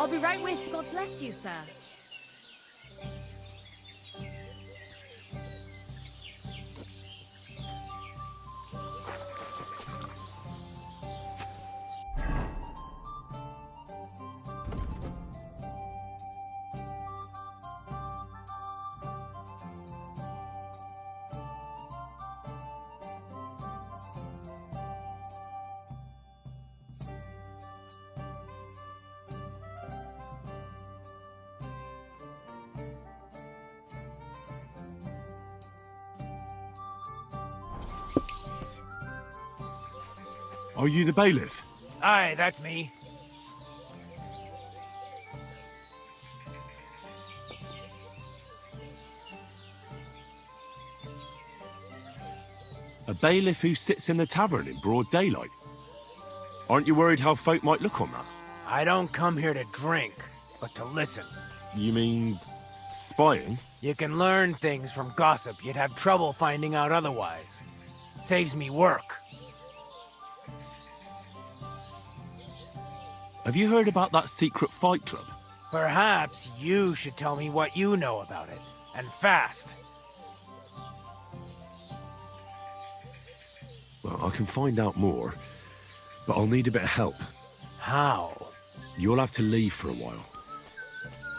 I'll be right with you. God bless you, sir. Are you the bailiff? Aye, that's me. A bailiff who sits in the tavern in broad daylight? Aren't you worried how folk might look on that? I don't come here to drink, but to listen. You mean... spying? You can learn things from gossip you'd have trouble finding out otherwise. Saves me work. Have you heard about that secret fight club? Perhaps you should tell me what you know about it, and fast. Well, I can find out more, but I'll need a bit of help. How? You'll have to leave for a while.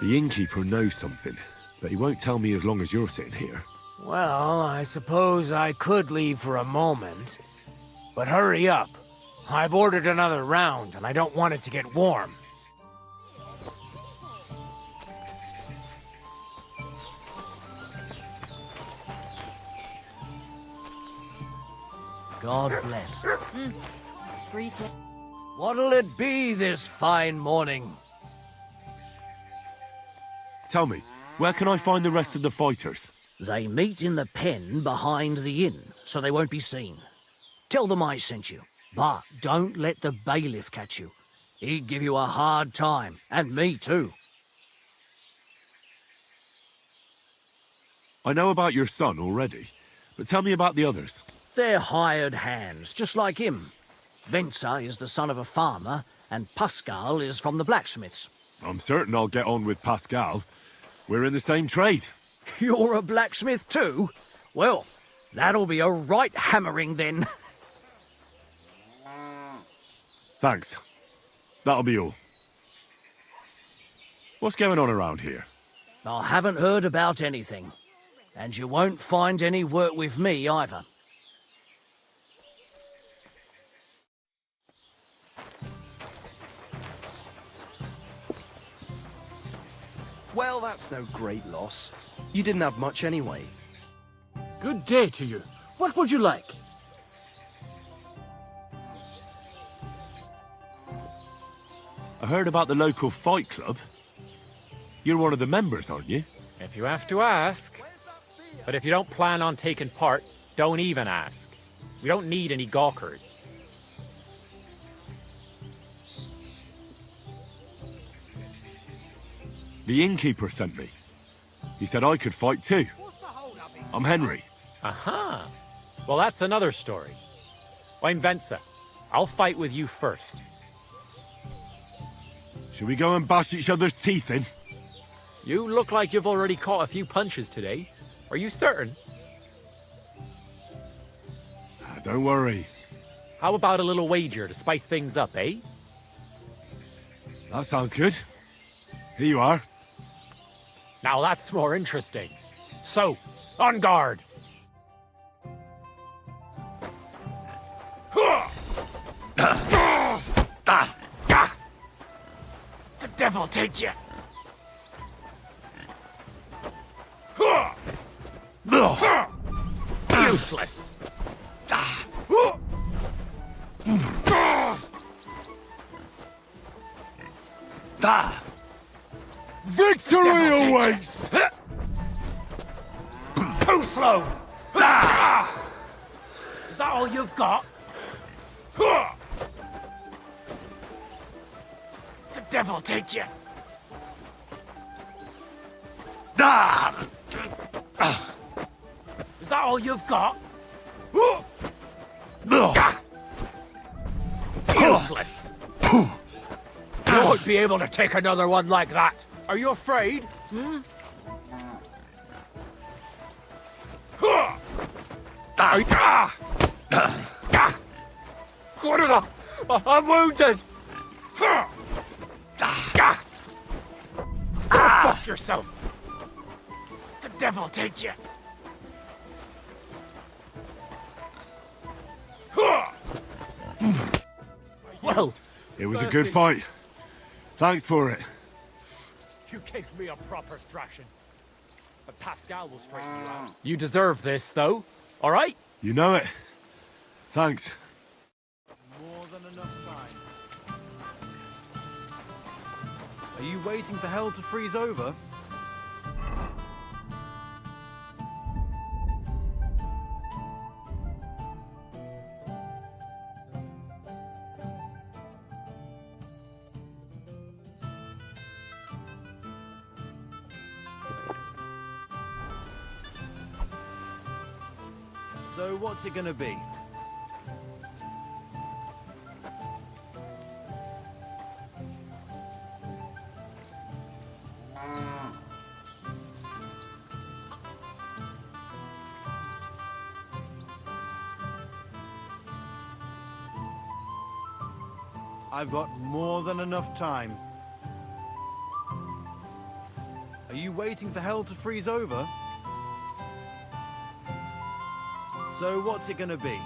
The innkeeper knows something, but he won't tell me as long as you're sitting here. Well, I suppose I could leave for a moment. But hurry up. I've ordered another round, and I don't want it to get warm. God bless. Greeting. What'll it be this fine morning? Tell me, where can I find the rest of the fighters? They meet in the pen behind the inn, so they won't be seen. Tell them I sent you, but don't let the bailiff catch you. He'd give you a hard time, and me too. I know about your son already, but tell me about the others. They're hired hands, just like him. Venza is the son of a farmer, and Pascal is from the blacksmiths. I'm certain I'll get on with Pascal. We're in the same trade. You're a blacksmith too? Well, that'll be a right hammering then. Thanks. That'll be all. What's going on around here? I haven't heard about anything. And you won't find any work with me either. Well, that's no great loss. You didn't have much anyway. Good day to you. What would you like? I heard about the local fight club. You're one of the members, aren't you? If you have to ask. But if you don't plan on taking part, don't even ask. We don't need any gawkers. The innkeeper sent me. He said I could fight too. I'm Henry. Aha! Well, that's another story. I'm Venza. I'll fight with you first. Should we go and bash each other's teeth in? You look like you've already caught a few punches today. Are you certain? Don't worry. How about a little wager to spice things up, eh? That sounds good. Here you are. Now that's more interesting. So, on guard! The devil take you! Useless! Victory awaits! Too slow! Is that all you've got? The devil take you! Is that all you've got? Useless! You won't be able to take another one like that. Are you afraid? I'm wounded! Fuck yourself! The devil take you! Well, It was a good fight. Thanks for it. You gave me a proper thrashing. But Pascal will straighten you out. You deserve this, though. All right? You know it. Thanks. More than enough time. Are you waiting for hell to freeze over? So what's it gonna be? I've got more than enough time. Are you waiting for hell to freeze over? So what's it gonna be?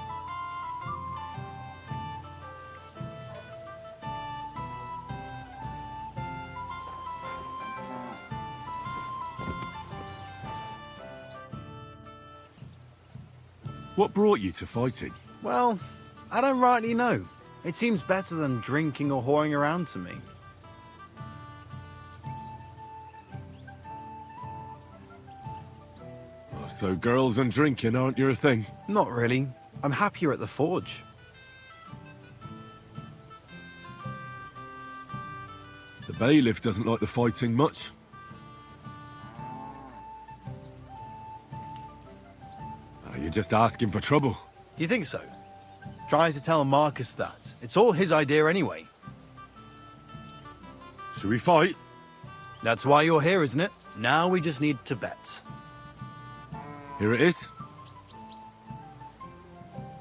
What brought you to fighting? Well, I don't rightly know. It seems better than drinking or whoring around to me. Oh, so girls and drinking aren't your thing? Not really. I'm happier at the forge. The bailiff doesn't like the fighting much. You're just asking for trouble. Do you think so? Try to tell Marcus that. It's all his idea anyway. Should we fight? That's why you're here, isn't it? Now we just need to bet. Here it is.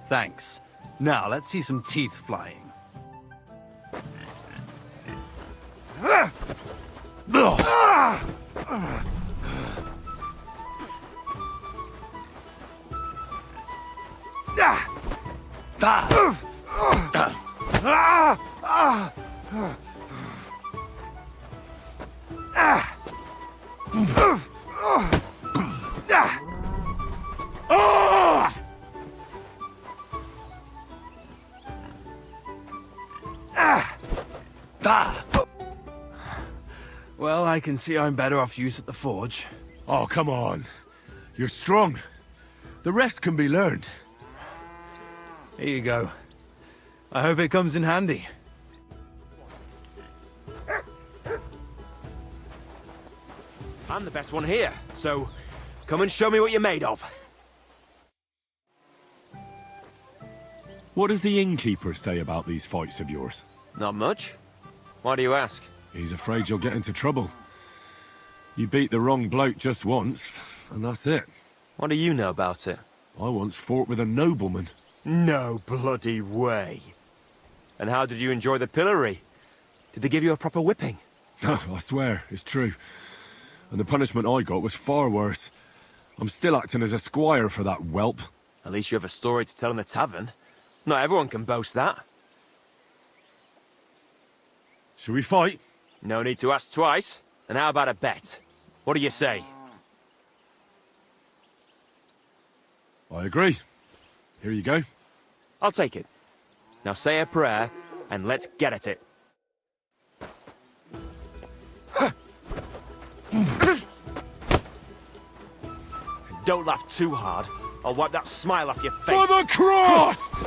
Thanks. Now let's see some teeth flying. Well, I can see I'm better off use at the forge. Oh, come on. You're strong. The rest can be learned. Here you go. I hope it comes in handy. I'm the best one here, so come and show me what you're made of. What does the innkeeper say about these fights of yours? Not much. Why do you ask? He's afraid you'll get into trouble. You beat the wrong bloke just once, and that's it. What do you know about it? I once fought with a nobleman. No bloody way. And how did you enjoy the pillory? Did they give you a proper whipping? No, I swear, it's true. And the punishment I got was far worse. I'm still acting as a squire for that whelp. At least you have a story to tell in the tavern. Not everyone can boast that. Shall we fight? No need to ask twice. And how about a bet? What do you say? I agree. Here you go. I'll take it. Now say a prayer, and let's get at it. Don't laugh too hard. I'll wipe that smile off your face. For the cross!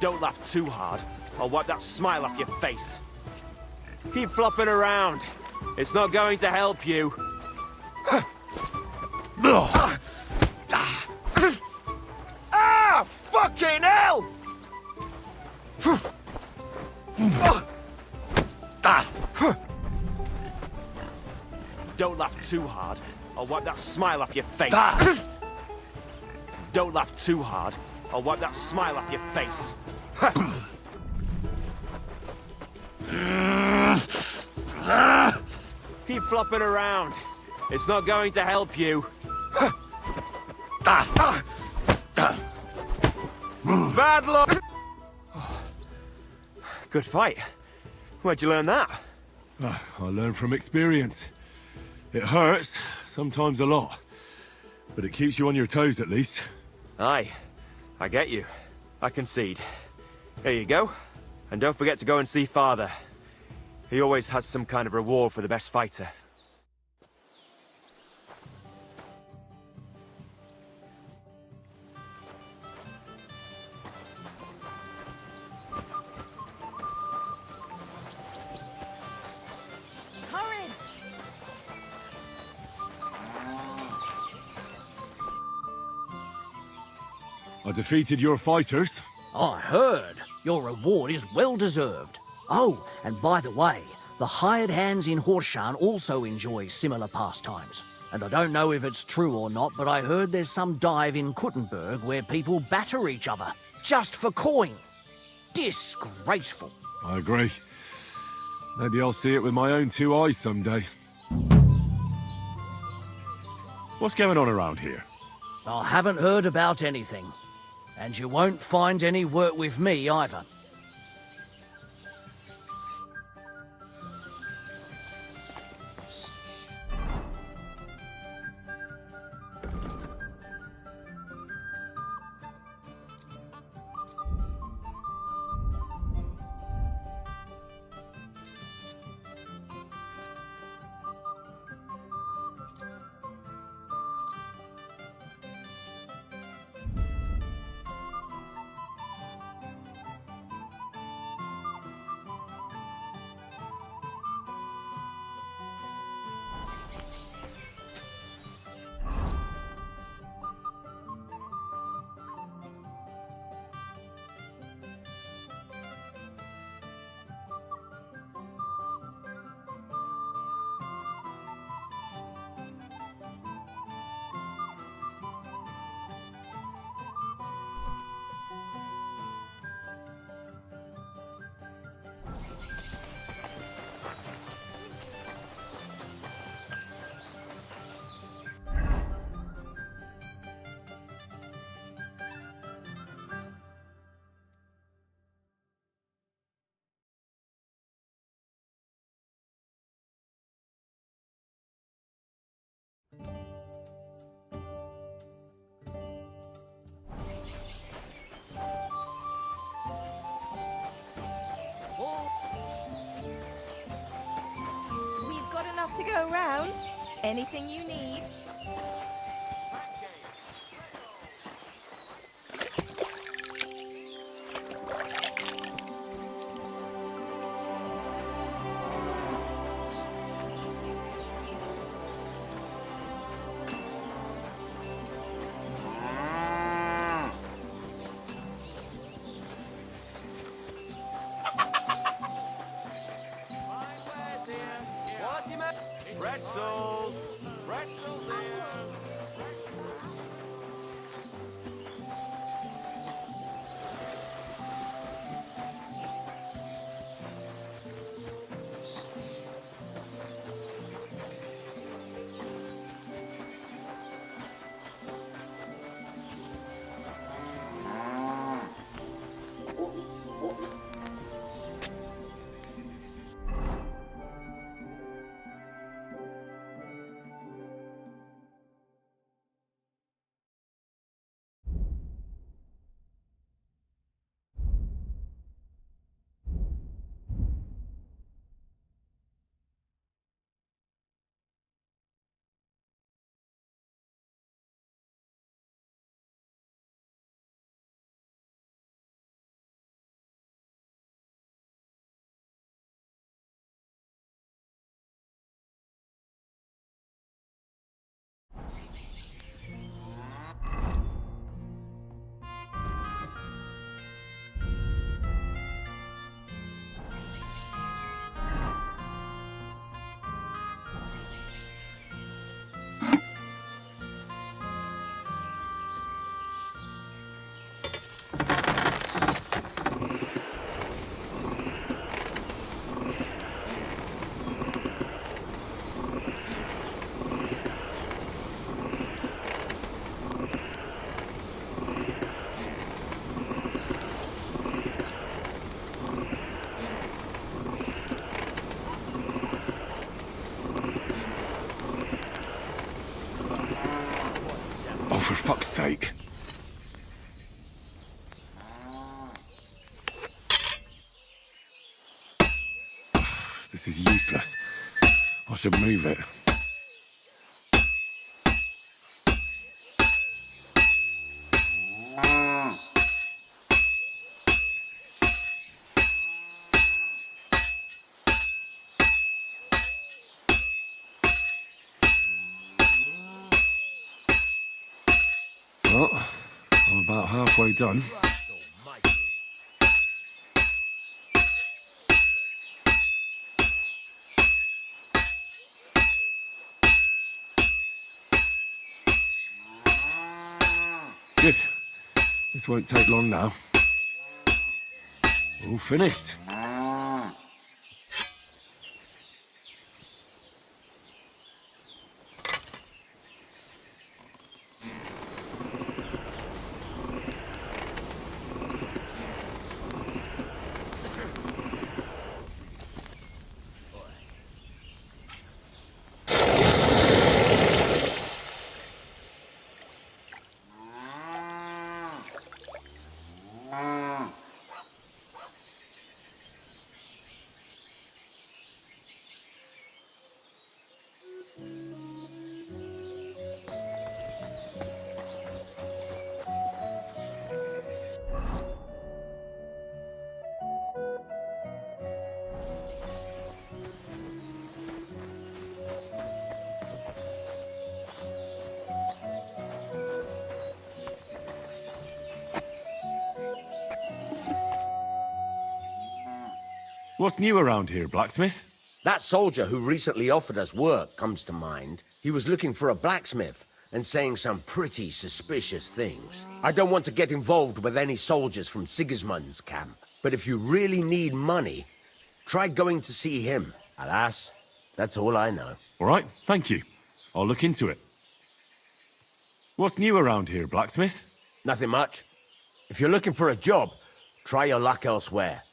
Don't laugh too hard. I'll wipe that smile off your face. Keep flopping around. It's not going to help you. Ah! Fucking hell! Don't laugh too hard. I'll wipe that smile off your face. Don't laugh too hard. I'll wipe that smile off your face. Keep flopping around. It's not going to help you. Bad luck! Good fight. Where'd you learn that? I learned from experience. It hurts, sometimes a lot. But it keeps you on your toes at least. Aye, I get you. I concede. Here you go. And don't forget to go and see Father. He always has some kind of reward for the best fighter. Courage! I defeated your fighters. I heard. Your reward is well deserved. Oh, and by the way, the hired hands in Horshan also enjoy similar pastimes. And I don't know if it's true or not, but I heard there's some dive in Kuttenberg where people batter each other, just for coin. Disgraceful. I agree. Maybe I'll see it with my own two eyes someday. What's going on around here? I haven't heard about anything. And you won't find any work with me either. We've got enough to go around. Anything you need. Pretzels! Pretzels for fuck's sake. This is useless. I should move it. Well, I'm about halfway done. Good. This won't take long now. All finished. What's new around here, blacksmith? That soldier who recently offered us work comes to mind. He was looking for a blacksmith and saying some pretty suspicious things. I don't want to get involved with any soldiers from Sigismund's camp, but if you really need money, try going to see him. Alas, that's all I know. All right, thank you. I'll look into it. What's new around here, blacksmith? Nothing much. If you're looking for a job, try your luck elsewhere.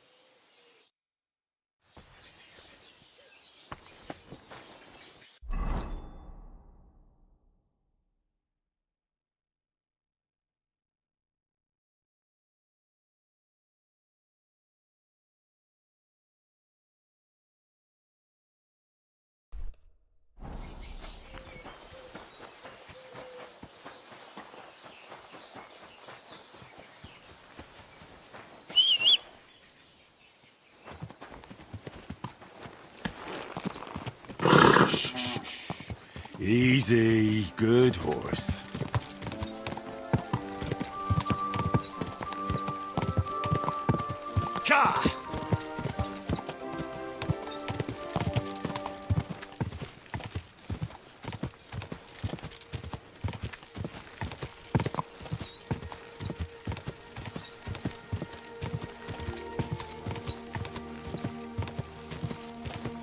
Easy, good horse. Ka!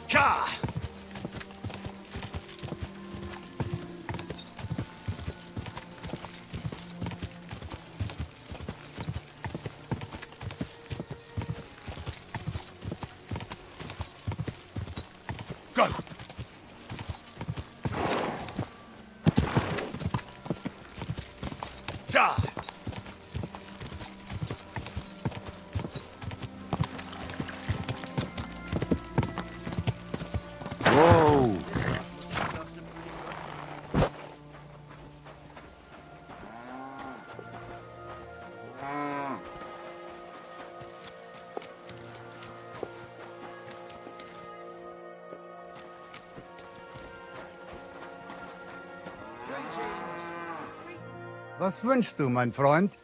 Ka! Go! Ja! Whoa! Was wünschst du, mein Freund?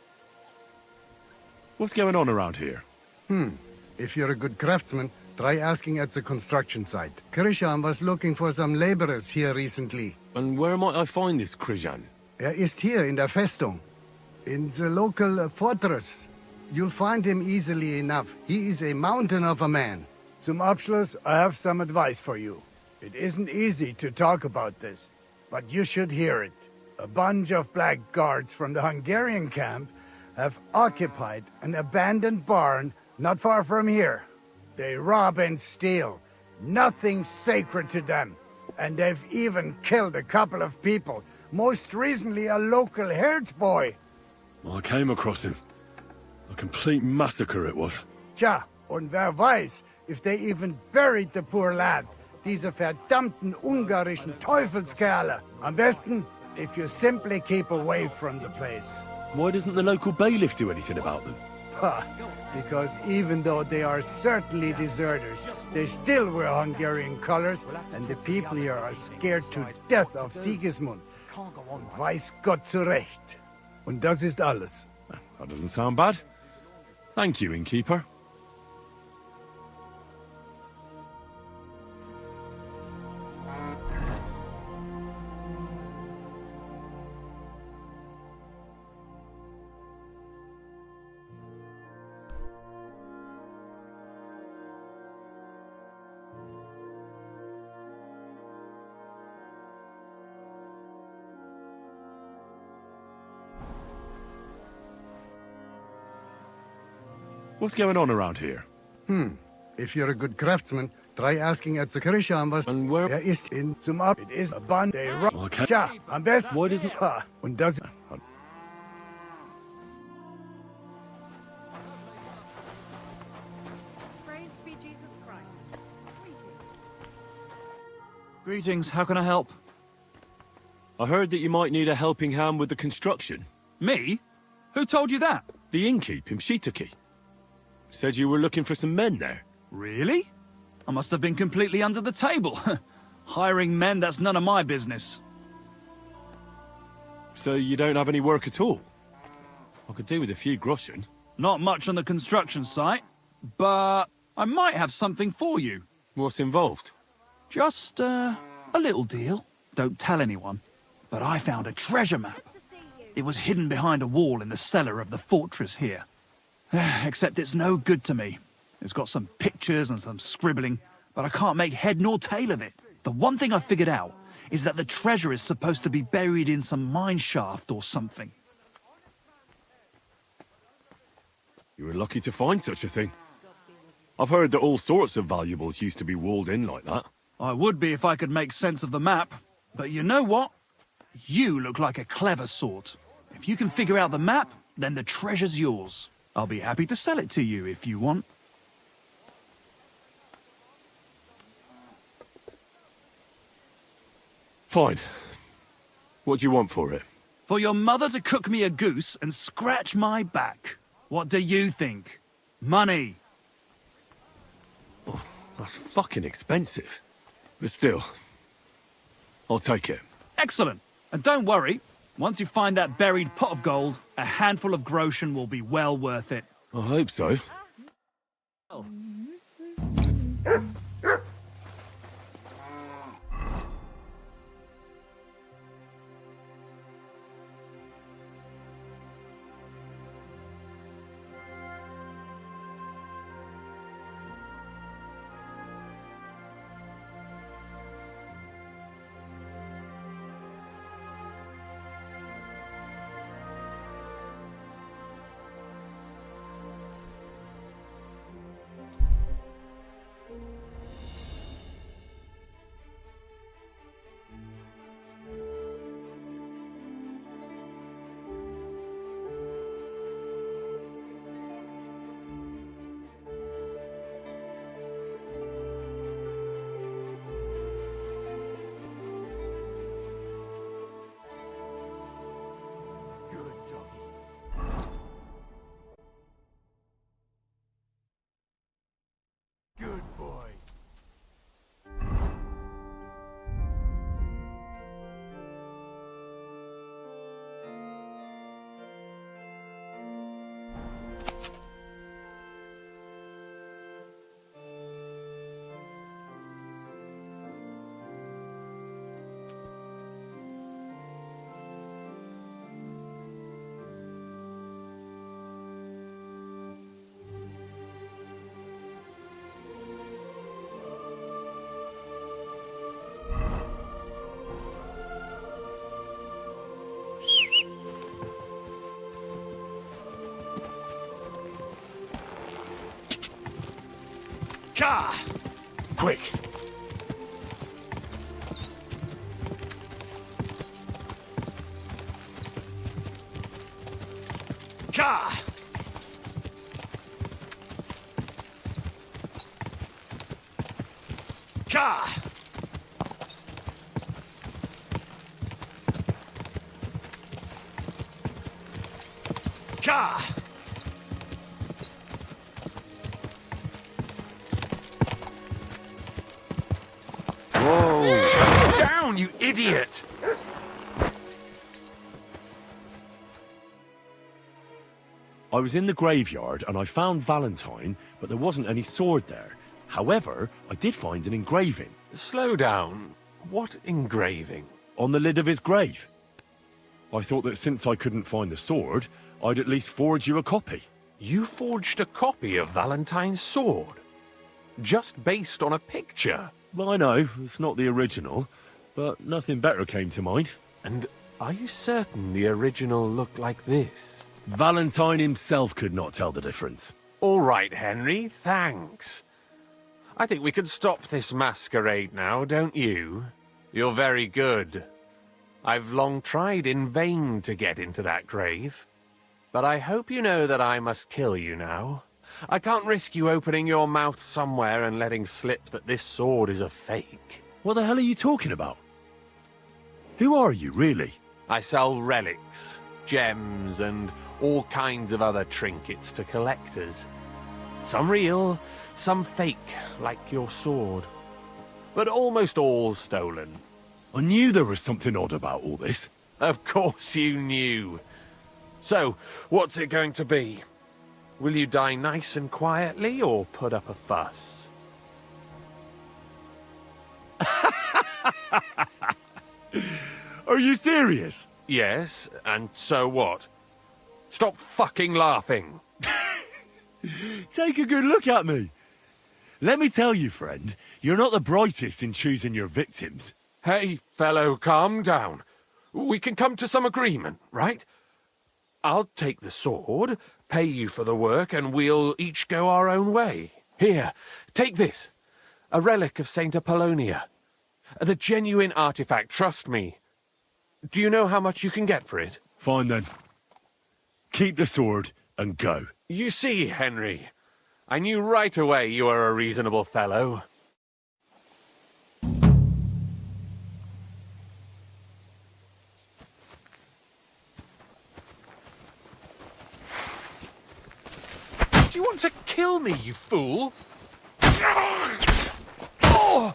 What's going on around here? If you're a good craftsman, try asking at the construction site. Krishan was looking for some laborers here recently. And where might I find this Krishan? Ist hier in der Festung. In the local fortress. You'll find him easily enough. He is a mountain of a man. Zum Abschluss, I have some advice for you. It isn't easy to talk about this, but you should hear it. A bunch of black guards from the Hungarian camp have occupied an abandoned barn not far from here. They rob and steal. Nothing sacred to them. And they've even killed a couple of people, Most recently a local herds boy. I came across him. A complete massacre it was. Tja, und wer weiß, if they even buried the poor lad. Diese verdammten ungarischen Teufelskerle. Am besten, if you simply keep away from the place. Why doesn't the local bailiff do anything about them? Because even though they are certainly deserters, they still wear Hungarian colors, and the people here are scared to death of Sigismund. Und weiß Gott zurecht. Und das ist alles. That doesn't sound bad. Thank you, innkeeper. What's going on around here? If you're a good craftsman, try asking at the Kirche was. And where? Ist in zum Ab. It is a band they rock. Okay. Tja, am besten. Why doesn't... Und das... Praise be Jesus Christ. Greetings, how can I help? I heard that you might need a helping hand with the construction. Me? Who told you that? The innkeep in Shitaki. Said you were looking for some men there. Really? I must have been completely under the table. Hiring men, that's none of my business. So you don't have any work at all? I could do with a few groschen. Not much on the construction site, but I might have something for you. What's involved? Just, a little deal. Don't tell anyone. But I found a treasure map. It was hidden behind a wall in the cellar of the fortress here. Except it's no good to me. It's got some pictures and some scribbling, but I can't make head nor tail of it. The one thing I figured out is that the treasure is supposed to be buried in some mine shaft or something. You were lucky to find such a thing. I've heard that all sorts of valuables used to be walled in like that. I would be if I could make sense of the map. But you know what? You look like a clever sort. If you can figure out the map, then the treasure's yours. I'll be happy to sell it to you if you want. Fine. What do you want for it? For your mother to cook me a goose and scratch my back. What do you think? Money. Oh, that's fucking expensive. But still, I'll take it. Excellent. And don't worry, once you find that buried pot of gold, a handful of groschen will be well worth it. I hope so. Oh. Good boy. Ka! Quick! Ka! Ka! Ka! Whoa! Shut down, you idiot! I was in the graveyard and I found Valentine, but there wasn't any sword there. However, I did find an engraving. Slow down. What engraving? On the lid of his grave. I thought that since I couldn't find the sword, I'd at least forge you a copy. You forged a copy of Valentine's sword? Just based on a picture? Well, I know, it's not the original, but nothing better came to mind. And are you certain the original looked like this? Valentine himself could not tell the difference. All right, Henry, thanks. I think we can stop this masquerade now, don't you? You're very good. I've long tried in vain to get into that grave. But I hope you know that I must kill you now. I can't risk you opening your mouth somewhere and letting slip that this sword is a fake. What the hell are you talking about? Who are you, really? I sell relics, gems, and all kinds of other trinkets to collectors. Some real, some fake, like your sword. But almost all stolen. I knew there was something odd about all this. Of course you knew. So, what's it going to be? Will you die nice and quietly, or put up a fuss? Are you serious? Yes, and so what? Stop fucking laughing! Take a good look at me. Let me tell you, friend, you're not the brightest in choosing your victims. Hey, fellow, calm down. We can come to some agreement, right? I'll take the sword, pay you for the work, and we'll each go our own way. Here, take this. A relic of Saint Apollonia. The genuine artifact, trust me. Do you know how much you can get for it? Fine then. Keep the sword and go. You see, Henry, I knew right away you were a reasonable fellow. Do you want to kill me, you fool? Oh!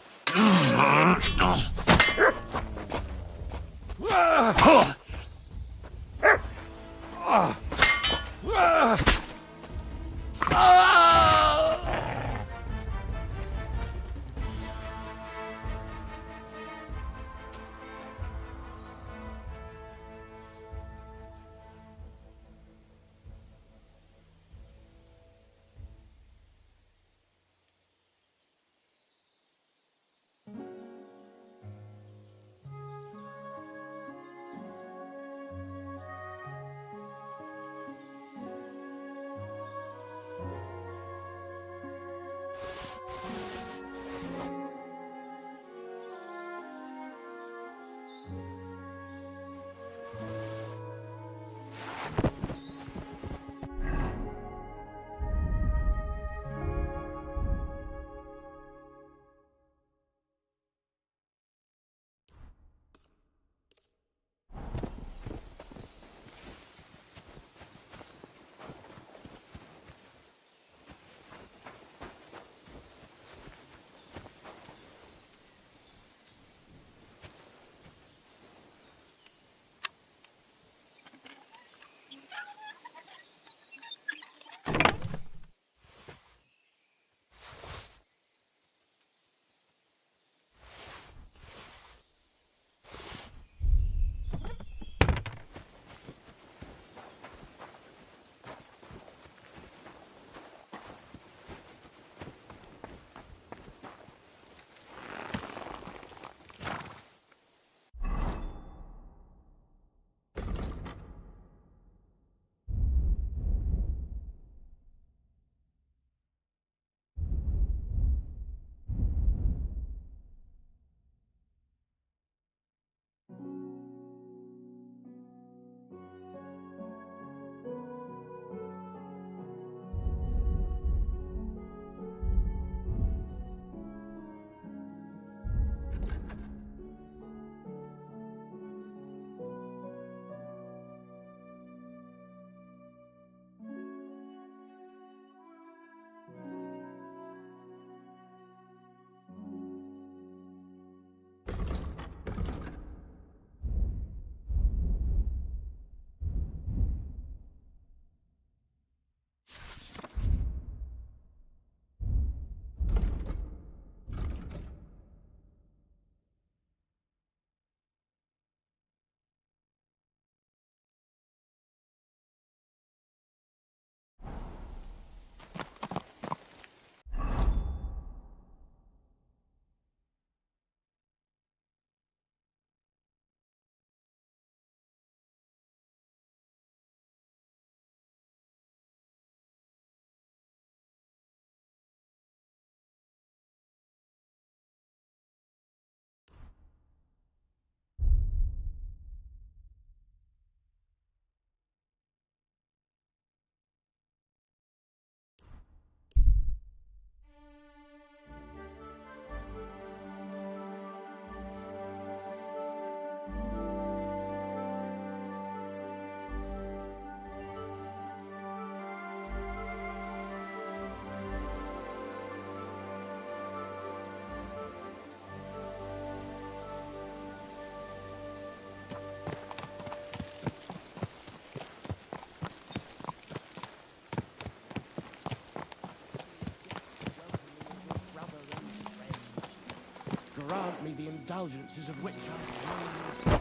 grant me the indulgences of which I dream.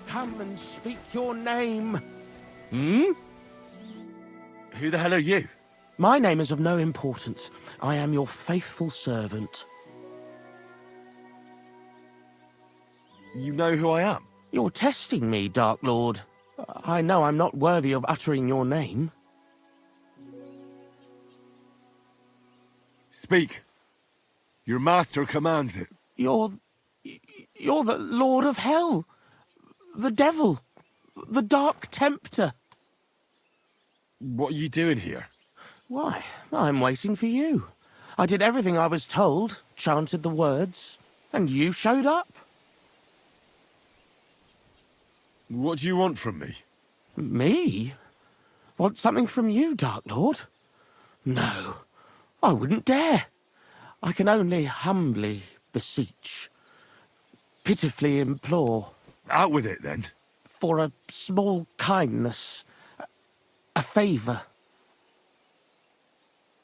Come and speak your name. Who the hell are you? My name is of no importance. I am your faithful servant. You know who I am? You're testing me, Dark Lord. I know I'm not worthy of uttering your name. Speak. Your master commands it. You're the Lord of Hell. The Devil. The Dark Tempter. What are you doing here? Why, I'm waiting for you. I did everything I was told, chanted the words, and you showed up. What do you want from me? Me? Want something from you, Dark Lord? No, I wouldn't dare. I can only humbly beseech, pitifully implore. Out with it, then. For a small kindness, a favour.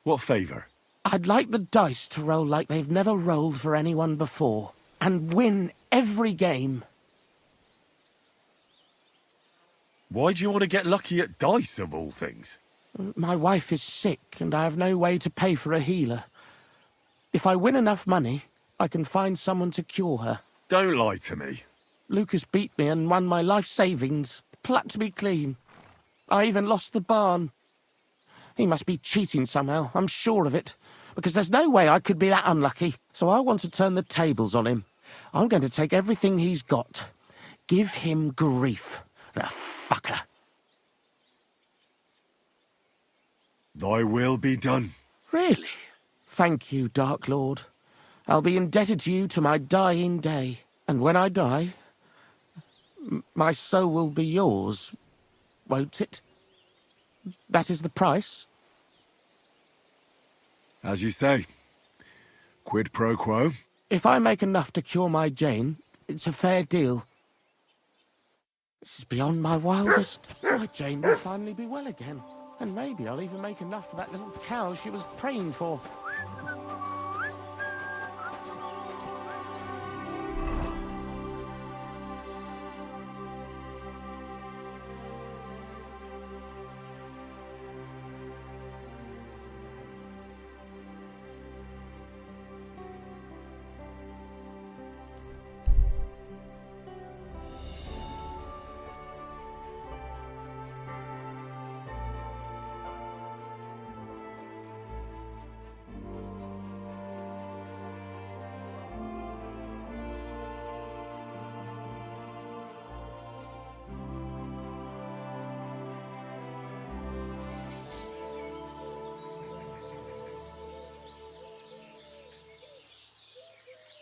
What favour? I'd like the dice to roll like they've never rolled for anyone before, and win every game. Why do you want to get lucky at dice, of all things? My wife is sick, and I have no way to pay for a healer. If I win enough money, I can find someone to cure her. Don't lie to me. Lucas beat me and won my life savings, plucked me clean. I even lost the barn. He must be cheating somehow, I'm sure of it, because there's no way I could be that unlucky. So I want to turn the tables on him. I'm going to take everything he's got. Give him grief, the fucker. Thy will be done. Really? Thank you, Dark Lord. I'll be indebted to you to my dying day. And when I die, my soul will be yours, won't it? That is the price? As you say. Quid pro quo. If I make enough to cure my Jane, it's a fair deal. This is beyond my wildest. My Jane will finally be well again. And maybe I'll even make enough for that little cow she was praying for.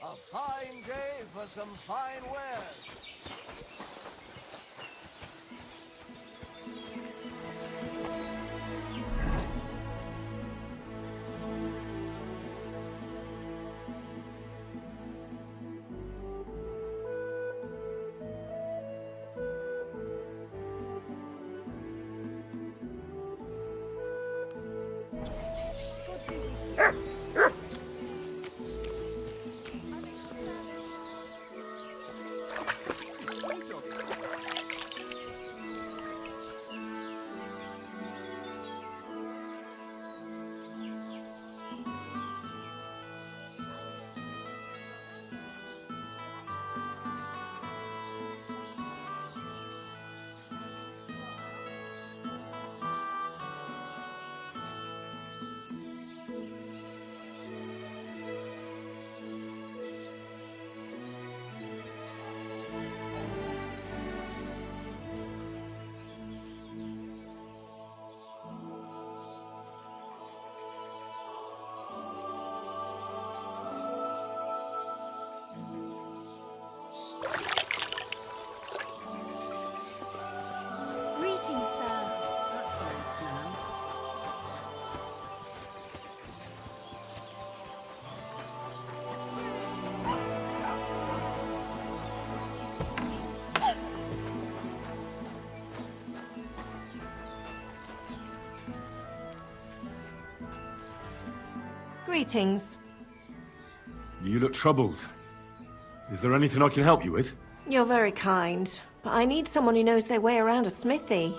A fine day for some fine wares. Greetings. You look troubled. Is there anything I can help you with? You're very kind, but I need someone who knows their way around a smithy.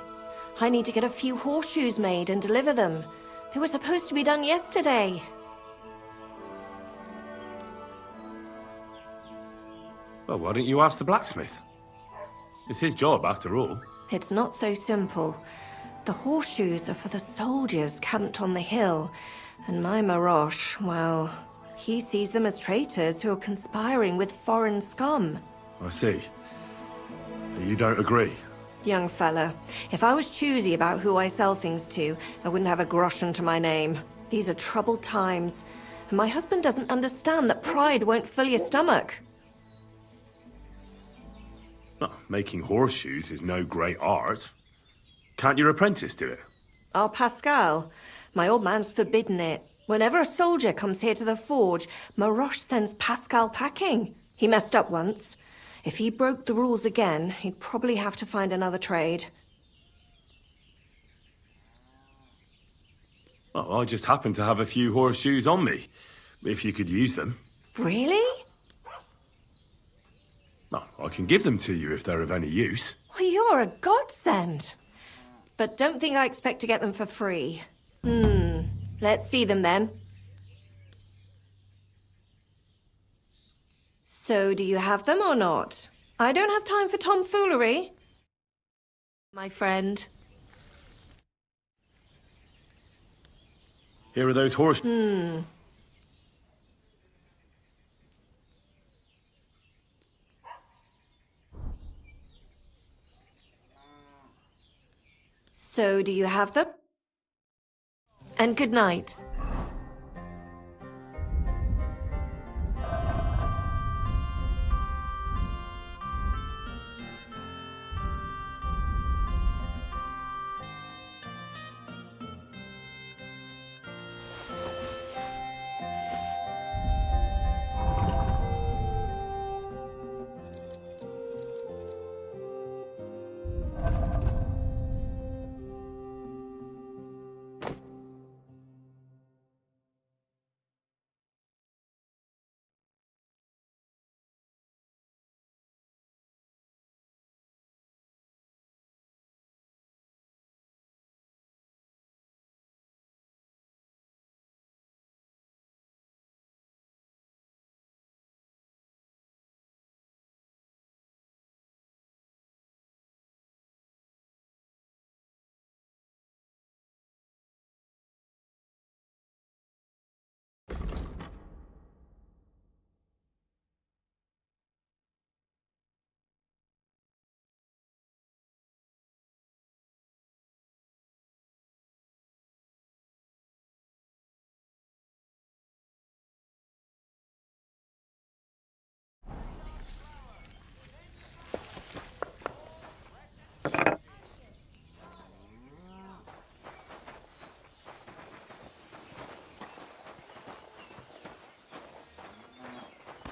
I need to get a few horseshoes made and deliver them. They were supposed to be done yesterday. Well, why don't you ask the blacksmith? It's his job, after all. It's not so simple. The horseshoes are for the soldiers camped on the hill, and my Marosh, well, he sees them as traitors who are conspiring with foreign scum. I see. You don't agree? Young fella, if I was choosy about who I sell things to, I wouldn't have a groschen to my name. These are troubled times, and my husband doesn't understand that pride won't fill your stomach. Well, making horseshoes is no great art. Can't your apprentice do it? Oh, Pascal, my old man's forbidden it. Whenever a soldier comes here to the forge, Maroche sends Pascal packing. He messed up once. If he broke the rules again, he'd probably have to find another trade. Well, I just happen to have a few horseshoes on me, if you could use them. Really? Well, I can give them to you if they're of any use. Well, you're a godsend. But don't think I expect to get them for free. Let's see them then. So, do you have them or not? I don't have time for tomfoolery, my friend. Here are those horseshoes. So, do you have them? And good night.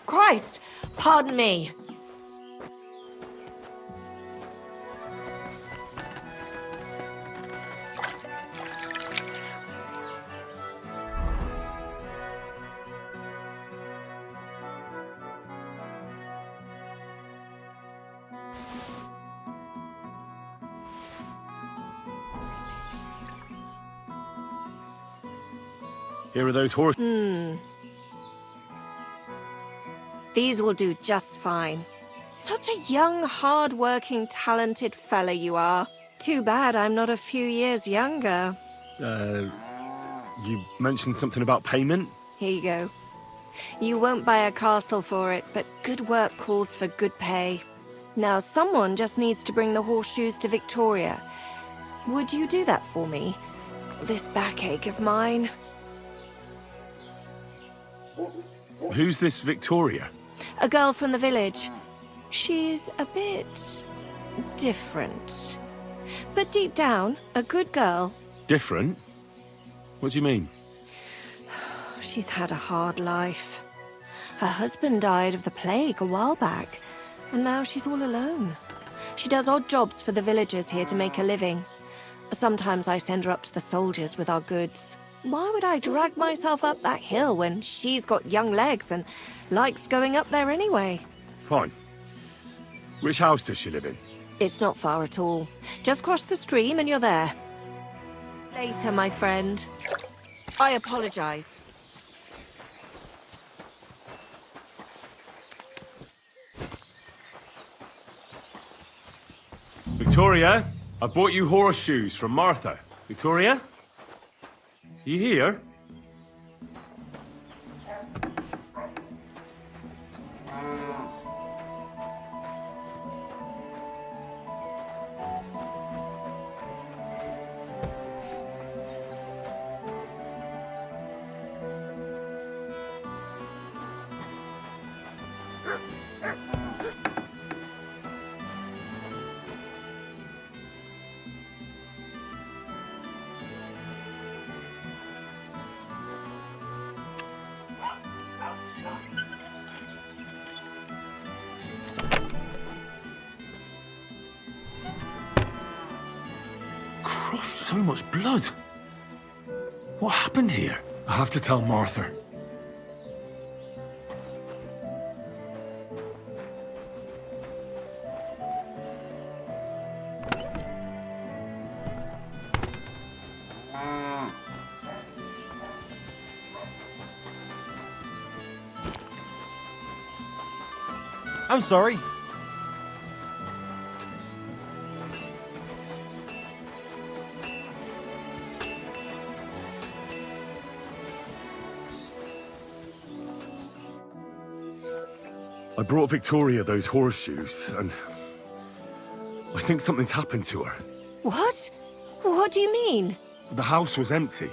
Christ! Pardon me. Here are those horseshoes. These will do just fine. Such a young, hard-working, talented fella you are. Too bad I'm not a few years younger. You mentioned something about payment? Here you go. You won't buy a castle for it, but good work calls for good pay. Now, someone just needs to bring the horseshoes to Victoria. Would you do that for me? This backache of mine. Who's this Victoria? A girl from the village. She's a bit different. But deep down, a good girl. Different? What do you mean? She's had a hard life. Her husband died of the plague a while back, and now she's all alone. She does odd jobs for the villagers here to make a living. Sometimes I send her up to the soldiers with our goods. Why would I drag myself up that hill when she's got young legs and likes going up there anyway? Fine. Which house does she live in? It's not far at all. Just cross the stream and you're there. Later, my friend. I apologize. Victoria, I bought you horseshoes from Martha. Victoria? You here? So much blood. What happened here? I have to tell Martha. I'm sorry. I brought Victoria those horseshoes, and I think something's happened to her. What? What do you mean? The house was empty,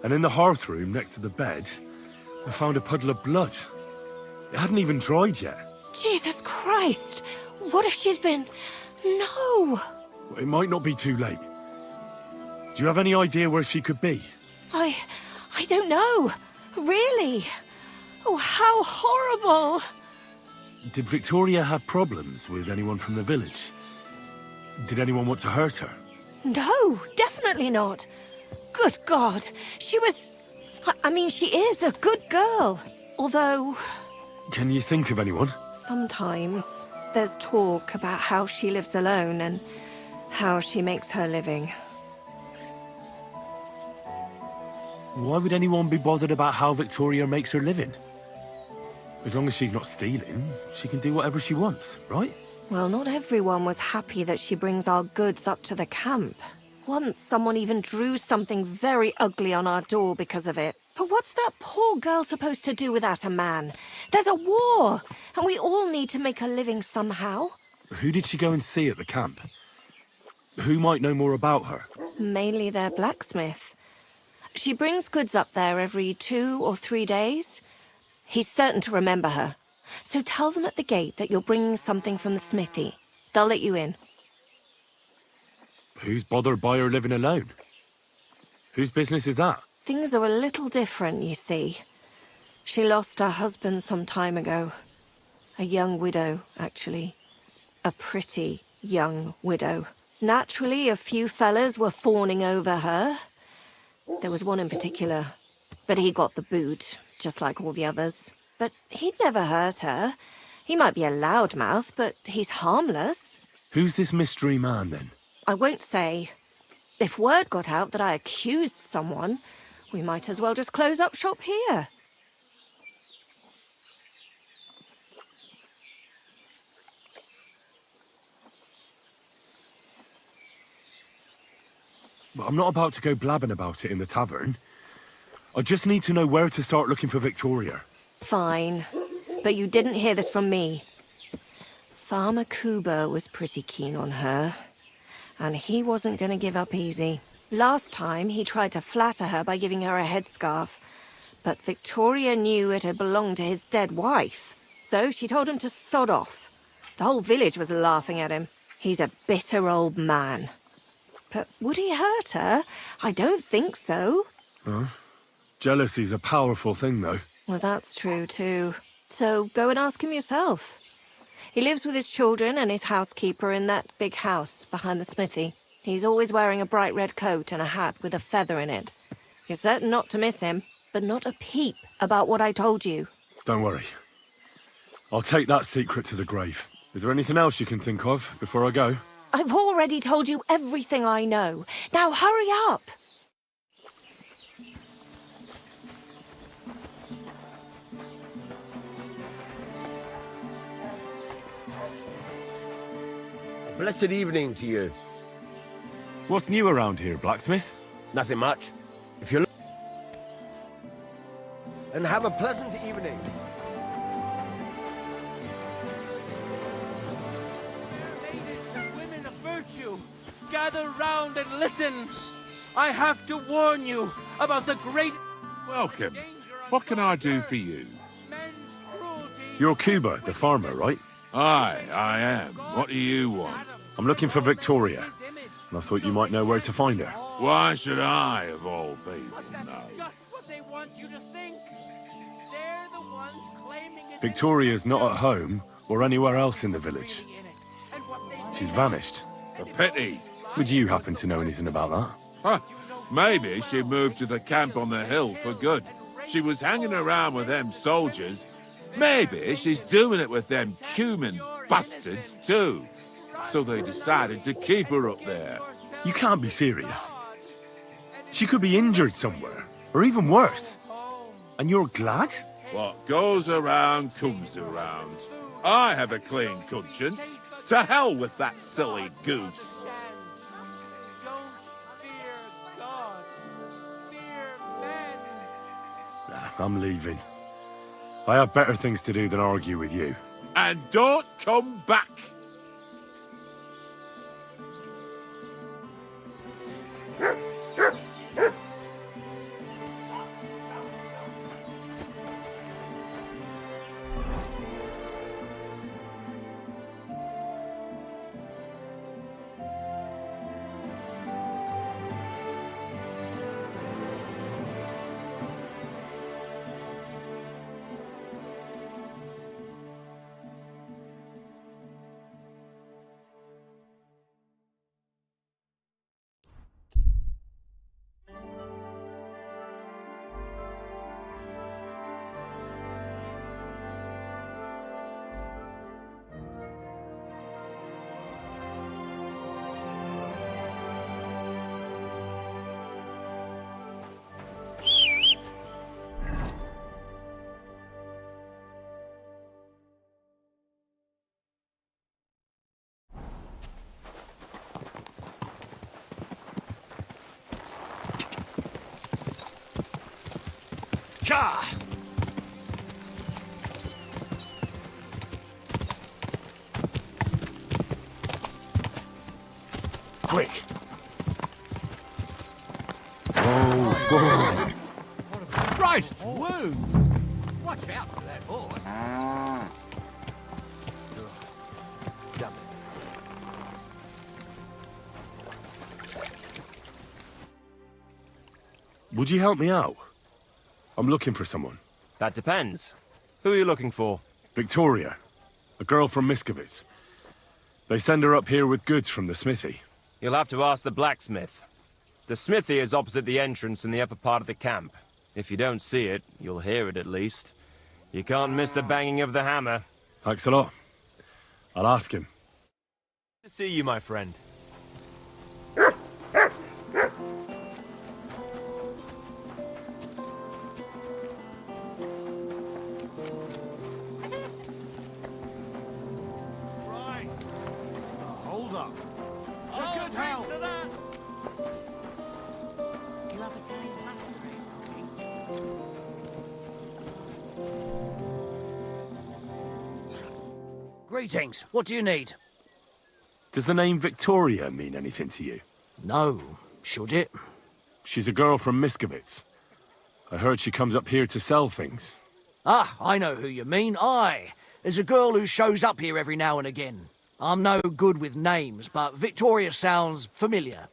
and in the hearth room next to the bed, I found a puddle of blood. It hadn't even dried yet. Jesus Christ! What if she's been... No! It might not be too late. Do you have any idea where she could be? I don't know. Really? Oh, how horrible! Did Victoria have problems with anyone from the village? Did anyone want to hurt her? No, definitely not. Good God, she was... I mean, she is a good girl. Although... Can you think of anyone? Sometimes there's talk about how she lives alone and how she makes her living. Why would anyone be bothered about how Victoria makes her living? As long as she's not stealing, she can do whatever she wants, right? Well, not everyone was happy that she brings our goods up to the camp. Once, someone even drew something very ugly on our door because of it. But what's that poor girl supposed to do without a man? There's a war, and we all need to make a living somehow. Who did she go and see at the camp? Who might know more about her? Mainly their blacksmith. She brings goods up there every 2 or 3 days. He's certain to remember her. So tell them at the gate that you're bringing something from the smithy. They'll let you in. Who's bothered by her living alone? Whose business is that? Things are a little different, you see. She lost her husband some time ago. A young widow, actually. A pretty young widow. Naturally, a few fellas were fawning over her. There was one in particular, but he got the boot, just like all the others. But he'd never hurt her. He might be a loudmouth, but he's harmless. Who's this mystery man, then? I won't say. If word got out that I accused someone, we might as well just close up shop here. I'm not about to go blabbing about it in the tavern. I just need to know where to start looking for Victoria. Fine. But you didn't hear this from me. Farmer Kuba was pretty keen on her. And he wasn't going to give up easy. Last time, he tried to flatter her by giving her a headscarf. But Victoria knew it had belonged to his dead wife. So she told him to sod off. The whole village was laughing at him. He's a bitter old man. But would he hurt her? I don't think so. Huh? Jealousy's a powerful thing, though. Well, that's true, too. So go and ask him yourself. He lives with his children and his housekeeper in that big house behind the smithy. He's always wearing a bright red coat and a hat with a feather in it. You're certain not to miss him, but not a peep about what I told you. Don't worry. I'll take that secret to the grave. Is there anything else you can think of before I go? I've already told you everything I know. Now hurry up! A blessed evening to you. What's new around here, blacksmith? Nothing much. If you look... And have a pleasant evening. Women of virtue, gather round and listen. I have to warn you about the great... Welcome. What can I do for you? You're Cuba, the farmer, right? Aye, I am. What do you want? I'm looking for Victoria, and I thought you might know where to find her. Why should I, of all people, know? Just what they want you to think. They're the ones claiming it. Victoria's not at home or anywhere else in the village. She's vanished. A pity. Would you happen to know anything about that? Huh. Maybe she moved to the camp on the hill for good. She was hanging around with them soldiers. Maybe she's doing it with them Cuban bastards too. So they decided to keep her up there. You can't be serious. She could be injured somewhere, or even worse. And you're glad? What goes around comes around. I have a clean conscience. To hell with that silly goose. Nah, I'm leaving. I have better things to do than argue with you. And don't come back. Gah! Quick! Oh, boy! Christ! Woo! Watch out for that horse. Would you help me out? I'm looking for someone. That depends. Who are you looking for? Victoria, a girl from Miskovitz. They send her up here with goods from the smithy. You'll have to ask the blacksmith. The smithy is opposite the entrance in the upper part of the camp. If you don't see it, you'll hear it at least. You can't miss the banging of the hammer. Thanks a lot. I'll ask him. Good to see you, my friend. Hold up. For good health. Greetings. What do you need? Does the name Victoria mean anything to you? No. Should it? She's a girl from Miskovitz. I heard she comes up here to sell things. Ah, I know who you mean. Aye. There's a girl who shows up here every now and again. I'm no good with names, but Victoria sounds familiar.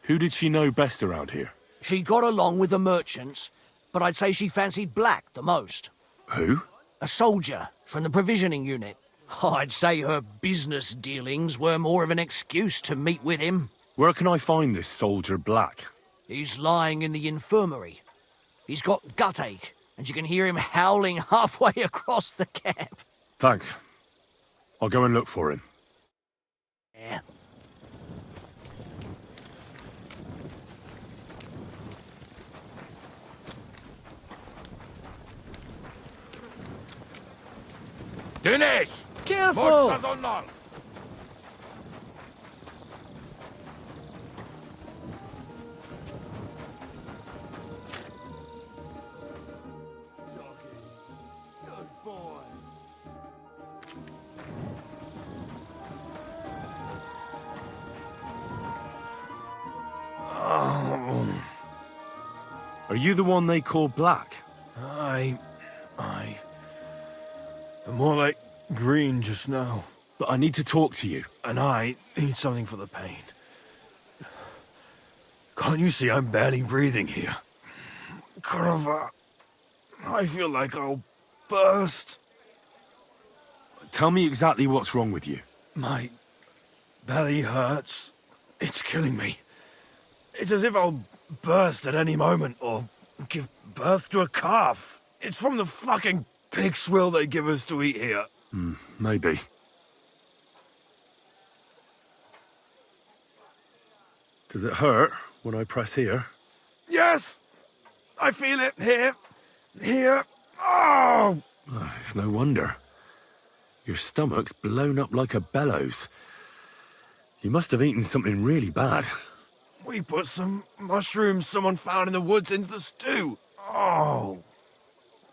Who did she know best around here? She got along with the merchants, but I'd say she fancied Black the most. Who? A soldier from the provisioning unit. I'd say her business dealings were more of an excuse to meet with him. Where can I find this soldier Black? He's lying in the infirmary. He's got gut ache. and you can hear him howling halfway across the camp. Thanks. I'll go and look for him. Yeah. Dinesh! Careful! Are you the one they call Black? I'm more like green just now. But I need to talk to you. And I need something for the pain. Can't you see I'm barely breathing here? Kurva, I feel like I'll burst. Tell me exactly what's wrong with you. My belly hurts. It's killing me. It's as if I'll burst at any moment or give birth to a calf. It's from the fucking pig swill they give us to eat here. Maybe. Does it hurt when I press here? Yes! I feel it here. Here. Oh! It's no wonder. Your stomach's blown up like a bellows. You must have eaten something really bad. We put some mushrooms someone found in the woods into the stew. Oh.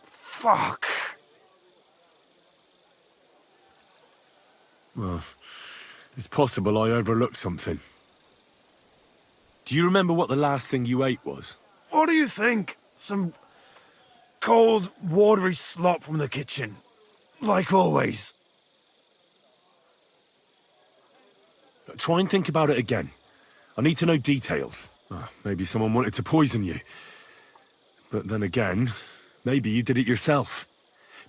Fuck. Well, it's possible I overlooked something. Do you remember what the last thing you ate was? What do you think? Some cold, watery slop from the kitchen. Like always. Try and think about it again. I need to know details. Maybe someone wanted to poison you. But then again, maybe you did it yourself.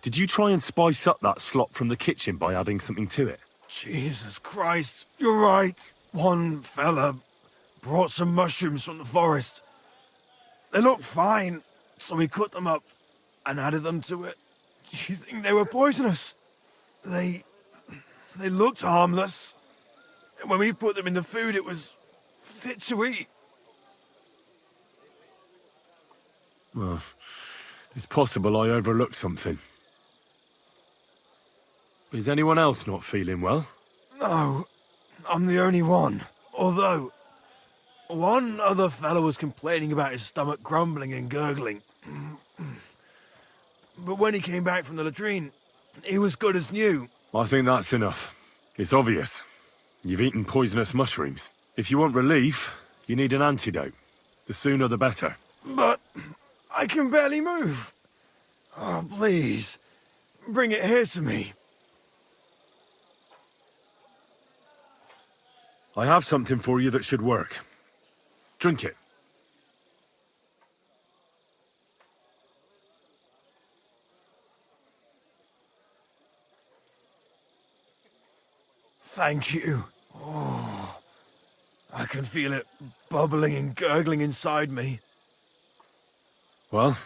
Did you try and spice up that slop from the kitchen by adding something to it? Jesus Christ, you're right. One fella brought some mushrooms from the forest. They looked fine, so we cut them up and added them to it. Do you think they were poisonous? They looked harmless. And when we put them in the food, it was fit to eat. Well, it's possible I overlooked something. Is anyone else not feeling well? No, I'm the only one. Although, one other fellow was complaining about his stomach grumbling and gurgling. But when he came back from the latrine, he was good as new. I think that's enough. It's obvious. You've eaten poisonous mushrooms. If you want relief, you need an antidote. The sooner the better. But I can barely move. Oh, please, bring it here to me. I have something for you that should work. Drink it. Thank you. Oh, I can feel it bubbling and gurgling inside me. Well,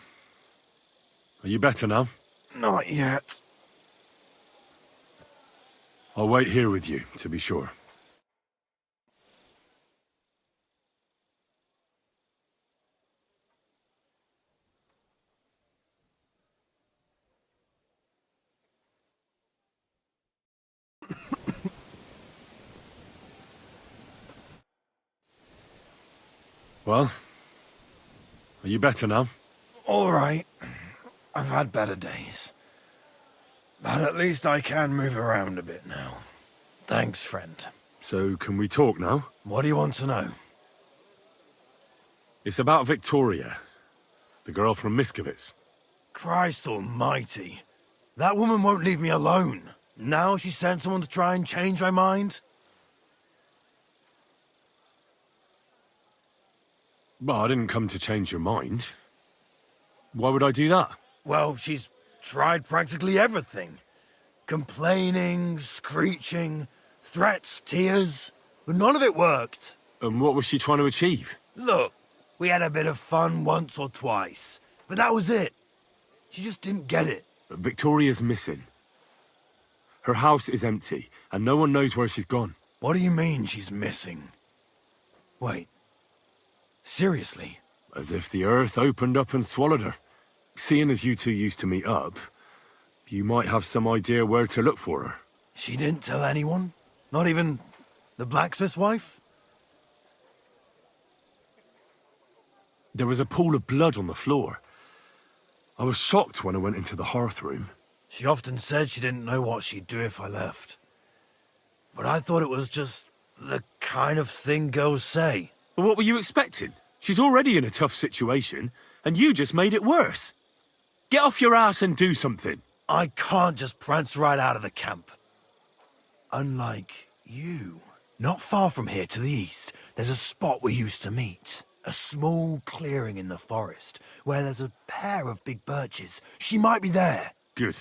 are you better now? Not yet. I'll wait here with you, to be sure. Well, are you better now? All right. I've had better days. But at least I can move around a bit now. Thanks, friend. So, can we talk now? What do you want to know? It's about Victoria, the girl from Miskovitz. Christ almighty. That woman won't leave me alone. Now she sent someone to try and change my mind? Well, I didn't come to change your mind. Why would I do that? Well, she's tried practically everything. Complaining, screeching, threats, tears, but none of it worked. And what was she trying to achieve? Look, we had a bit of fun once or twice, but that was it. She just didn't get it. Victoria's missing. Her house is empty, and no one knows where she's gone. What do you mean she's missing? Wait. Seriously? As if the earth opened up and swallowed her. Seeing as you two used to meet up, you might have some idea where to look for her. She didn't tell anyone? Not even the blacksmith's wife? There was a pool of blood on the floor. I was shocked when I went into the hearth room. She often said she didn't know what she'd do if I left. But I thought it was just the kind of thing girls say. Well, what were you expecting? She's already in a tough situation, and you just made it worse. Get off your ass and do something. I can't just prance right out of the camp. Unlike you. Not far from here to the east, there's a spot we used to meet. A small clearing in the forest, where there's a pair of big birches. She might be there. Good.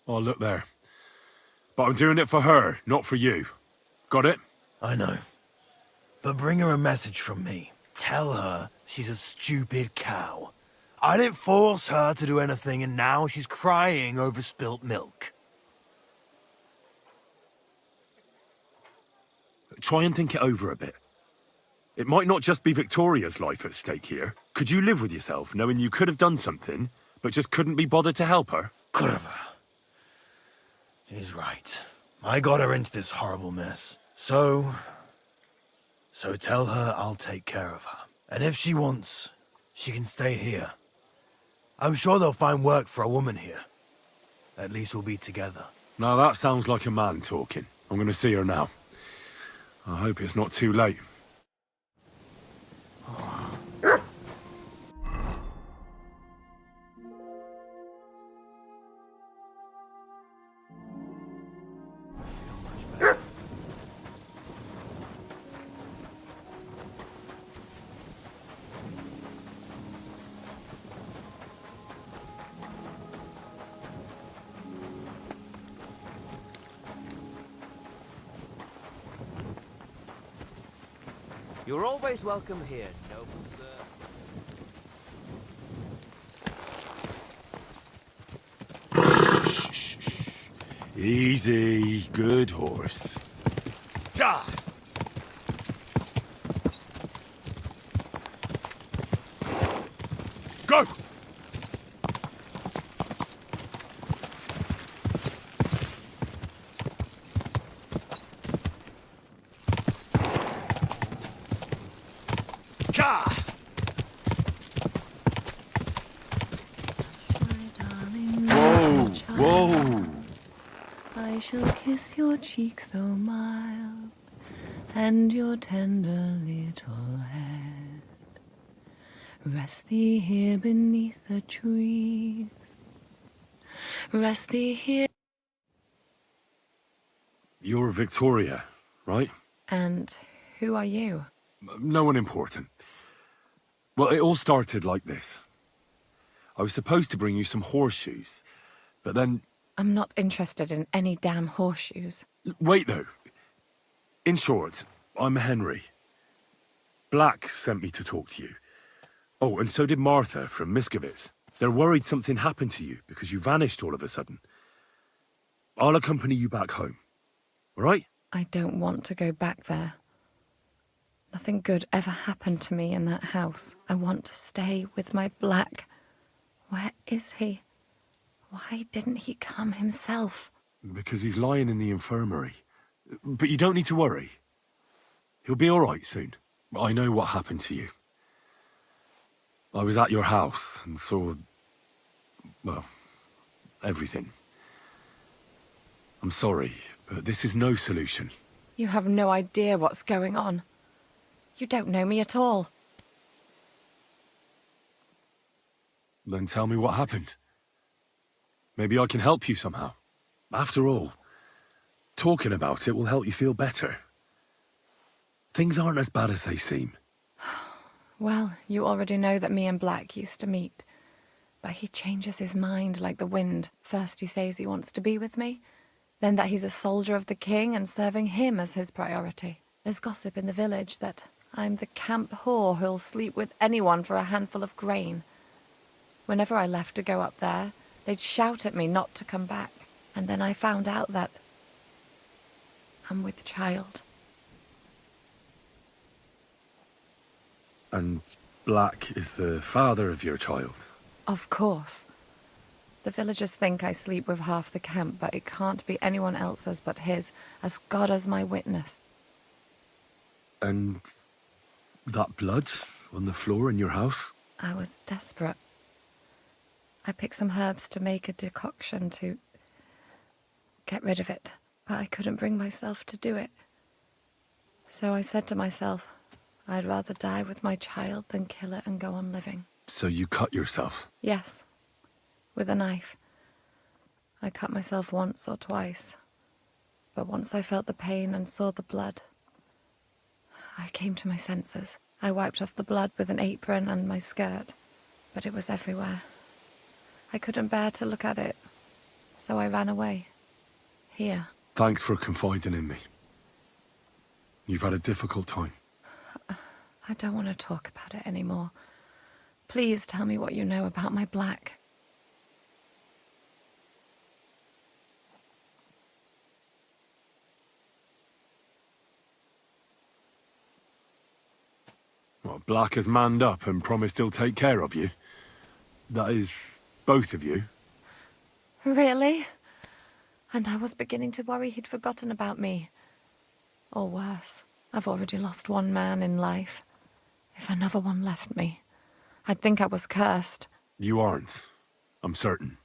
I'll look there. But I'm doing it for her, not for you. Got it? I know. But bring her a message from me. Tell her she's a stupid cow. I didn't force her to do anything, and now she's crying over spilt milk. Try and think it over a bit. It might not just be Victoria's life at stake here. Could you live with yourself, knowing you could have done something, but just couldn't be bothered to help her? Could have. He's right. I got her into this horrible mess. So tell her I'll take care of her. And if she wants, she can stay here. I'm sure they'll find work for a woman here. At least we'll be together. Now that sounds like a man talking. I'm going to see her now. I hope it's not too late. You're always welcome here, noble sir. Easy, good horse. Ja! Go! Whoa! I shall kiss your cheek so mild, and your tender little head. Rest thee here beneath the trees. Rest thee here. You're Victoria, right? And who are you? No one important. Well, it all started like this. I was supposed to bring you some horseshoes, but then... I'm not interested in any damn horseshoes. Wait, though. In short, I'm Henry. Black sent me to talk to you. Oh, and so did Martha from Skalitz. They're worried something happened to you because you vanished all of a sudden. I'll accompany you back home. All right? I don't want to go back there. Nothing good ever happened to me in that house. I want to stay with my Black. Where is he? Why didn't he come himself? Because he's lying in the infirmary. But you don't need to worry. He'll be all right soon. I know what happened to you. I was at your house and saw... well, everything. I'm sorry, but this is no solution. You have no idea what's going on. You don't know me at all. Then tell me what happened. Maybe I can help you somehow. After all, talking about it will help you feel better. Things aren't as bad as they seem. Well, you already know that me and Black used to meet. But he changes his mind like the wind. First he says he wants to be with me, then that he's a soldier of the king and serving him as his priority. There's gossip in the village that I'm the camp whore who'll sleep with anyone for a handful of grain. Whenever I left to go up there, they'd shout at me not to come back. And then I found out that I'm with child. And Black is the father of your child? Of course. The villagers think I sleep with half the camp, but it can't be anyone else's but his, as God as my witness. And that blood on the floor in your house? I was desperate. I picked some herbs to make a decoction to get rid of it, but I couldn't bring myself to do it. So I said to myself, I'd rather die with my child than kill it and go on living. So you cut yourself? Yes, with a knife. I cut myself once or twice, but once I felt the pain and saw the blood, I came to my senses. I wiped off the blood with an apron and my skirt, but it was everywhere. I couldn't bear to look at it, so I ran away. Here. Thanks for confiding in me. You've had a difficult time. I don't want to talk about it anymore. Please tell me what you know about my Black. Well, Black has manned up and promised he'll take care of you. That is, both of you. Really? And I was beginning to worry he'd forgotten about me. Or worse, I've already lost one man in life. If another one left me, I'd think I was cursed. You aren't. I'm certain.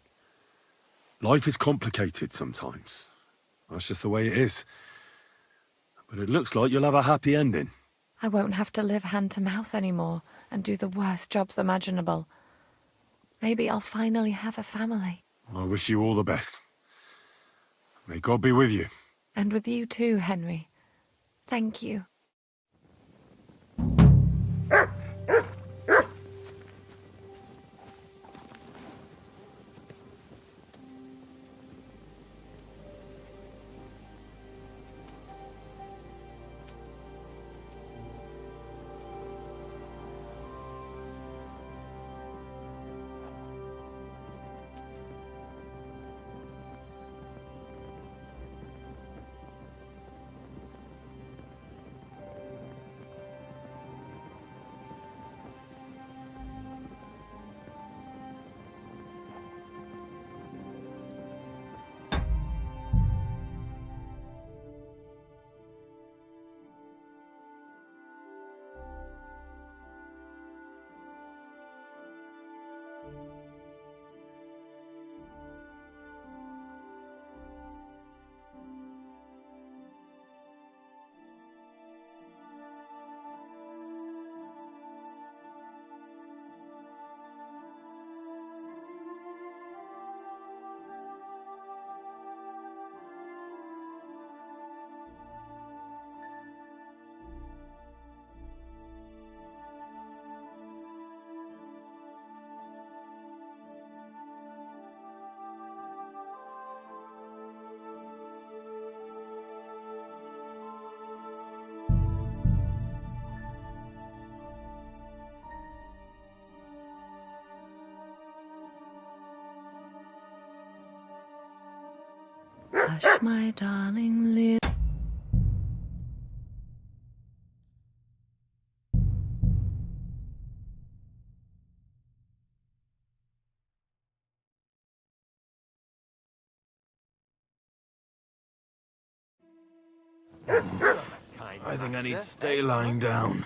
Life is complicated sometimes. That's just the way it is. But it looks like you'll have a happy ending. I won't have to live hand to mouth anymore and do the worst jobs imaginable. Maybe I'll finally have a family. I wish you all the best. May God be with you. And with you too, Henry. Thank you. Hush, my darling, live. I think I need to stay lying down.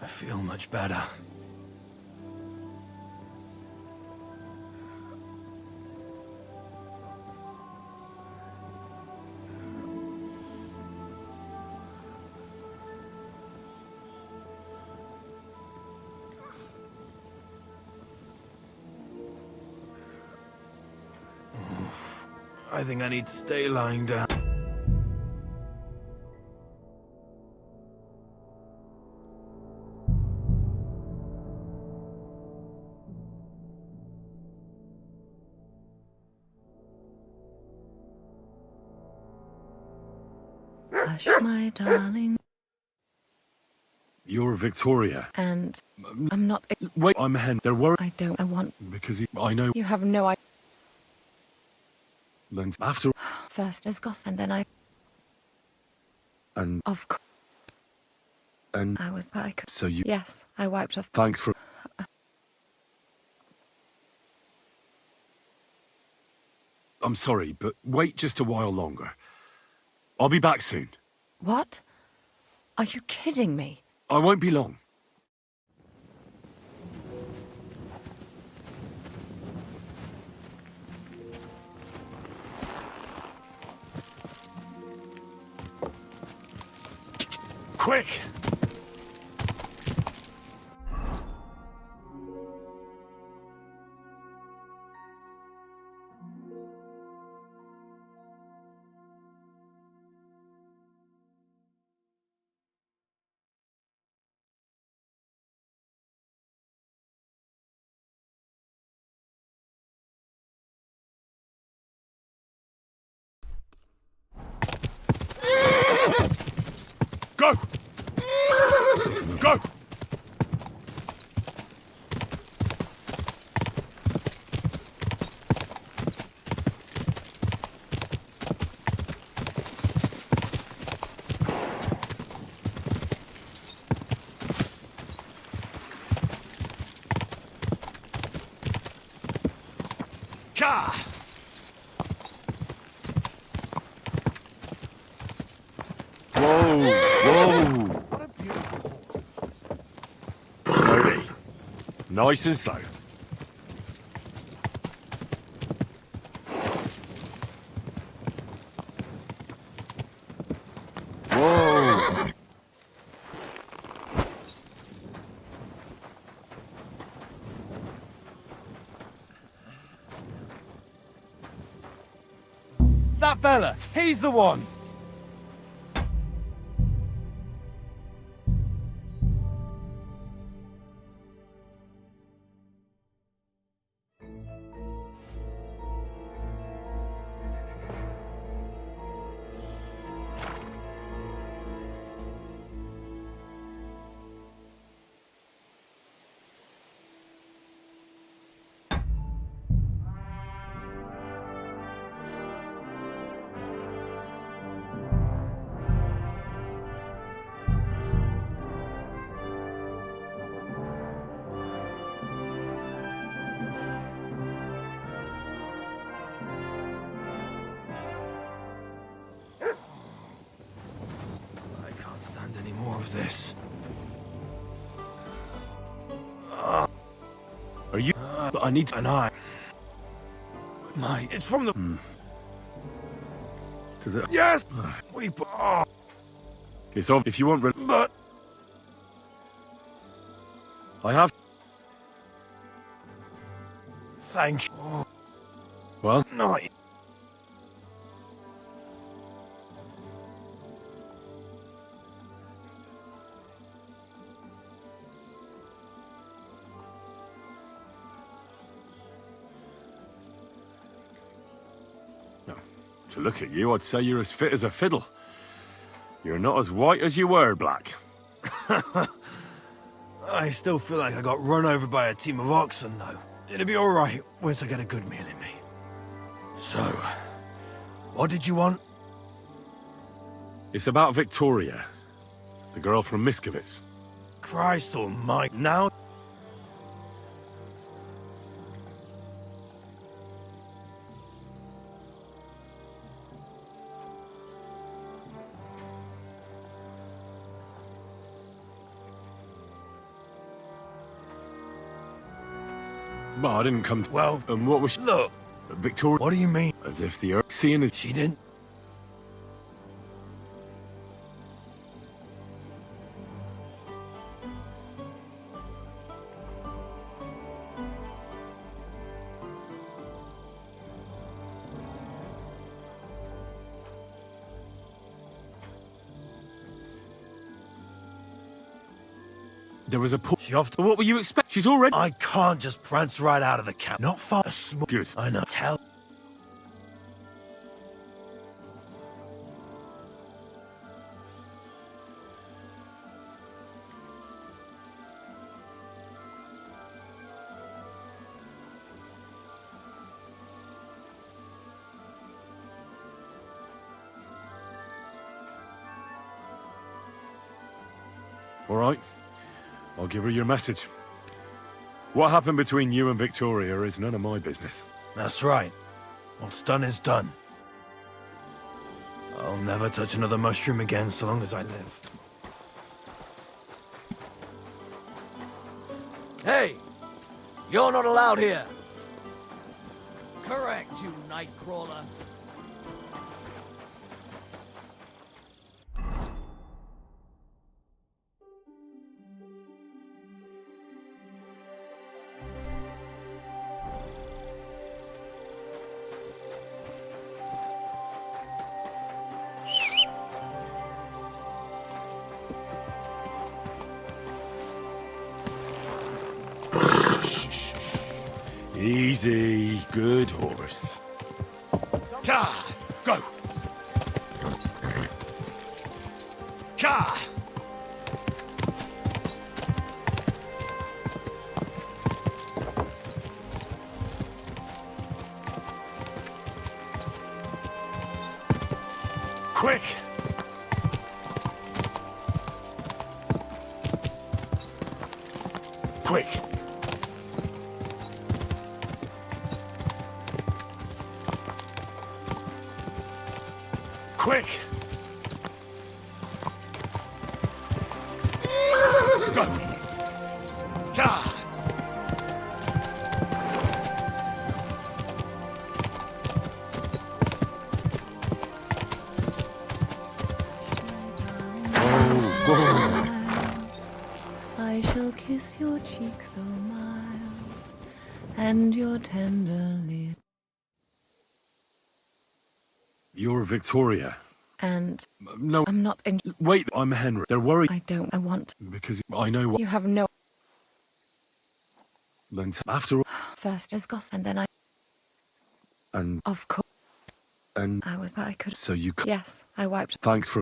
I feel much better. I think I need to stay lying down. Hush, my darling. You're Victoria. And I'm not. Wait, I'm Hen. They're worried. I want. Because I know. You have no idea. Then after. First as gossip, and then I. And. Of course. And. I was. I could. So you. Yes, I wiped off. Thanks for. I'm sorry, but wait just a while longer. I'll be back soon. What? Are you kidding me? I won't be long. Quick! Go! Go! Ka! Whoa! Whoa! Slowly. Nice and slow. Whoa! That fella, he's the one. Any more of this? Are you? I need to. And I. It's from the. Does it? Yes. We. It's off. If you want. But. I have. Thank you. Well. No. To look at you, I'd say you're as fit as a fiddle. You're not as white as you were, Black. I still feel like I got run over by a team of oxen, though. It'll be all right once I get a good meal in me. So, what did you want? It's about Victoria, the girl from Miskovitz. Christ almighty, now? But I didn't come to... Well... And what was she... Look! Victoria... What do you mean? As if the earth... Seeing as... She didn't... There was a pull. She off to... What were you expect? She's already... I can't just prance right out of the camp. Not far. Good. I know. Tell... All right. I'll give her your message. What happened between you and Victoria is none of my business. That's right. What's done is done. I'll never touch another mushroom again so long as I live. Hey! You're not allowed here! Correct, you nightcrawler. Easy, good horse. Ka! Go! Ka! Quick! Quick! Quick! Go! Ka! I shall kiss your cheek so mild, and your tender lip. You're Victoria. And No, I'm not in. Wait, I'm Henry. They're worried I want. because I know what. You have no. Then after all, First as gossip, and then I. and Of course. and I was. I could. so you. Yes, I wiped. Thanks for.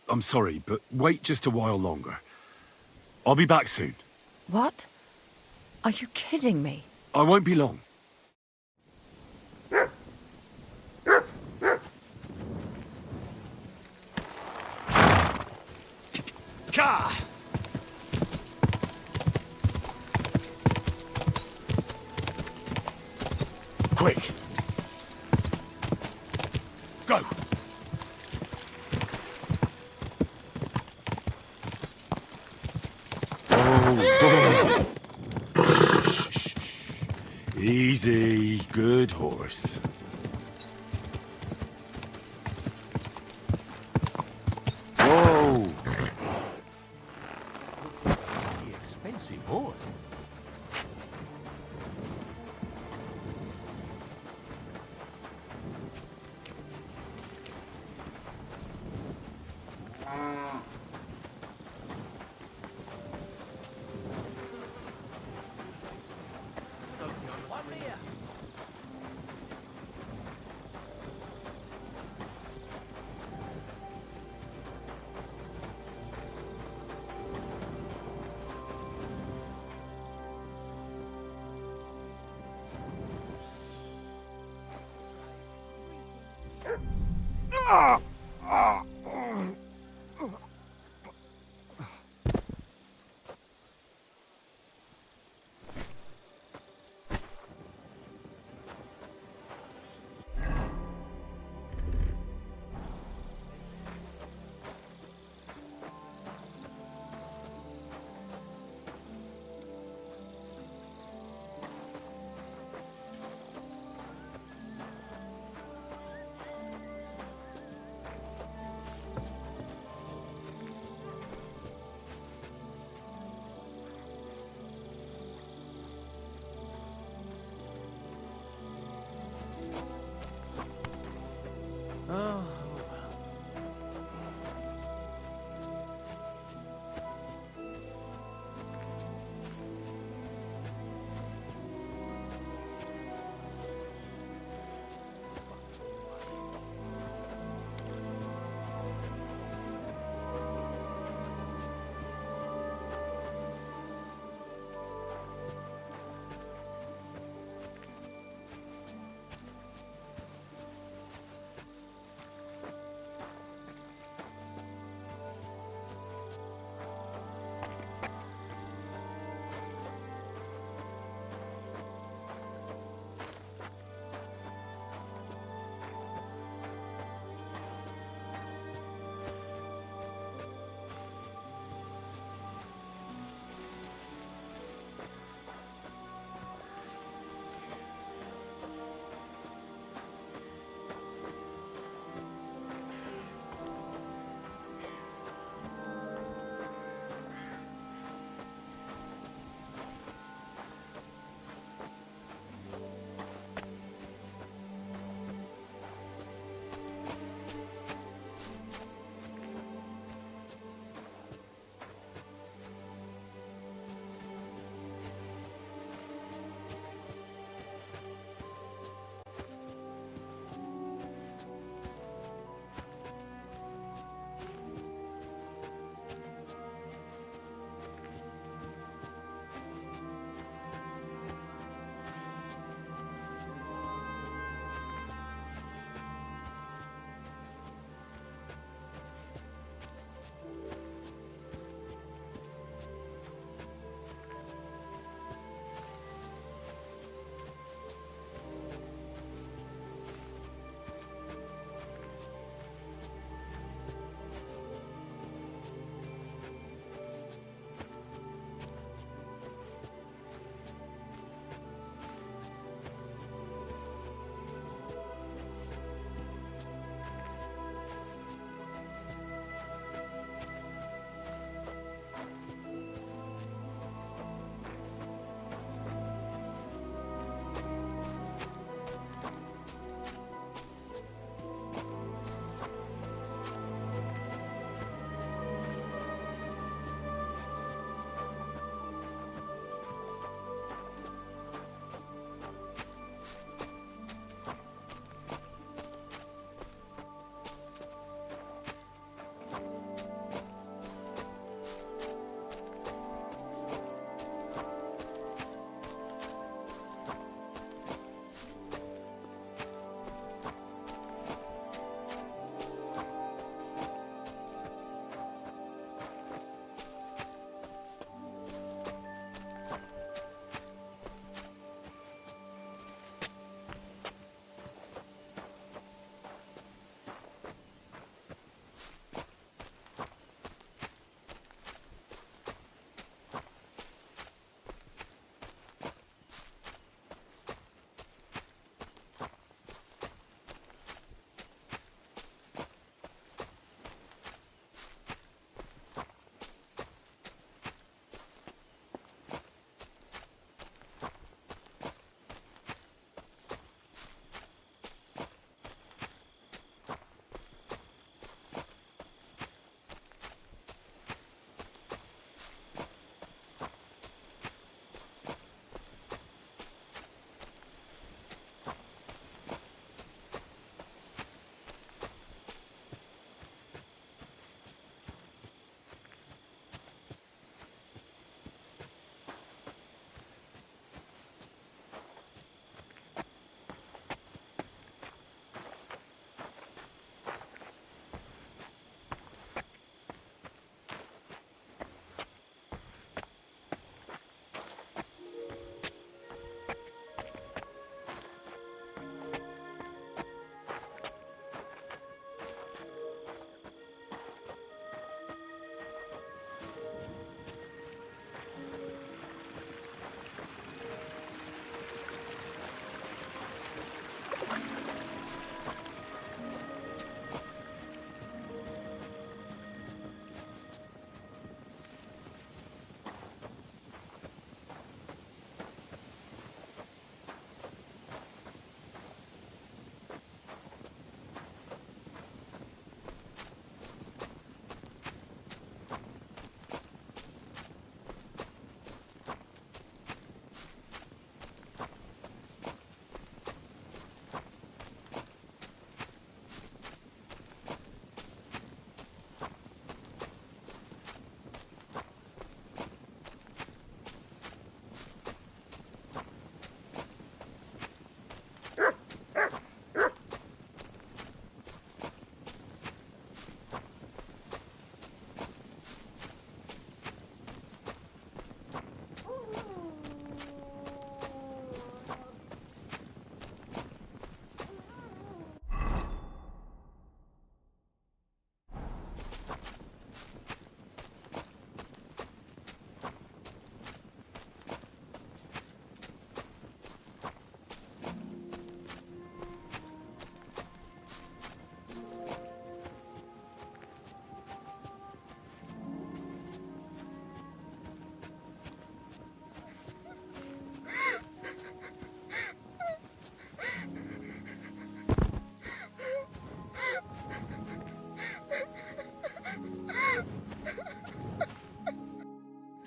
I'm sorry, but wait just a while longer. I'll be back soon. What? Are you kidding me? I won't be long. Ka! Quick! Go! Oh. Easy, good horse. Whoa! Expensive horse.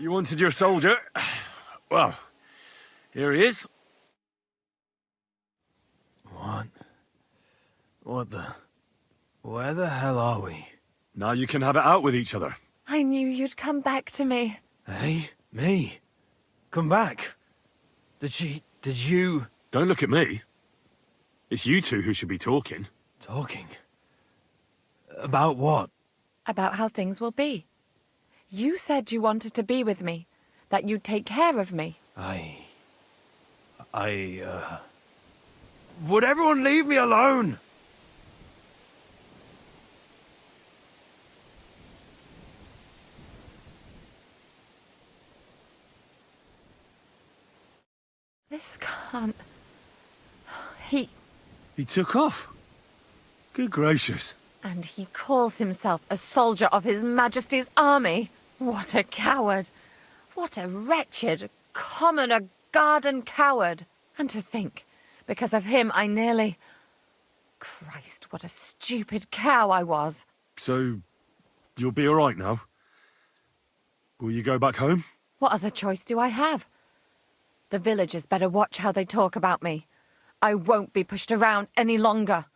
You wanted your soldier? Well, here he is. What? What the... Where the hell are we? Now you can have it out with each other. I knew you'd come back to me. Hey? Me? Come back? Did you... Don't look at me. It's you two who should be talking. Talking? About what? About how things will be. You said you wanted to be with me, that you'd take care of me. Would everyone leave me alone? This can't... He took off. Good gracious. And he calls himself a soldier of His Majesty's army. What a coward. What a wretched, commoner garden coward. And to think, because of him I nearly... Christ, what a stupid cow I was. So, you'll be all right now? Will you go back home? What other choice do I have? The villagers better watch how they talk about me. I won't be pushed around any longer.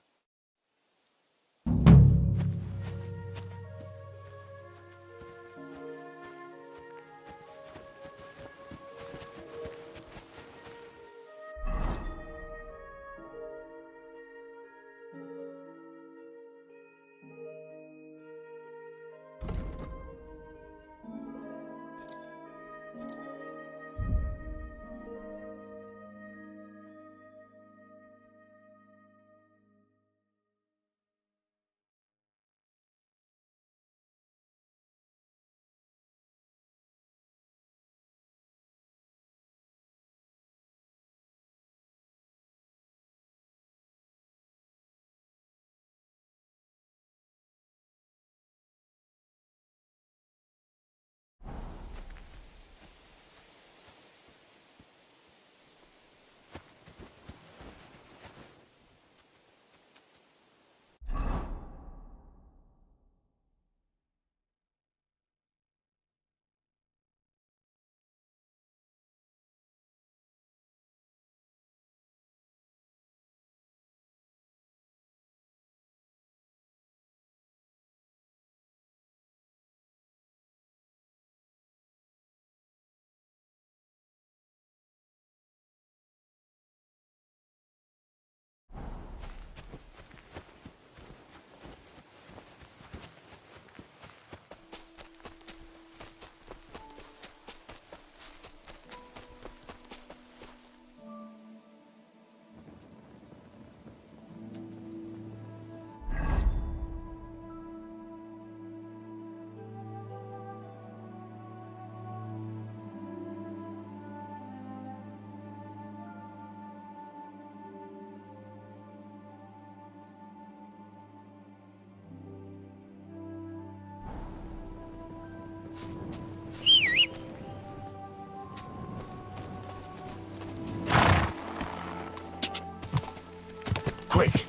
Quick!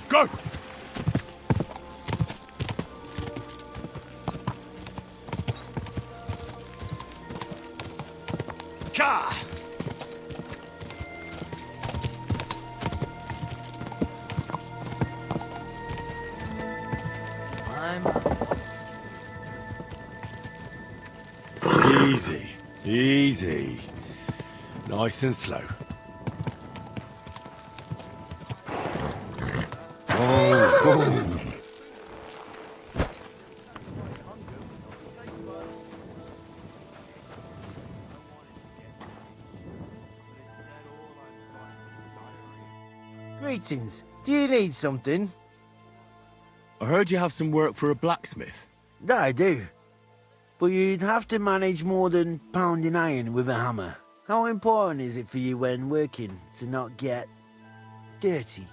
Go! Ka! Easy, easy. Nice and slow. Oh. Greetings. Do you need something? I heard you have some work for a blacksmith. I do. But you'd have to manage more than pounding iron with a hammer. How important is it for you when working to not get dirty?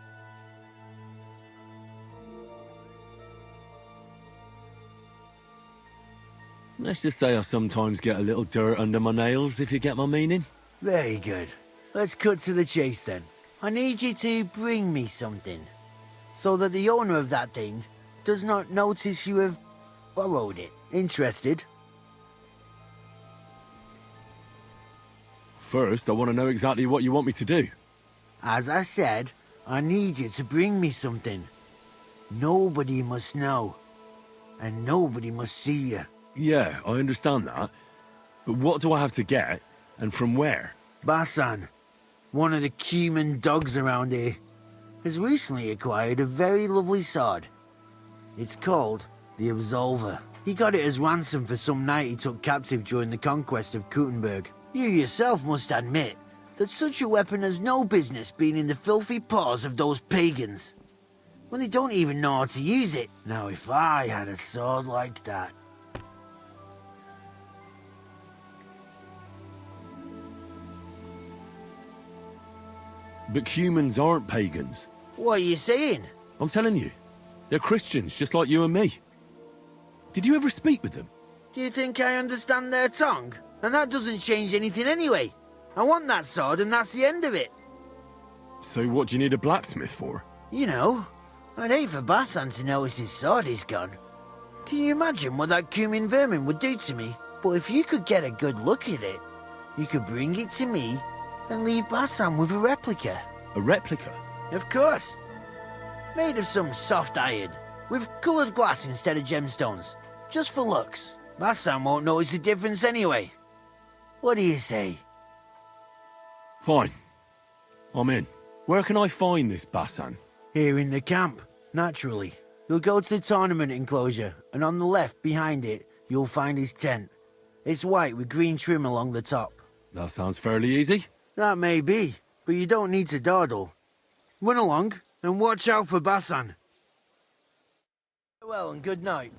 Let's just say I sometimes get a little dirt under my nails, if you get my meaning. Very good. Let's cut to the chase then. I need you to bring me something, so that the owner of that thing does not notice you have borrowed it. Interested? First, I want to know exactly what you want me to do. As I said, I need you to bring me something. Nobody must know, and nobody must see you. Yeah, I understand that. But what do I have to get, and from where? Basan, one of the cumin dogs around here, has recently acquired a very lovely sword. It's called the Absolver. He got it as ransom for some knight he took captive during the conquest of Kuttenberg. You yourself must admit that such a weapon has no business being in the filthy paws of those pagans, when they don't even know how to use it. Now if I had a sword like that... But humans aren't pagans. What are you saying? I'm telling you. They're Christians, just like you and me. Did you ever speak with them? Do you think I understand their tongue? And that doesn't change anything anyway. I want that sword and that's the end of it. So what do you need a blacksmith for? You know, I'd hate for Basan to notice his sword is gone. Can you imagine what that cumin vermin would do to me? But if you could get a good look at it, you could bring it to me and leave Basan with a replica. A replica? Of course. Made of some soft iron, with coloured glass instead of gemstones. Just for looks. Basan won't notice the difference anyway. What do you say? Fine. I'm in. Where can I find this Basan? Here in the camp, naturally. You'll go to the tournament enclosure, and on the left, behind it, you'll find his tent. It's white with green trim along the top. That sounds fairly easy. That may be, but you don't need to dawdle. Run along, and watch out for Basan. Well, and good night.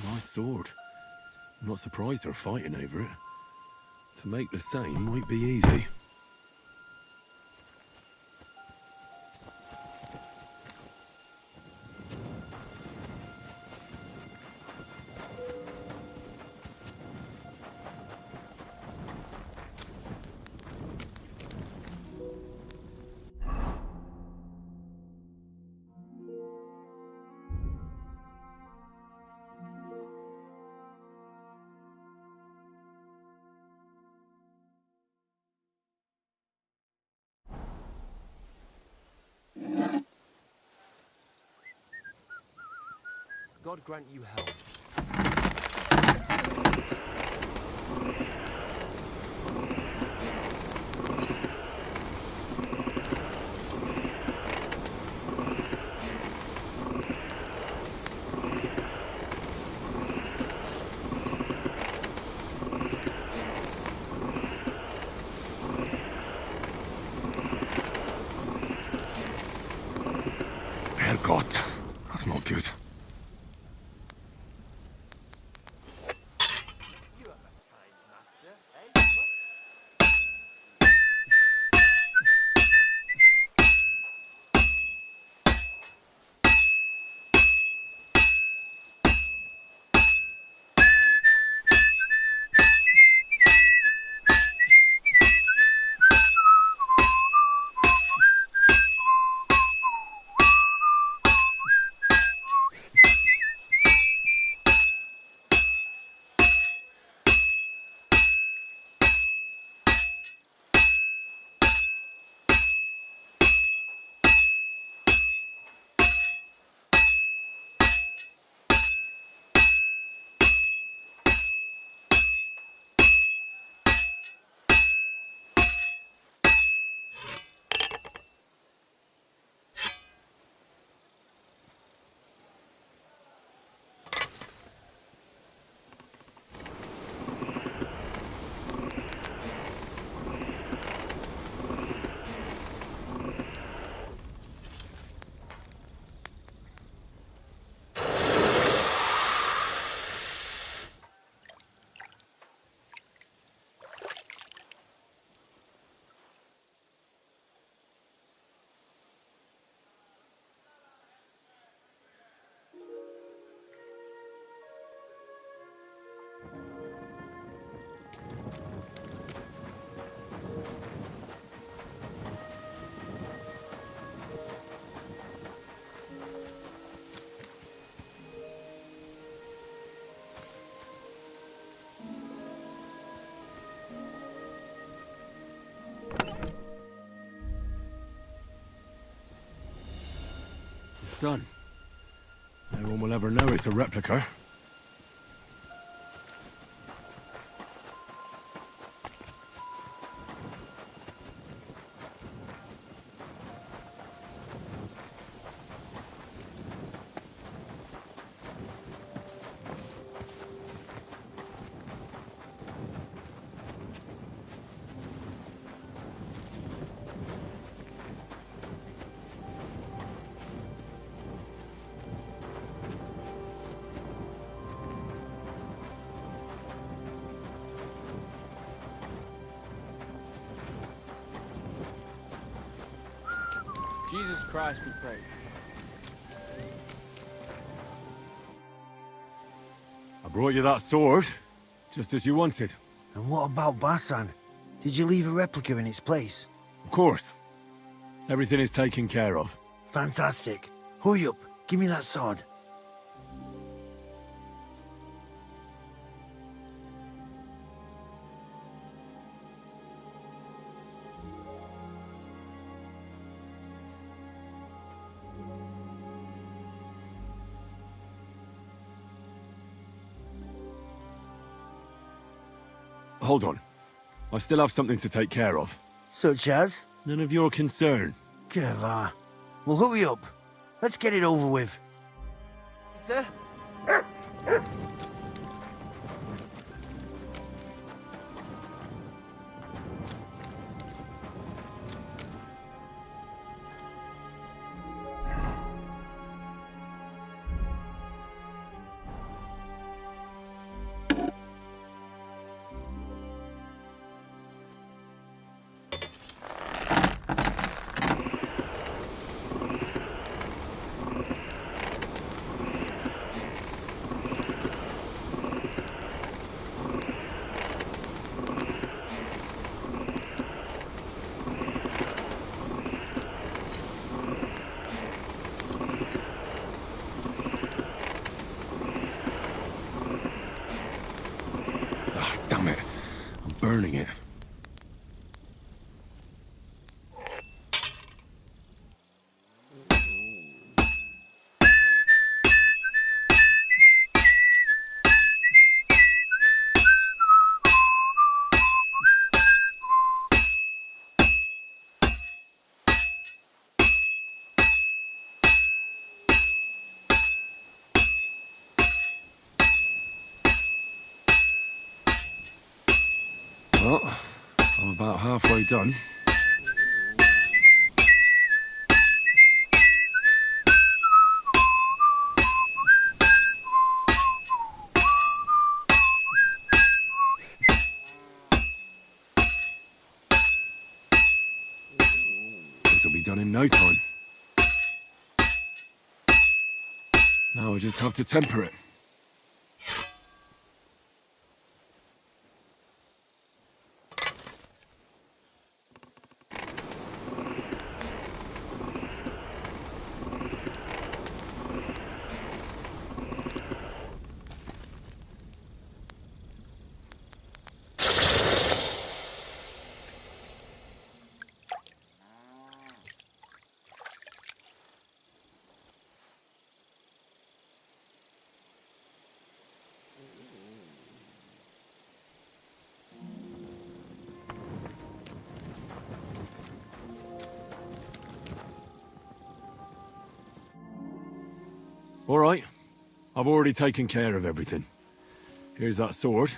Nice sword. I'm not surprised they're fighting over it. To make the same might be easy. God grant you health. Herrgott, that's not good. done. No one will ever know it's a replica. Jesus Christ, we pray. I brought you that sword, just as you wanted. And what about Basan? Did you leave a replica in its place? Of course. Everything is taken care of. Fantastic. Hurry up, give me that sword. Hold on. I still have something to take care of. Such as? None of your concern. Gava. Well, hurry up. Let's get it over with. Sir? Damn it. I'm burning it. Well, I'm about halfway done. This'll be done in no time. Now I just have to temper it. All right. I've already taken care of everything. Here's that sword.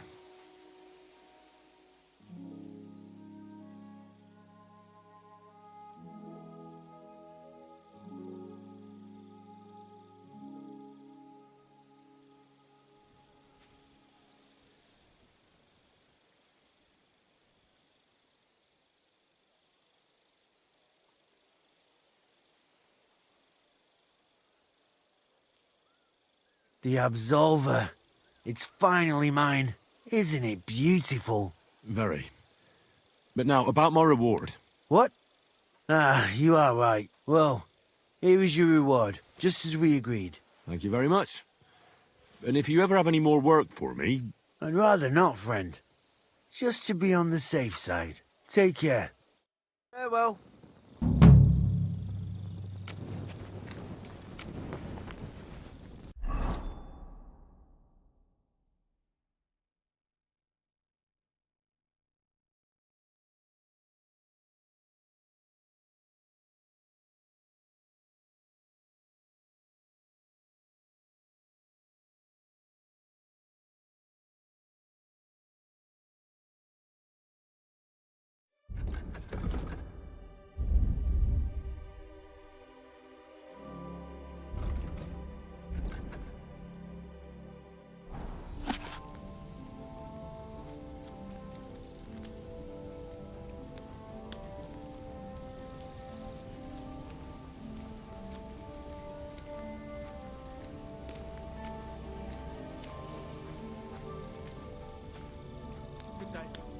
The Absolver. It's finally mine. Isn't it beautiful? Very. But now, about my reward. What? Ah, you are right. Well, here is your reward, just as we agreed. Thank you very much. And if you ever have any more work for me... I'd rather not, friend. Just to be on the safe side. Take care. Farewell.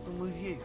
I'm with you.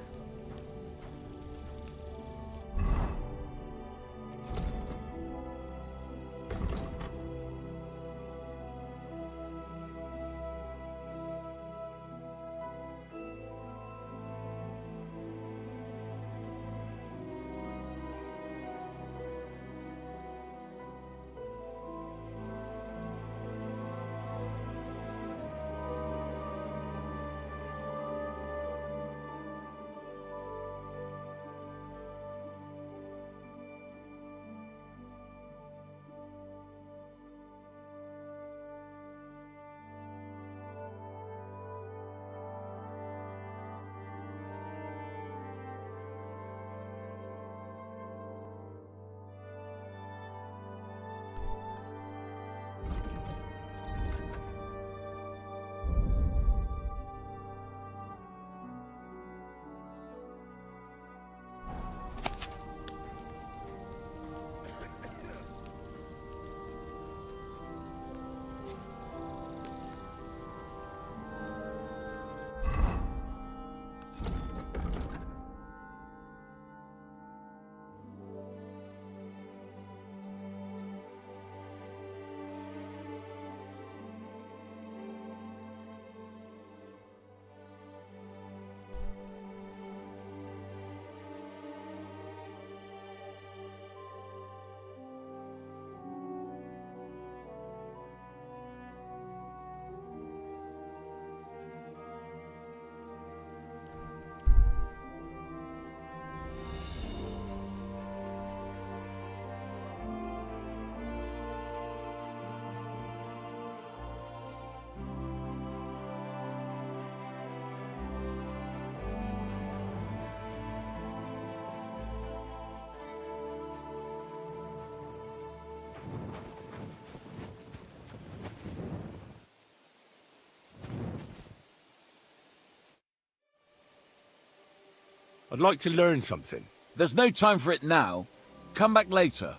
I'd like to learn something. There's no time for it now. Come back later.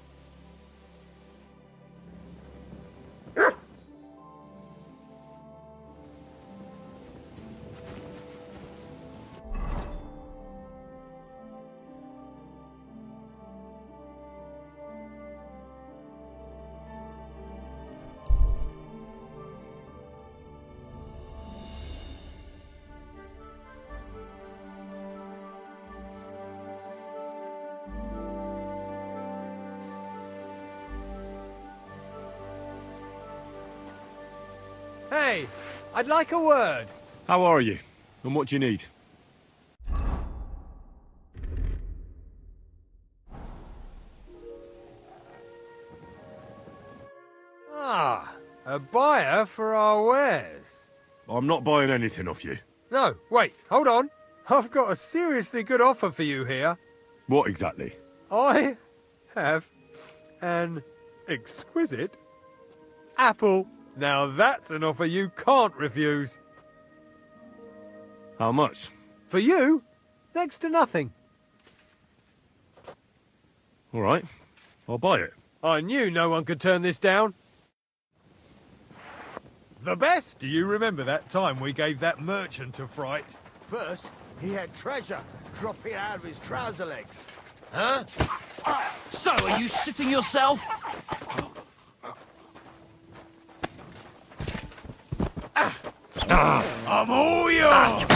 Hey, I'd like a word. How are you? And what do you need? Ah, a buyer for our wares. I'm not buying anything off you. No, wait, hold on. I've got a seriously good offer for you here. What exactly? I have an exquisite apple. Now that's an offer you can't refuse. How much? For you, next to nothing. All right, I'll buy it. I knew no one could turn this down. The best? Do you remember that time we gave that merchant a fright? First, he had treasure dropping out of his trouser legs. Huh? So, are you shitting yourself? I'm all yours!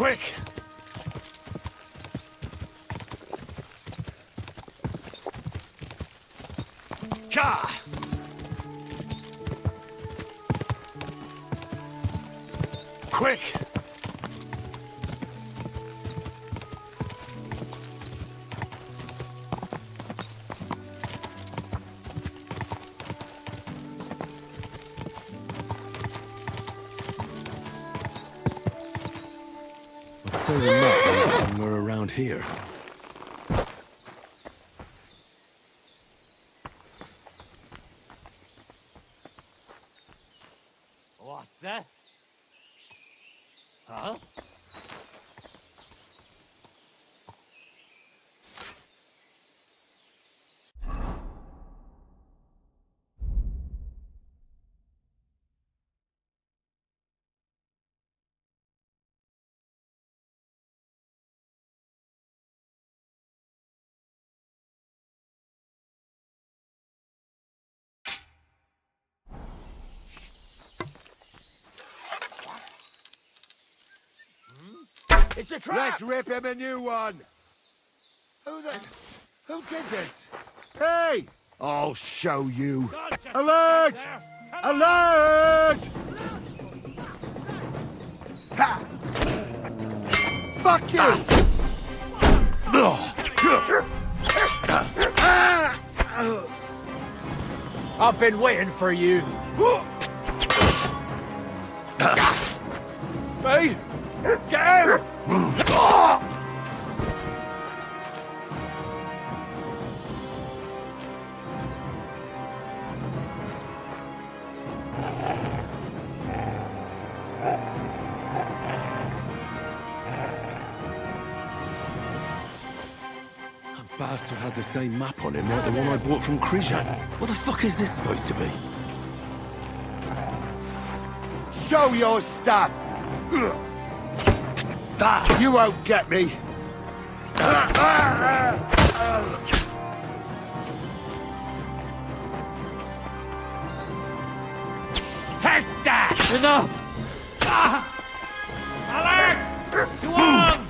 Quick! Ka! Quick! I'd say the map is somewhere around here. What the? Huh? It's a trap! Let's rip him a new one! Who did this? Hey! I'll show you. Alert! Alert! Ha! Fuck you! I've been waiting for you. Hey! Get him! That bastard had the same map on him like the one I bought from Krizhan. What the fuck is this supposed to be? Show your stuff! You won't get me! Take that! Enough! Alert! To arms!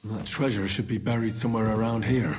That treasure should be buried somewhere around here.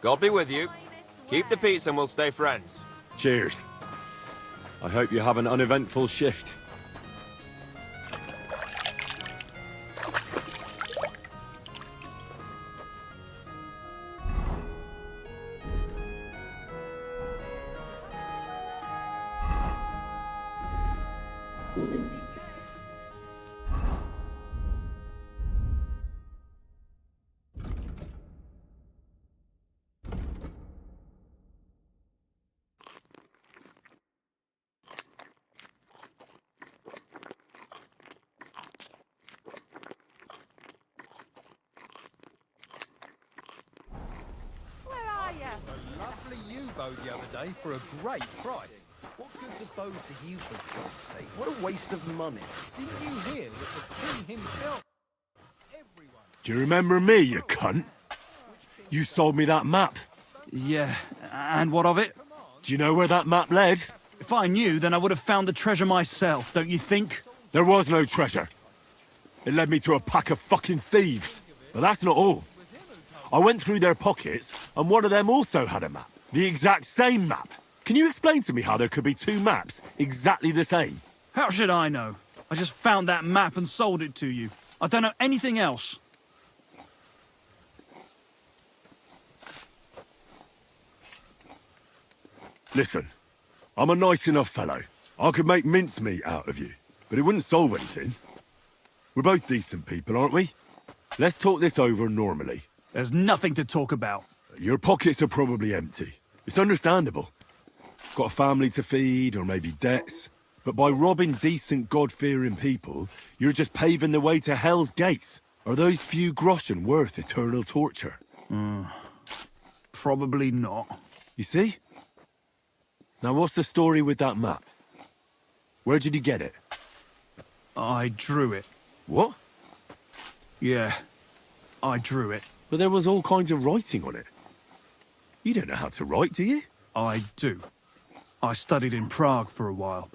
God be with you. Keep the peace and we'll stay friends. Cheers. I hope you have an uneventful shift. Lovely yew bow the other day for a great price. What good's a bow to you, for God's sake? What a waste of money. Didn't you hear that the king himself... Do you remember me, you cunt? You sold me that map. Yeah, and what of it? Do you know where that map led? If I knew, then I would have found the treasure myself, don't you think? There was no treasure. It led me to a pack of fucking thieves. But that's not all. I went through their pockets, and one of them also had a map. The exact same map. Can you explain to me how there could be two maps exactly the same? How should I know? I just found that map and sold it to you. I don't know anything else. Listen, I'm a nice enough fellow. I could make mincemeat out of you, but it wouldn't solve anything. We're both decent people, aren't we? Let's talk this over normally. There's nothing to talk about. Your pockets are probably empty. It's understandable. Got a family to feed, or maybe debts. But by robbing decent, God-fearing people, you're just paving the way to hell's gates. Are those few groschen worth eternal torture? Probably not. You see? Now what's the story with that map? Where did you get it? I drew it. What? Yeah, I drew it. But there was all kinds of writing on it. You don't know how to write, do you? I do. I studied in Prague for a while.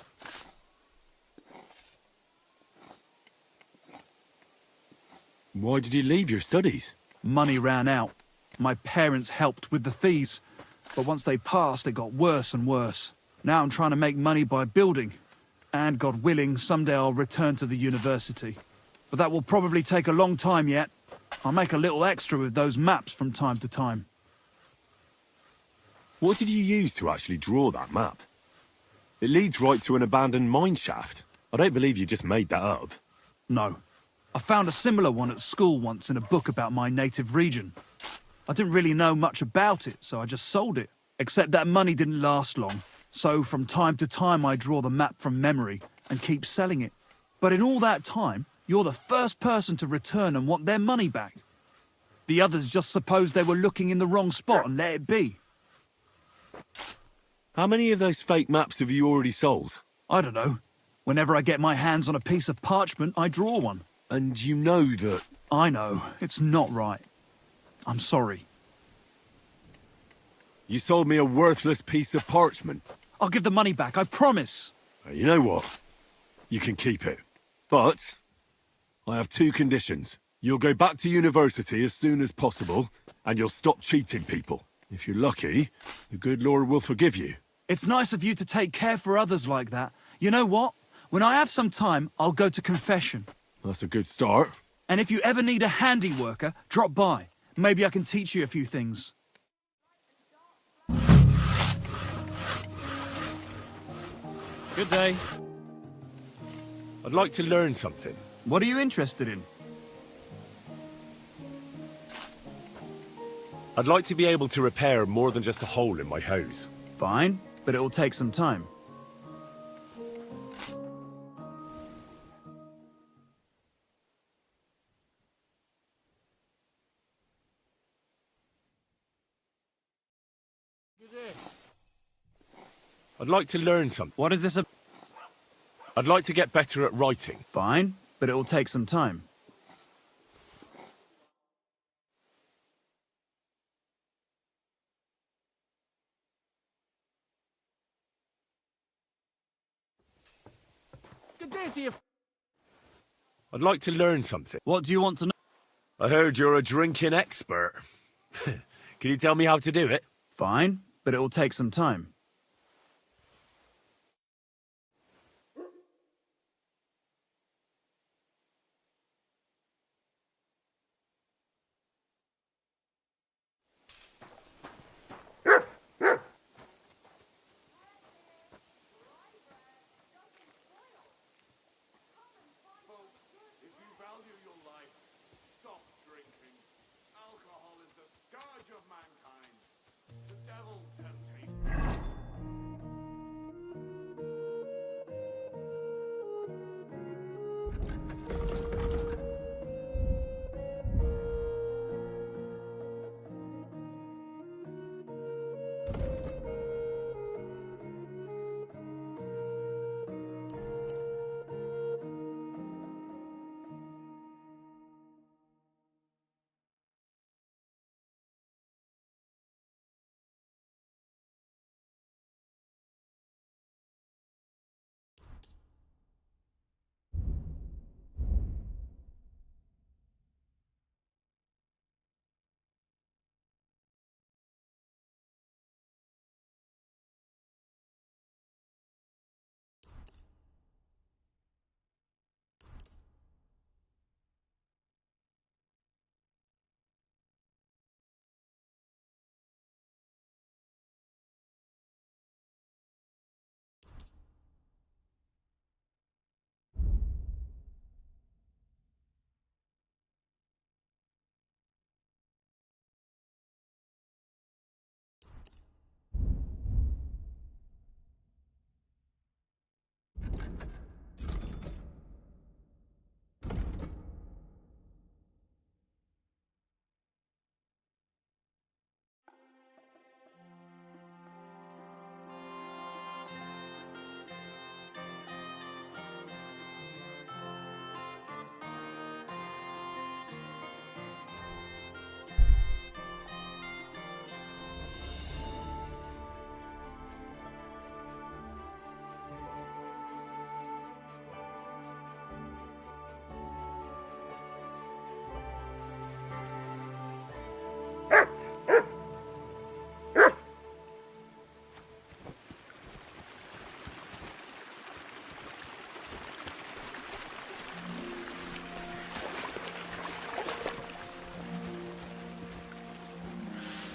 Why did you leave your studies? Money ran out. My parents helped with the fees. But once they passed, it got worse and worse. Now I'm trying to make money by building. And God willing, someday I'll return to the university. But that will probably take a long time yet. I'll make a little extra with those maps from time to time. What did you use to actually draw that map? It leads right to an abandoned mine shaft. I don't believe you just made that up. No. I found a similar one at school once in a book about my native region. I didn't really know much about it, so I just sold it. Except that money didn't last long. So from time to time I draw the map from memory and keep selling it. But in all that time, you're the first person to return and want their money back. The others just supposed they were looking in the wrong spot and let it be. How many of those fake maps have you already sold? I don't know. Whenever I get my hands on a piece of parchment, I draw one. And you know that... I know. It's not right. I'm sorry. You sold me a worthless piece of parchment. I'll give the money back, I promise. You know what? You can keep it. But I have two conditions. You'll go back to university as soon as possible, and you'll stop cheating people. If you're lucky, the good Lord will forgive you. It's nice of you to take care for others like that. You know what? When I have some time, I'll go to confession. That's a good start. And if you ever need a handy worker, drop by. Maybe I can teach you a few things. Good day. I'd like to learn something. What are you interested in? I'd like to be able to repair more than just a hole in my hose. Fine, but it'll take some time. I'd like to learn something. What is this? I'd like to get better at writing. Fine, but it'll take some time. Good day to you. I'd like to learn something. What do you want to know? I heard you're a drinking expert. Can you tell me how to do it? Fine, but it will take some time.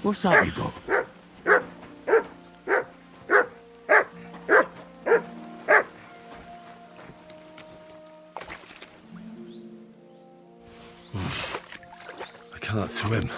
What's that you got? I can't swim.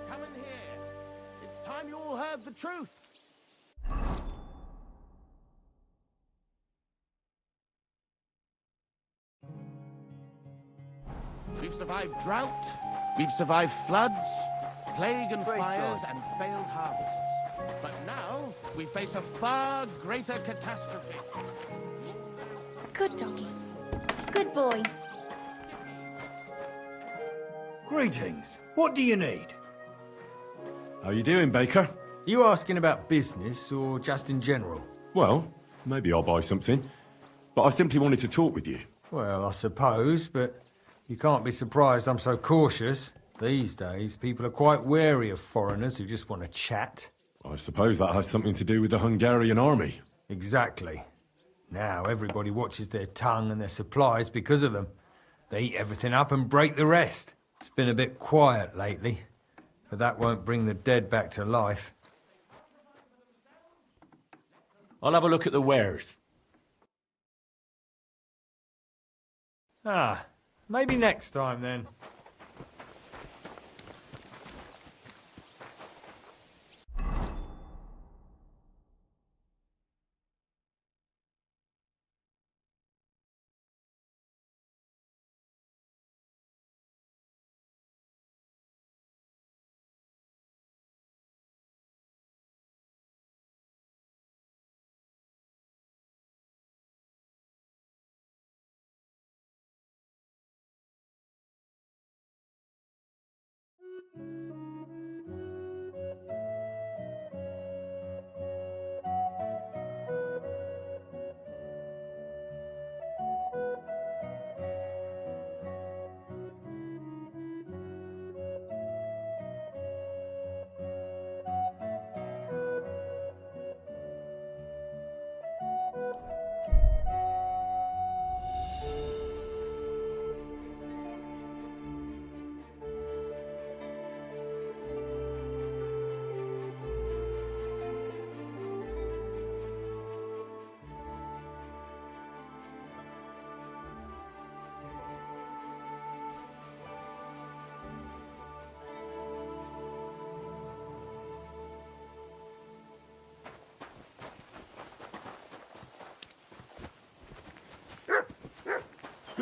Come in here. It's time you all heard the truth. We've survived drought, we've survived floods, plague and Praise fires, God. and failed harvests. But now we face a far greater catastrophe. Good doggy. Good boy. Greetings. What do you need? How you doing, Baker? You asking about business or just in general? Well, maybe I'll buy something. But I simply wanted to talk with you. Well, I suppose, but you can't be surprised I'm so cautious. These days, people are quite wary of foreigners who just want to chat. I suppose that has something to do with the Hungarian army. Exactly. Now everybody watches their tongue and their supplies because of them. They eat everything up and break the rest. It's been a bit quiet lately, but that won't bring the dead back to life. I'll have a look at the wares. Ah, maybe next time then.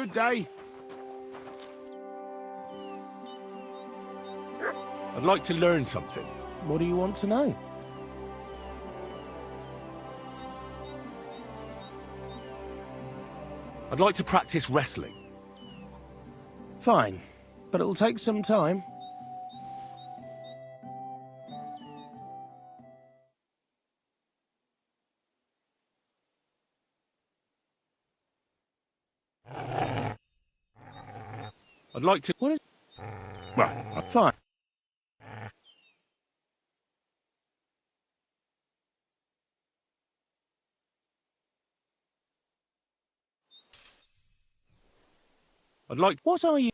Good day. I'd like to learn something. What do you want to know? I'd like to practice wrestling. Fine, but it'll take some time. I'd like to... What is... Well, Fine. I'd like... What are you...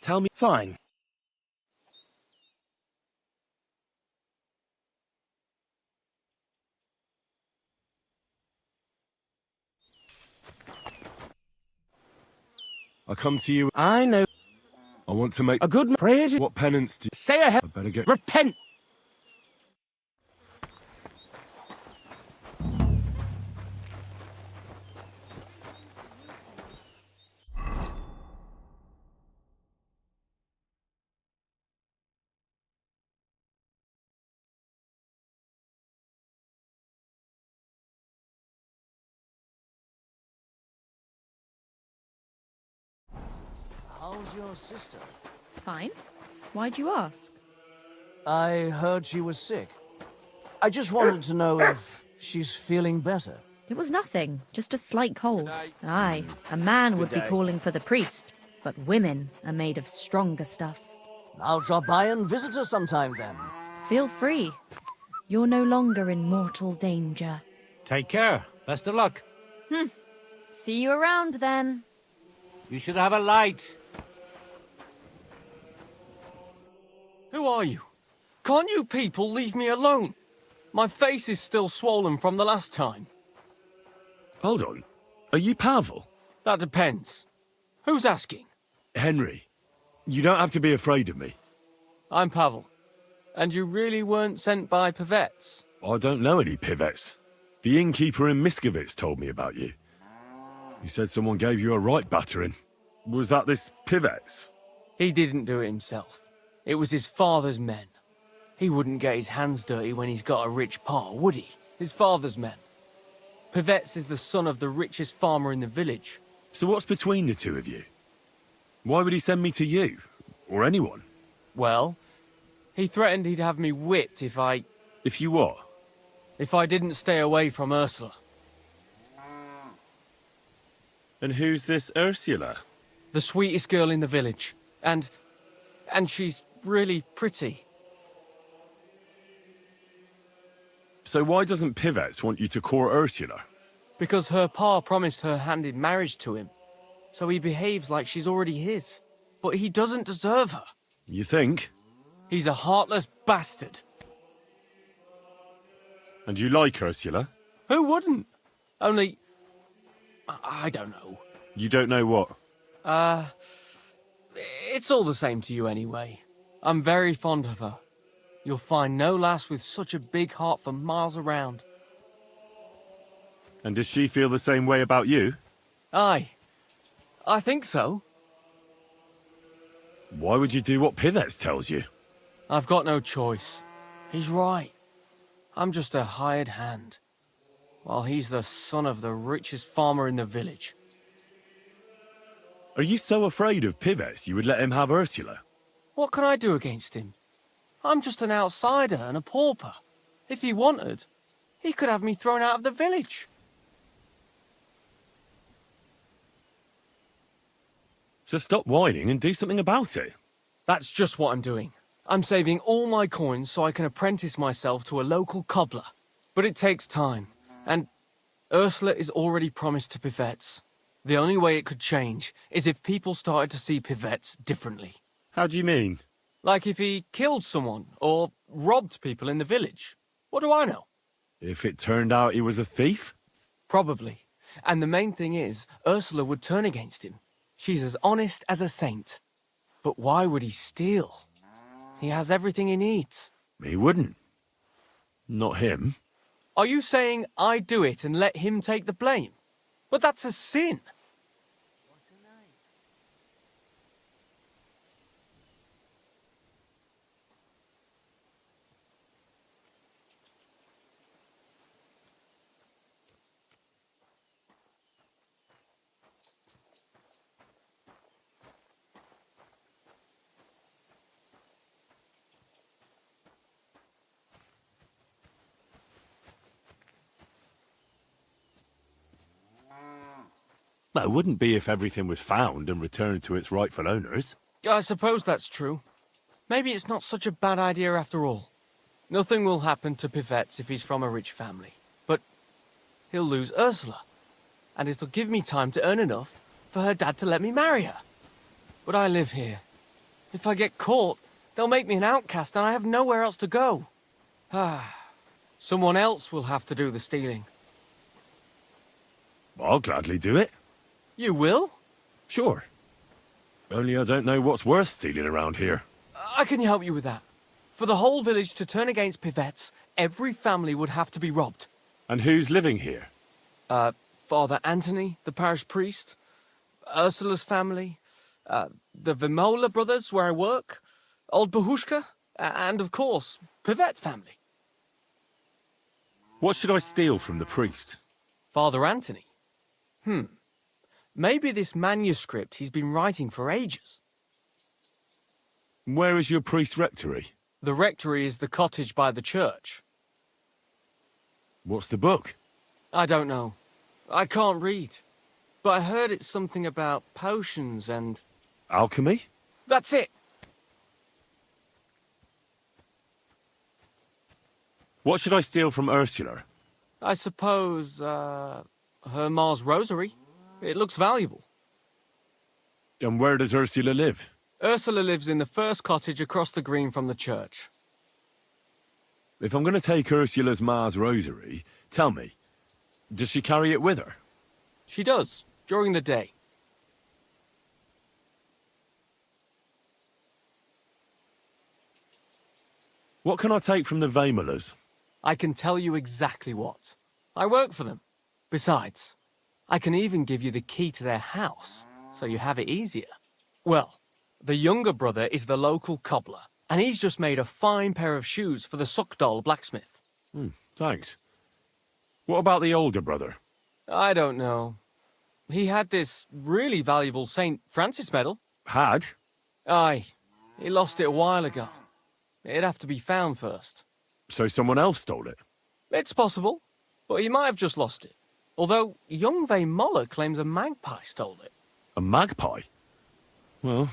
Tell me... Fine. I come to you... I know. I want to make... A good prayer to... What penance do... Say ahead. I better get... Repent! How's your sister? Fine. Why'd you ask? I heard she was sick. I just wanted to know if she's feeling better. It was nothing, just a slight cold. Aye, a man would be day. calling for the priest, but women are made of stronger stuff. I'll drop by and visit her sometime then. Feel free. You're no longer in mortal danger. Take care. Best of luck. See you around then. You should have a light. Who are you? Can't you people leave me alone? My face is still swollen from the last time. Hold on. Are you Pavel? That depends. Who's asking? Henry. You don't have to be afraid of me. I'm Pavel. And you really weren't sent by Pivets? I don't know any Pivets. The innkeeper in Miskovitz told me about you. He said someone gave you a right battering. Was that this Pivets? He didn't do it himself. It was his father's men. He wouldn't get his hands dirty when he's got a rich pa, would he? His father's men. Pivets is the son of the richest farmer in the village. So what's between the two of you? Why would he send me to you? Or anyone? Well, he threatened he'd have me whipped if I... If you what? If I didn't stay away from Ursula. And who's this Ursula? The sweetest girl in the village. And she's really pretty. So why doesn't Pivets want you to court Ursula? Because her pa promised her hand in marriage to him. So he behaves like she's already his. But he doesn't deserve her. You think? He's a heartless bastard. And you like Ursula? Who wouldn't? Only... I don't know. You don't know what? It's all the same to you anyway. I'm very fond of her. You'll find no lass with such a big heart for miles around. And does she feel the same way about you? Aye. I think so. Why would you do what Pivets tells you? I've got no choice. He's right. I'm just a hired hand. While he's the son of the richest farmer in the village. Are you so afraid of Pivets you would let him have Ursula? What can I do against him? I'm just an outsider and a pauper. If he wanted, he could have me thrown out of the village. So stop whining and do something about it. That's just what I'm doing. I'm saving all my coins so I can apprentice myself to a local cobbler. But it takes time, and Ursula is already promised to Pivets. The only way it could change is if people started to see Pivets differently. How do you mean? Like if he killed someone, or robbed people in the village. What do I know? If it turned out he was a thief? Probably. And the main thing is, Ursula would turn against him. She's as honest as a saint. But why would he steal? He has everything he needs. He wouldn't. Not him. Are you saying I do it and let him take the blame? But that's a sin. Well, it wouldn't be if everything was found and returned to its rightful owners. I suppose that's true. Maybe it's not such a bad idea after all. Nothing will happen to Pivets if he's from a rich family. But he'll lose Ursula. And it'll give me time to earn enough for her dad to let me marry her. But I live here. If I get caught, they'll make me an outcast and I have nowhere else to go. Someone else will have to do the stealing. I'll gladly do it. You will? Sure. Only I don't know what's worth stealing around here. I can help you with that. For the whole village to turn against Pivets, every family would have to be robbed. And who's living here? Father Anthony, the parish priest, Ursula's family, the Vimola brothers where I work, old Bahushka, and of course, Pivet's family. What should I steal from the priest? Father Anthony? Maybe this manuscript he's been writing for ages. Where is your priest's rectory? The rectory is the cottage by the church. What's the book? I don't know. I can't read. But I heard it's something about potions and... Alchemy? That's it! What should I steal from Ursula? I suppose, her Mars rosary. It looks valuable. And where does Ursula live? Ursula lives in the first cottage across the green from the church. If I'm going to take Ursula's Mars rosary, tell me, does she carry it with her? She does, during the day. What can I take from the Vamelers? I can tell you exactly what. I work for them. Besides, I can even give you the key to their house, so you have it easier. Well, the younger brother is the local cobbler, and he's just made a fine pair of shoes for the Suckdoll blacksmith. Thanks. What about the older brother? I don't know. He had this really valuable St. Francis medal. Had? Aye. He lost it a while ago. It'd have to be found first. So someone else stole it? It's possible, but he might have just lost it. Although young Vay Moller claims a magpie stole it. A magpie? Well,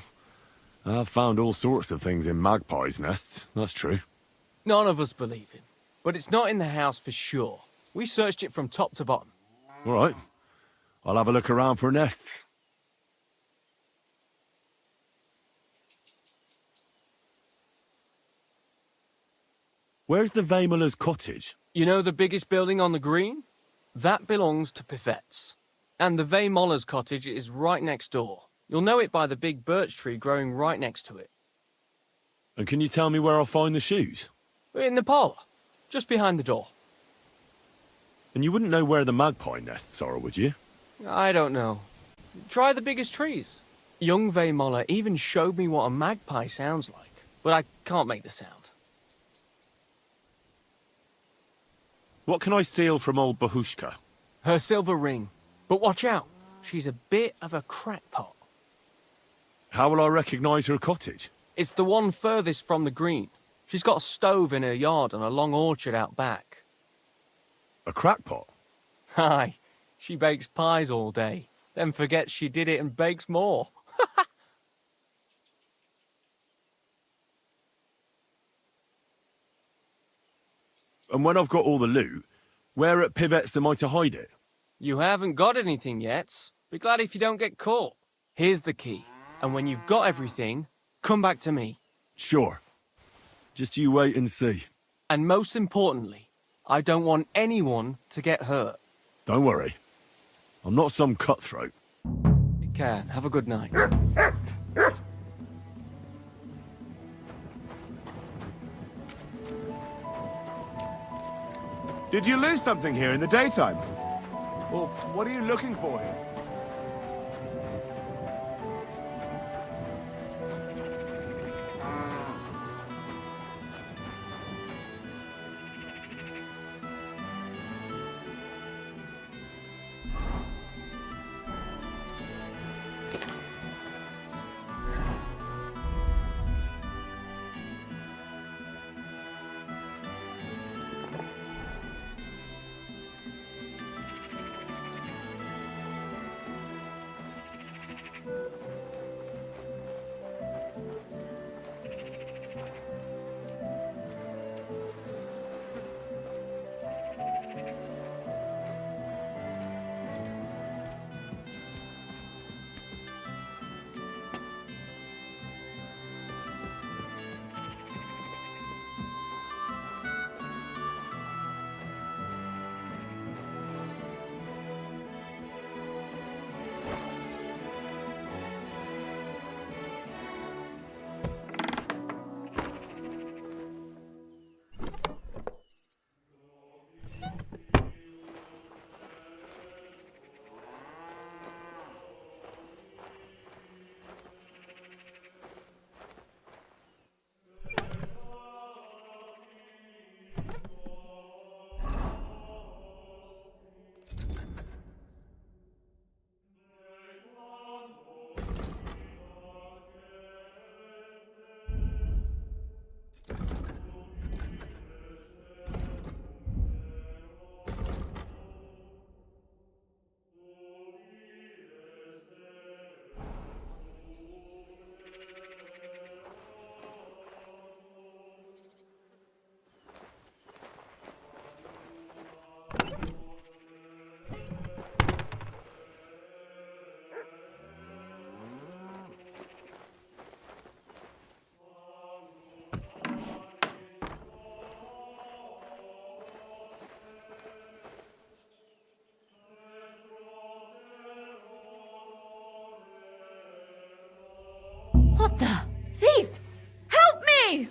I've found all sorts of things in magpies' nests, that's true. None of us believe him, but it's not in the house for sure. We searched it from top to bottom. All right. I'll have a look around for nests. Where's the Vamelers' cottage? You know the biggest building on the green? That belongs to Pivets. And the Vay Moller's cottage is right next door. You'll know it by the big birch tree growing right next to it. And can you tell me where I'll find the shoes? In the parlour, just behind the door. And you wouldn't know where the magpie nests are, would you? I don't know. Try the biggest trees. Young Vay Moller even showed me what a magpie sounds like, but I can't make the sound. What can I steal from old Bahushka? Her silver ring. But watch out, she's a bit of a crackpot. How will I recognise her cottage? It's the one furthest from the green. She's got a stove in her yard and a long orchard out back. A crackpot? Aye, she bakes pies all day, then forgets she did it and bakes more. And when I've got all the loot, where at Pivets am I to hide it? You haven't got anything yet. Be glad if you don't get caught. Here's the key, and when you've got everything, come back to me. Sure. Just you wait and see. And most importantly, I don't want anyone to get hurt. Don't worry. I'm not some cutthroat. You can. Have a good night. Did you lose something here in the daytime? Or what are you looking for here? What the? Thief! Help me!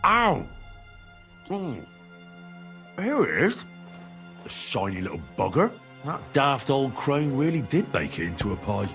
Ow! Here it is. A shiny little bugger. That daft old crone really did bake it into a pie.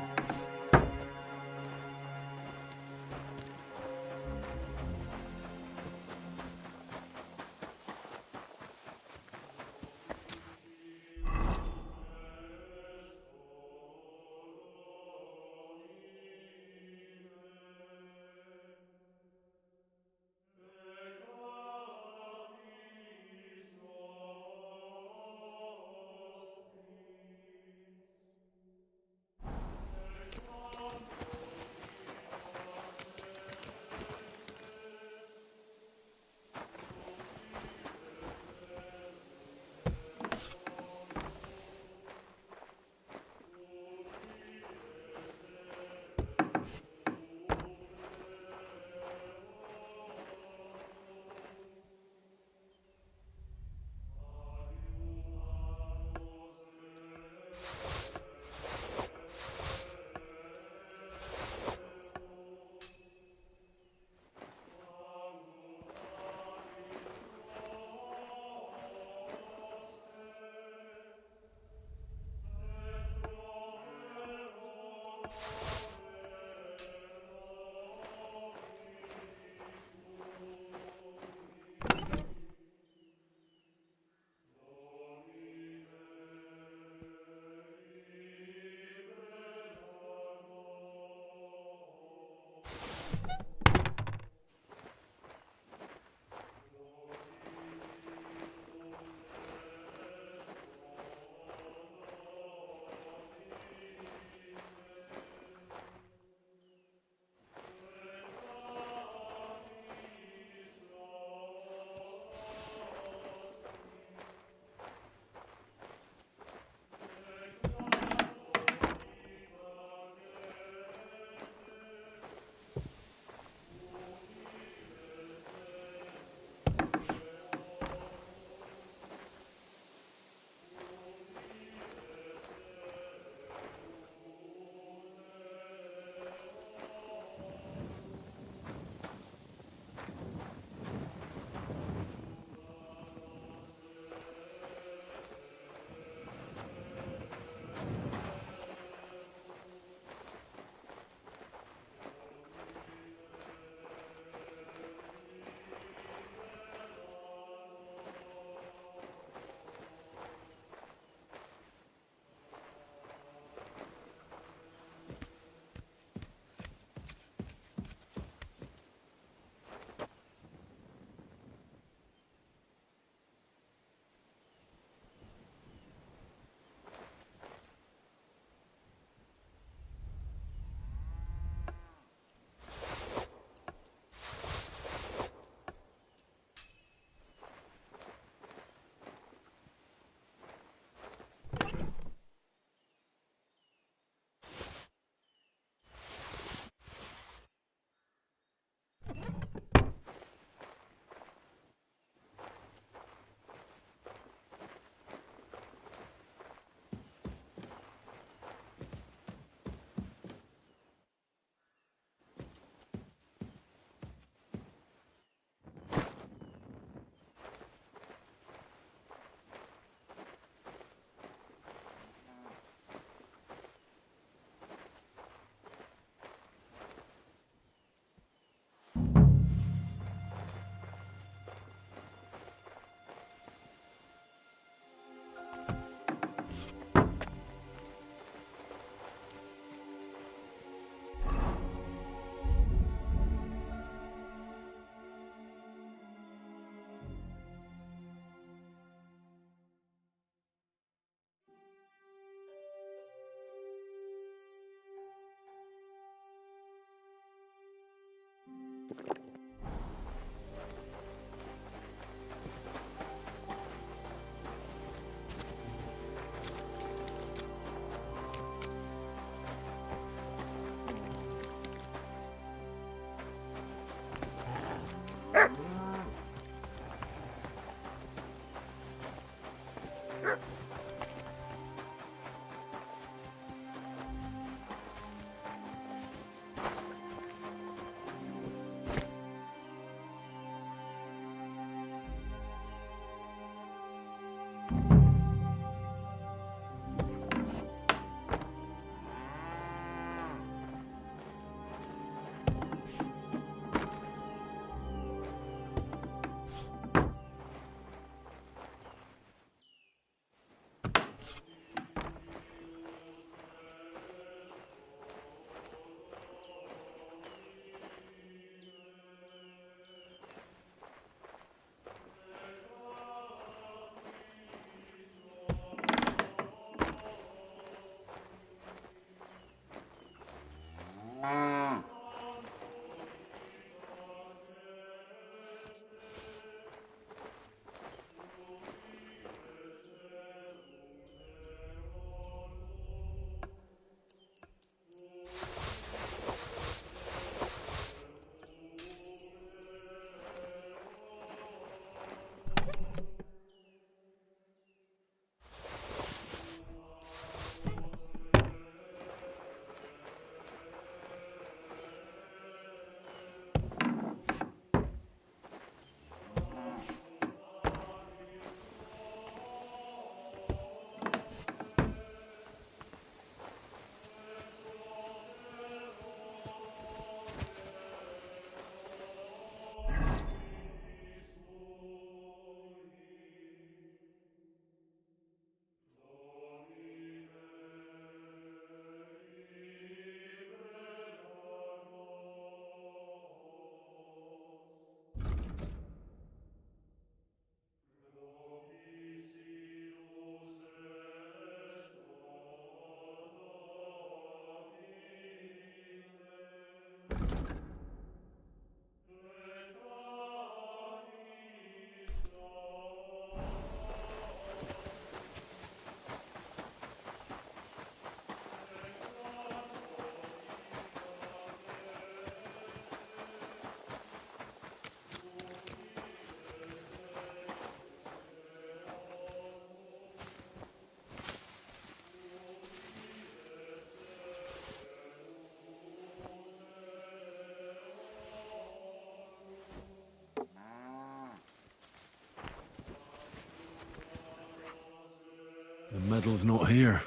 The medal's not here.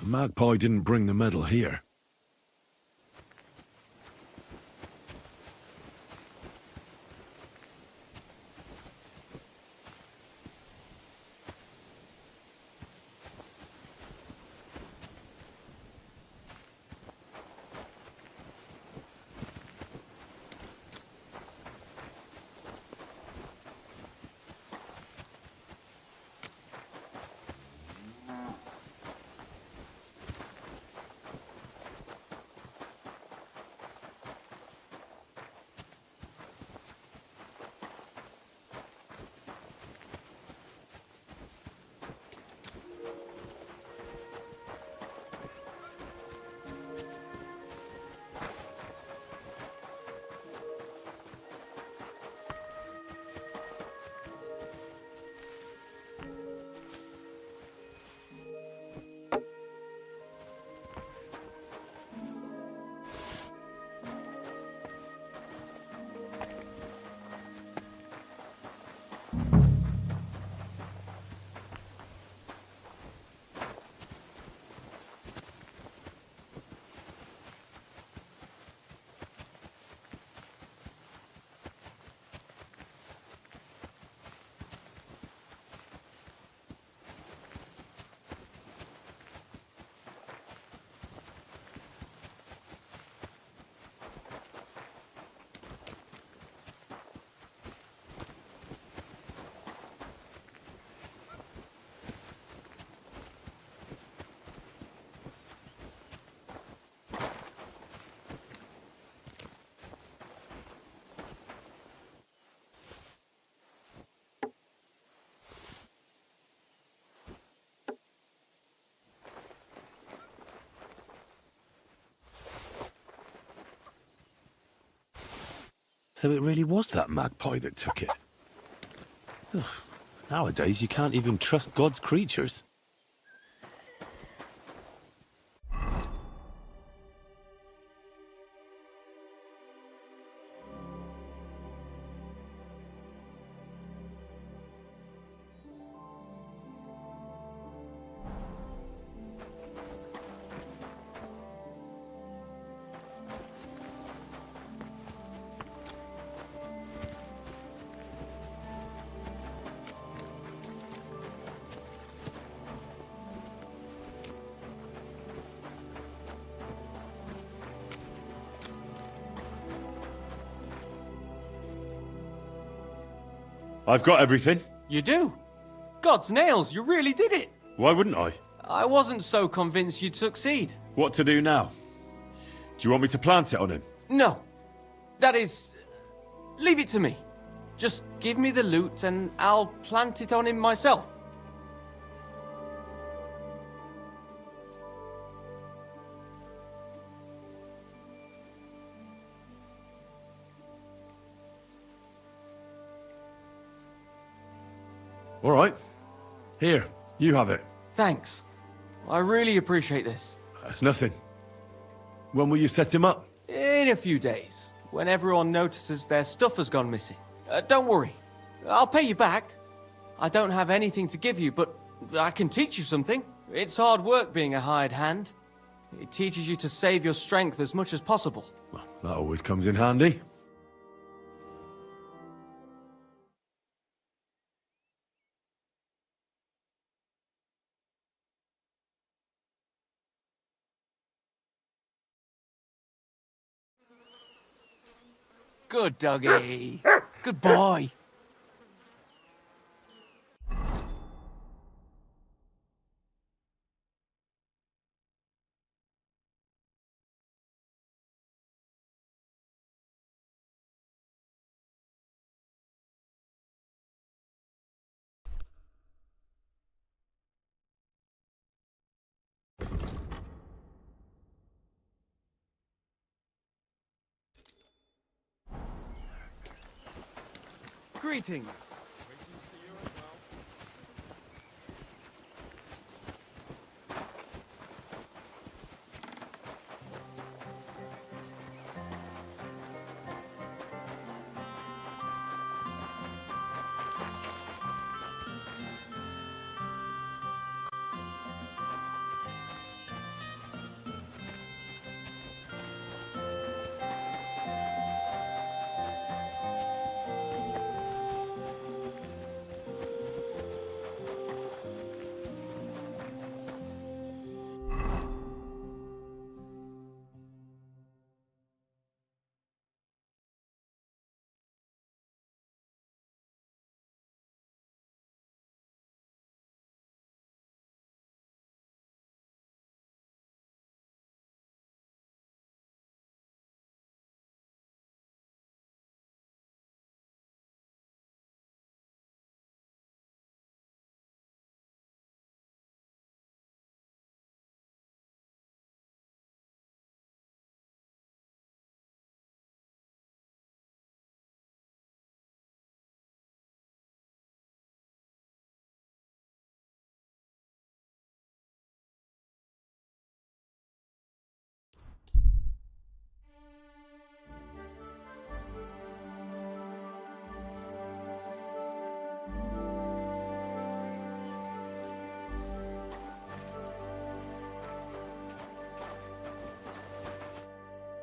The magpie didn't bring the medal here. So it really was that magpie that took it. Ugh, nowadays, you can't even trust God's creatures. I've got everything. You do? God's nails, you really did it! Why wouldn't I? I wasn't so convinced you'd succeed. What to do now? Do you want me to plant it on him? No. That is... leave it to me. Just give me the loot and I'll plant it on him myself. All right. Here, you have it. Thanks. I really appreciate this. That's nothing. When will you set him up? In a few days, when everyone notices their stuff has gone missing. Don't worry. I'll pay you back. I don't have anything to give you, but I can teach you something. It's hard work being a hired hand. It teaches you to save your strength as much as possible. Well, that always comes in handy. Good doggy. Good boy. Greetings.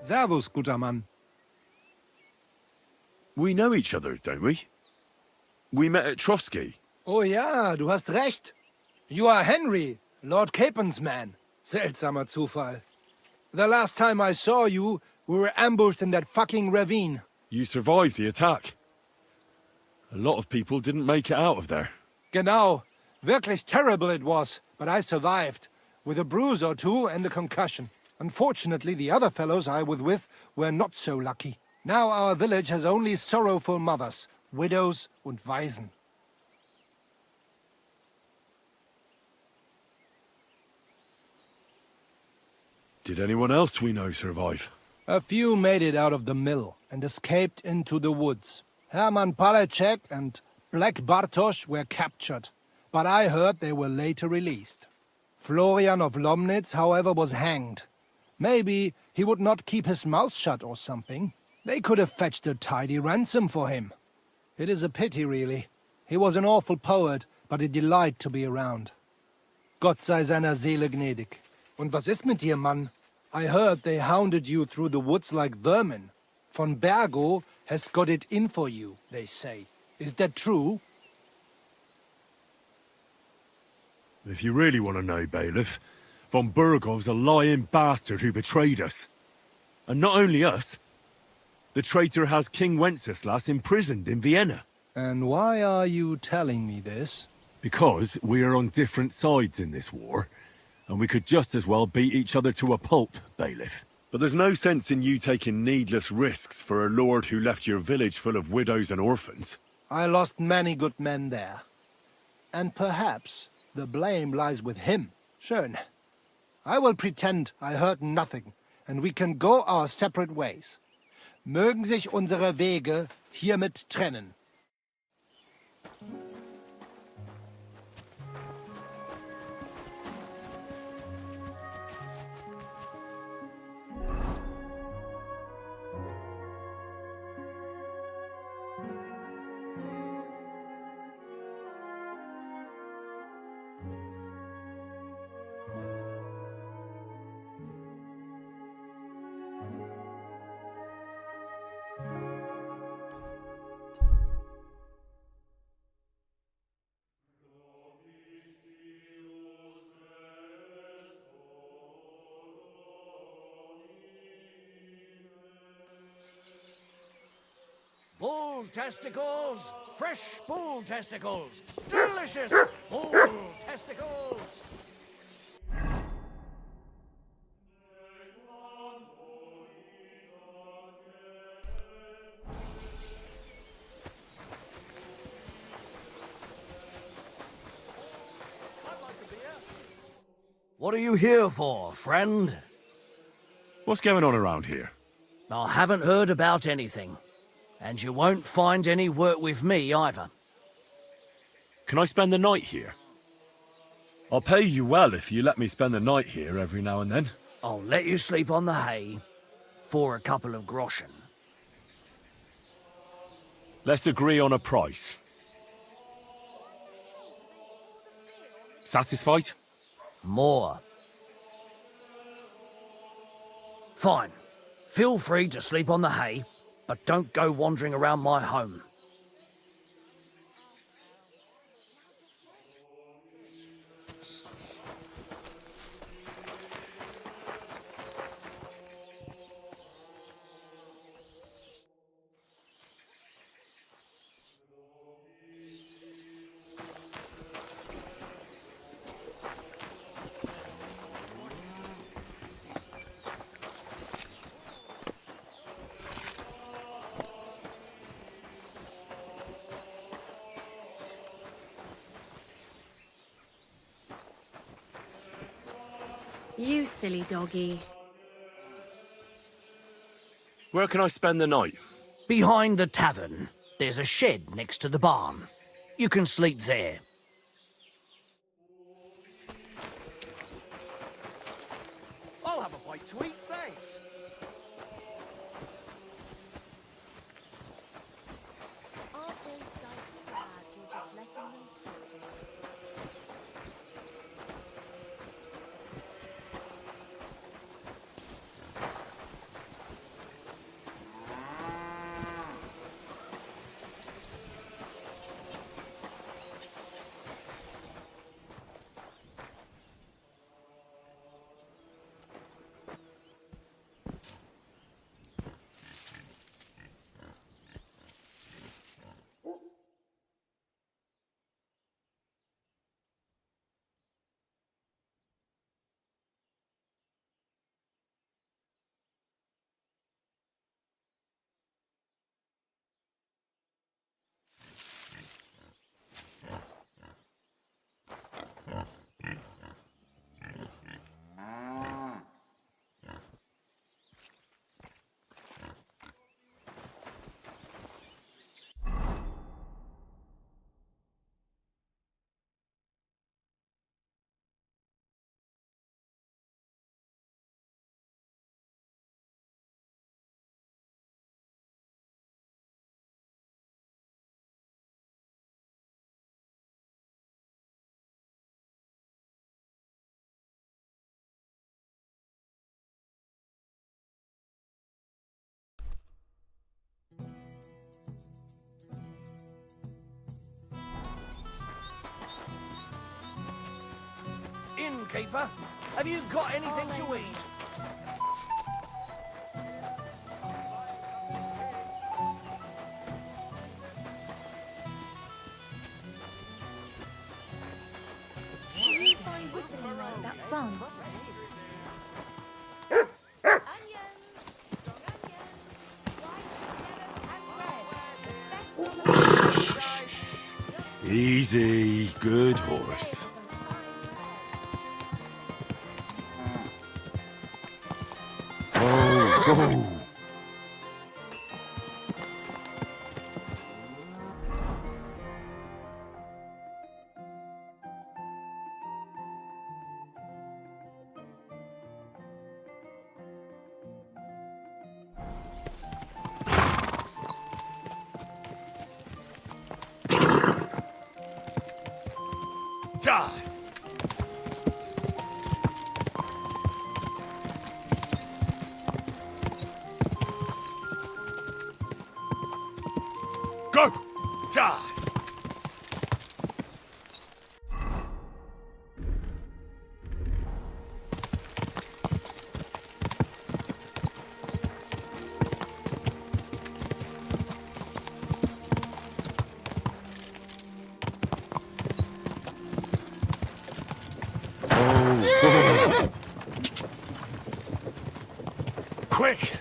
Servus, guter Mann. We know each other, don't we? We met at Trotsky. Oh ja, du hast recht. You are Henry, Lord Capen's man. Seltsamer Zufall. The last time I saw you, we were ambushed in that fucking ravine. You survived the attack. A lot of people didn't make it out of there. Genau. Wirklich terrible it was, but I survived. With a bruise or two and a concussion. Unfortunately, the other fellows I was with were not so lucky. Now our village has only sorrowful mothers, widows und Waisen. Did anyone else we know survive? A few made it out of the mill. and escaped into the woods. Hermann Palachek and Black Bartosz were captured, but I heard they were later released. Florian of Lomnitz, however, was hanged. Maybe he would not keep his mouth shut or something. They could have fetched a tidy ransom for him. It is a pity, really. He was an awful poet, but a delight to be around. Gott sei seiner Seele gnädig. Und was ist mit dir, Mann? I heard they hounded you through the woods like vermin. Von Bergo has got it in for you, they say. Is that true? If you really want to know, Bailiff, von Burgov's a lying bastard who betrayed us. And not only us, the traitor has King Wenceslas imprisoned in Vienna. And why are you telling me this? Because we are on different sides in this war, and we could just as well beat each other to a pulp, Bailiff. But there's no sense in you taking needless risks for a lord who left your village full of widows and orphans. I lost many good men there. And perhaps the blame lies with him. Schön. I will pretend I heard nothing, and we can go our separate ways. Mögen sich unsere Wege hiermit trennen. Bull testicles! Fresh bull testicles! Delicious bull testicles! What are you here for, friend? What's going on around here? I haven't heard about anything. And you won't find any work with me either. Can I spend the night here? I'll pay you well if you let me spend the night here every now and then. I'll let you sleep on the hay for a couple of groschen. Let's agree on a price. Satisfied? More. Fine. Feel free to sleep on the hay, but don't go wandering around my home. You silly doggy. Where can I spend the night? Behind the tavern, there's a shed next to the barn. You can sleep there. I'll have a bite to eat, thanks. shopkeeper. Have you got anything to eat? What do you find whistling like that fun? Easy, good horse. Oh, go! Die! Go! Die! Oh, Quick!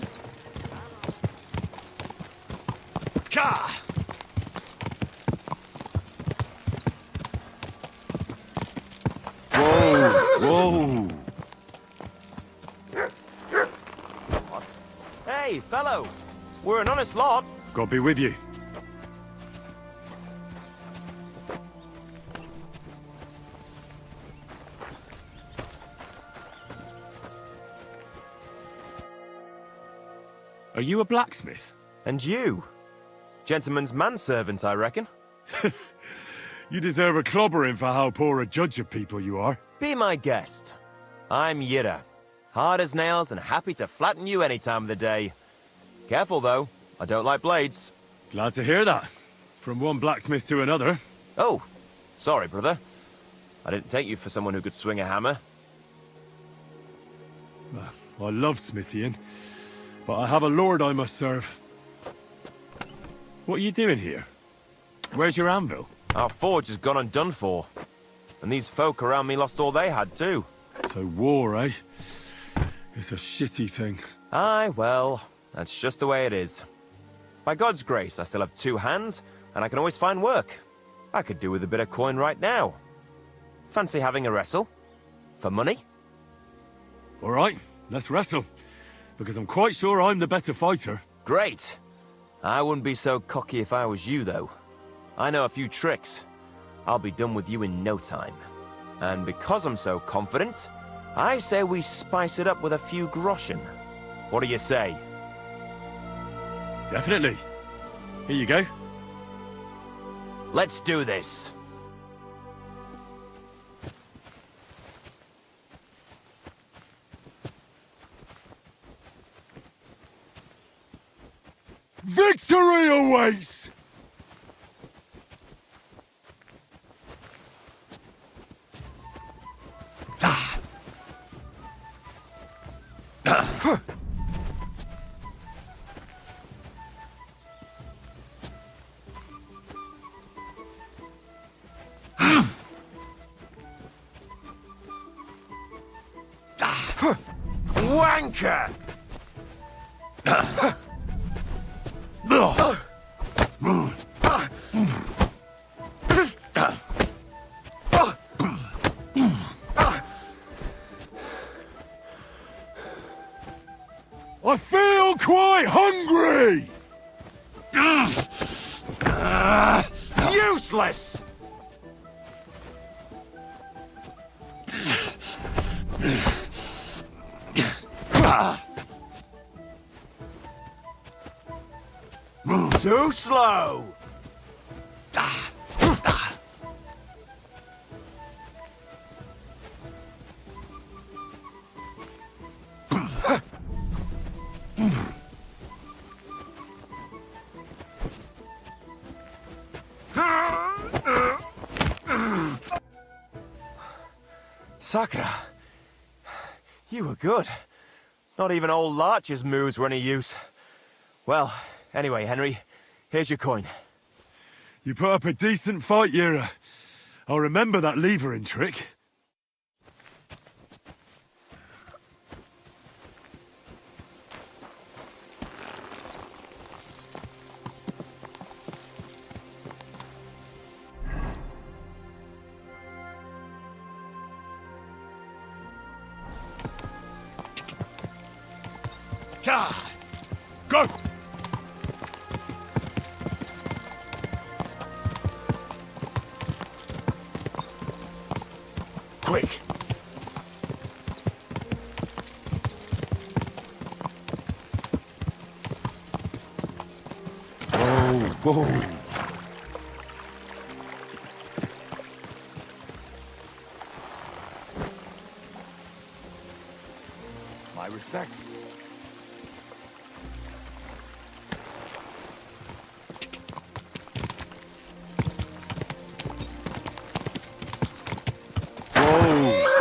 Ka! Whoa! Hey, fellow! We're an honest lot. God be with you. Are you a blacksmith? And you? Gentleman's manservant, I reckon. You deserve a clobbering for how poor a judge of people you are. Be my guest. I'm Yira. Hard as nails and happy to flatten you any time of the day. Careful, though. I don't like blades. Glad to hear that. From one blacksmith to another. Oh, sorry, brother. I didn't take you for someone who could swing a hammer. I love smithying, but I have a lord I must serve. What are you doing here? Where's your anvil? Our forge has gone undone for. And these folk around me lost all they had, too. So war, eh? It's a shitty thing. Aye, well, that's just the way it is. By God's grace, I still have 2 hands, and I can always find work. I could do with a bit of coin right now. Fancy having a wrestle? For money? All right, let's wrestle. Because I'm quite sure I'm the better fighter. Great! I wouldn't be so cocky if I was you, though. I know a few tricks. I'll be done with you in no time. And because I'm so confident, I say we spice it up with a few groschen. What do you say? Definitely. Here you go. Let's do this. Victory awaits! Wanker! I feel quite hungry! Useless! Too slow! Sakura, you were good. Not even old Larcher's moves were any use. Well, anyway, Henry, here's your coin. You put up a decent fight, Yura. I'll remember that levering trick. Go! Quick! Whoa! My respects.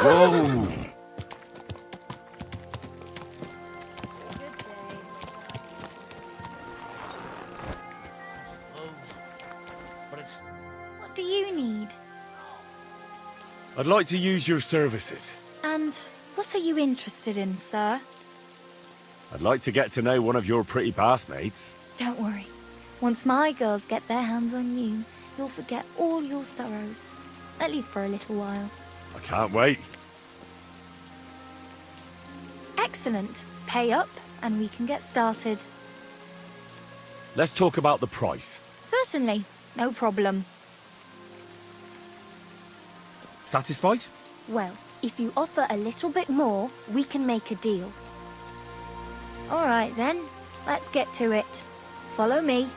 Whoa! What do you need? I'd like to use your services. And what are you interested in, sir? I'd like to get to know one of your pretty bathmates. Don't worry. Once my girls get their hands on you, you'll forget all your sorrows. At least for a little while. I can't wait. Excellent. Pay up, and we can get started. Let's talk about the price. Certainly. No problem. Satisfied? Well, if you offer a little bit more, we can make a deal. All right, then. Let's get to it. Follow me.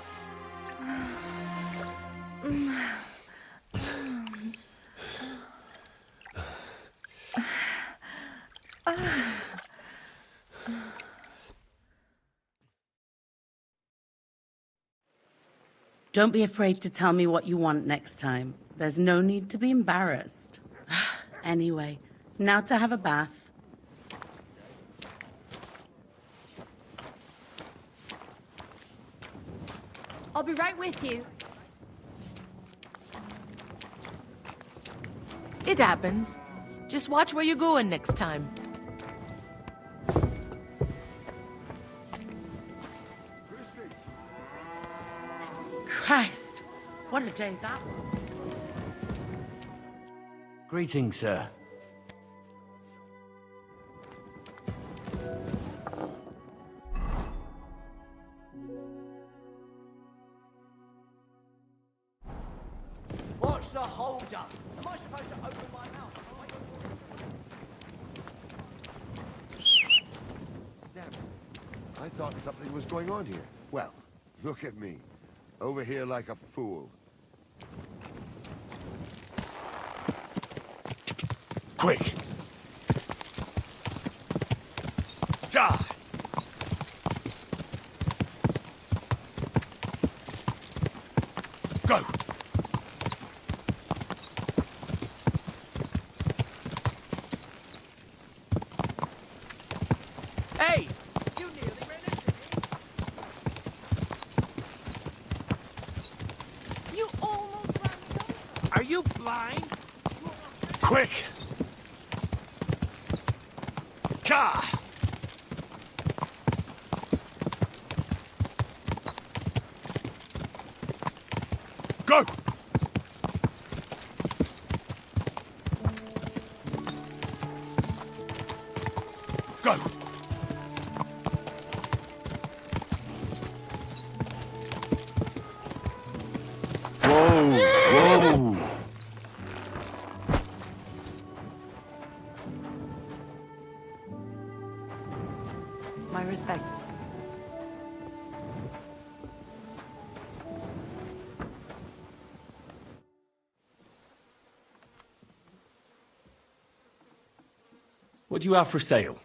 Don't be afraid to tell me what you want next time. There's no need to be embarrassed. Anyway, now to have a bath. I'll be right with you. It happens. Just watch where you're going next time. Christ, what a day that was. Greetings, sir. Watch the holder. Am I supposed to open my mouth? Damn it. I thought something was going on here. Well, look at me. Over here like a fool. Quick! Ja! Go! Hey! You nearly ran into me. You almost ran me over. Are you blind? Quick! Ka! Go! Go! Whoa! My respects. What do you have for sale?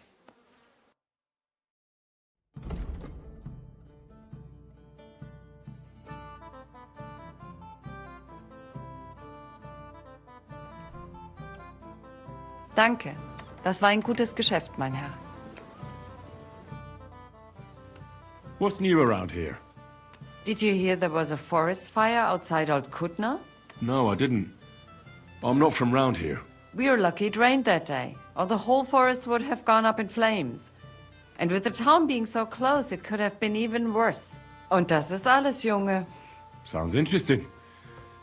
Danke. Das war ein gutes Geschäft, mein Herr. What's new around here? Did you hear there was a forest fire outside Old Kutna? No, I didn't. I'm not from round here. We were lucky it rained that day, or the whole forest would have gone up in flames. And with the town being so close, it could have been even worse. Und das ist alles, Junge. Sounds interesting.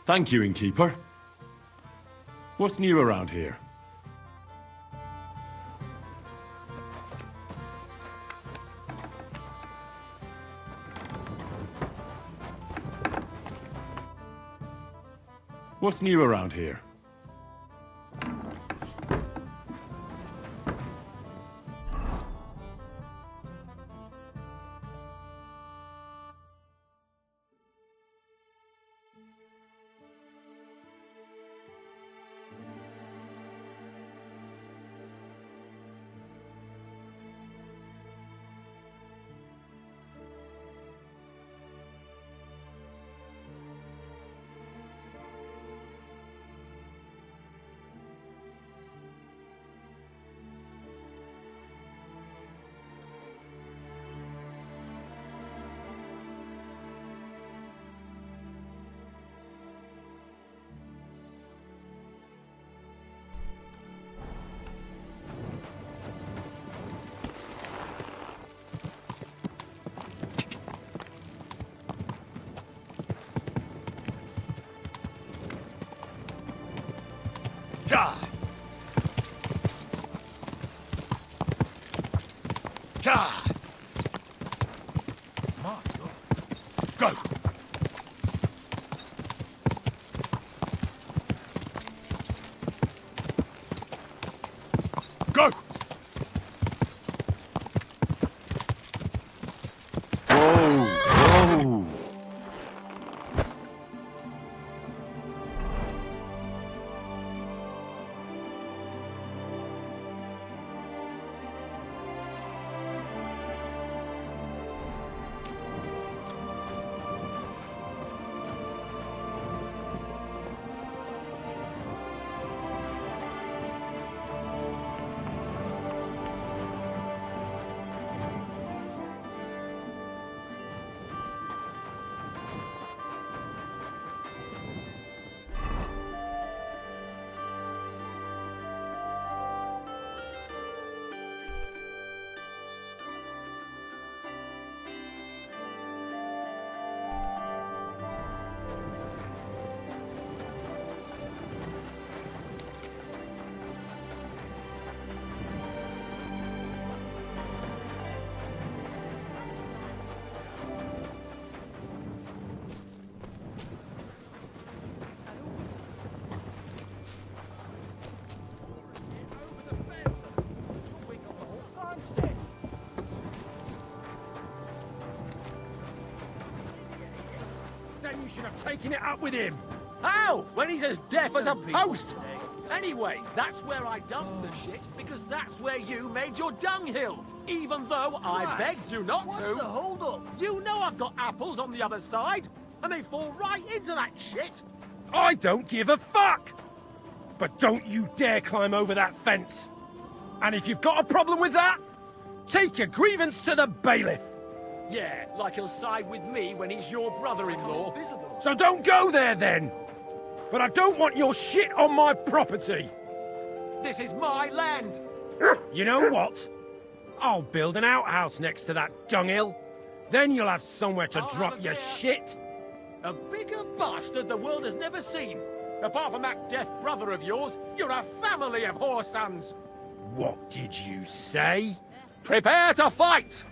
Thank you, innkeeper. What's new around here? What's new around here? Ka! Ka! Go! Go! Whoa! Whoa! Then you should have taken it up with him. How? When he's as deaf as a post. Anyway, that's where I dumped the shit, because that's where you made your dunghill. Even though I begged you not to. What's the hold-up? You know I've got apples on the other side, and they fall right into that shit. I don't give a fuck! But don't you dare climb over that fence. And if you've got a problem with that, take your grievance to the bailiff. Yeah, like he'll side with me when he's your brother-in-law. So don't go there then. But I don't want your shit on my property. This is my land. You know what? I'll build an outhouse next to that dunghill. Then you'll have somewhere to drop your shit. A bigger bastard the world has never seen. Apart from that deaf brother of yours, you're a family of whore sons. What did you say? Prepare to fight!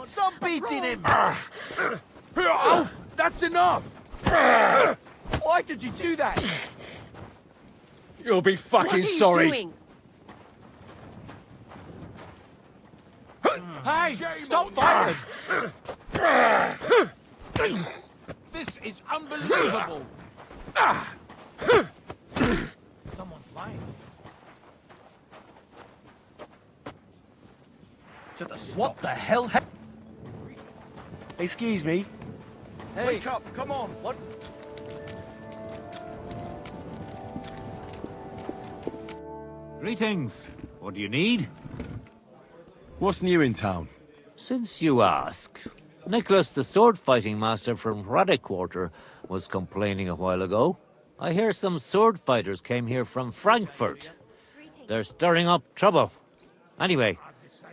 Stop beating him! Oh, that's enough! Why did you do that? You'll be fucking sorry. Hey, stop fighting! This is unbelievable! Someone's lying. What the hell? Excuse me. Hey. Wake up, come on. What? Greetings. What do you need? What's new in town? Since you ask, Nicholas, the sword-fighting master from Radek Quarter, was complaining a while ago. I hear some sword fighters came here from Frankfurt. They're stirring up trouble. Anyway,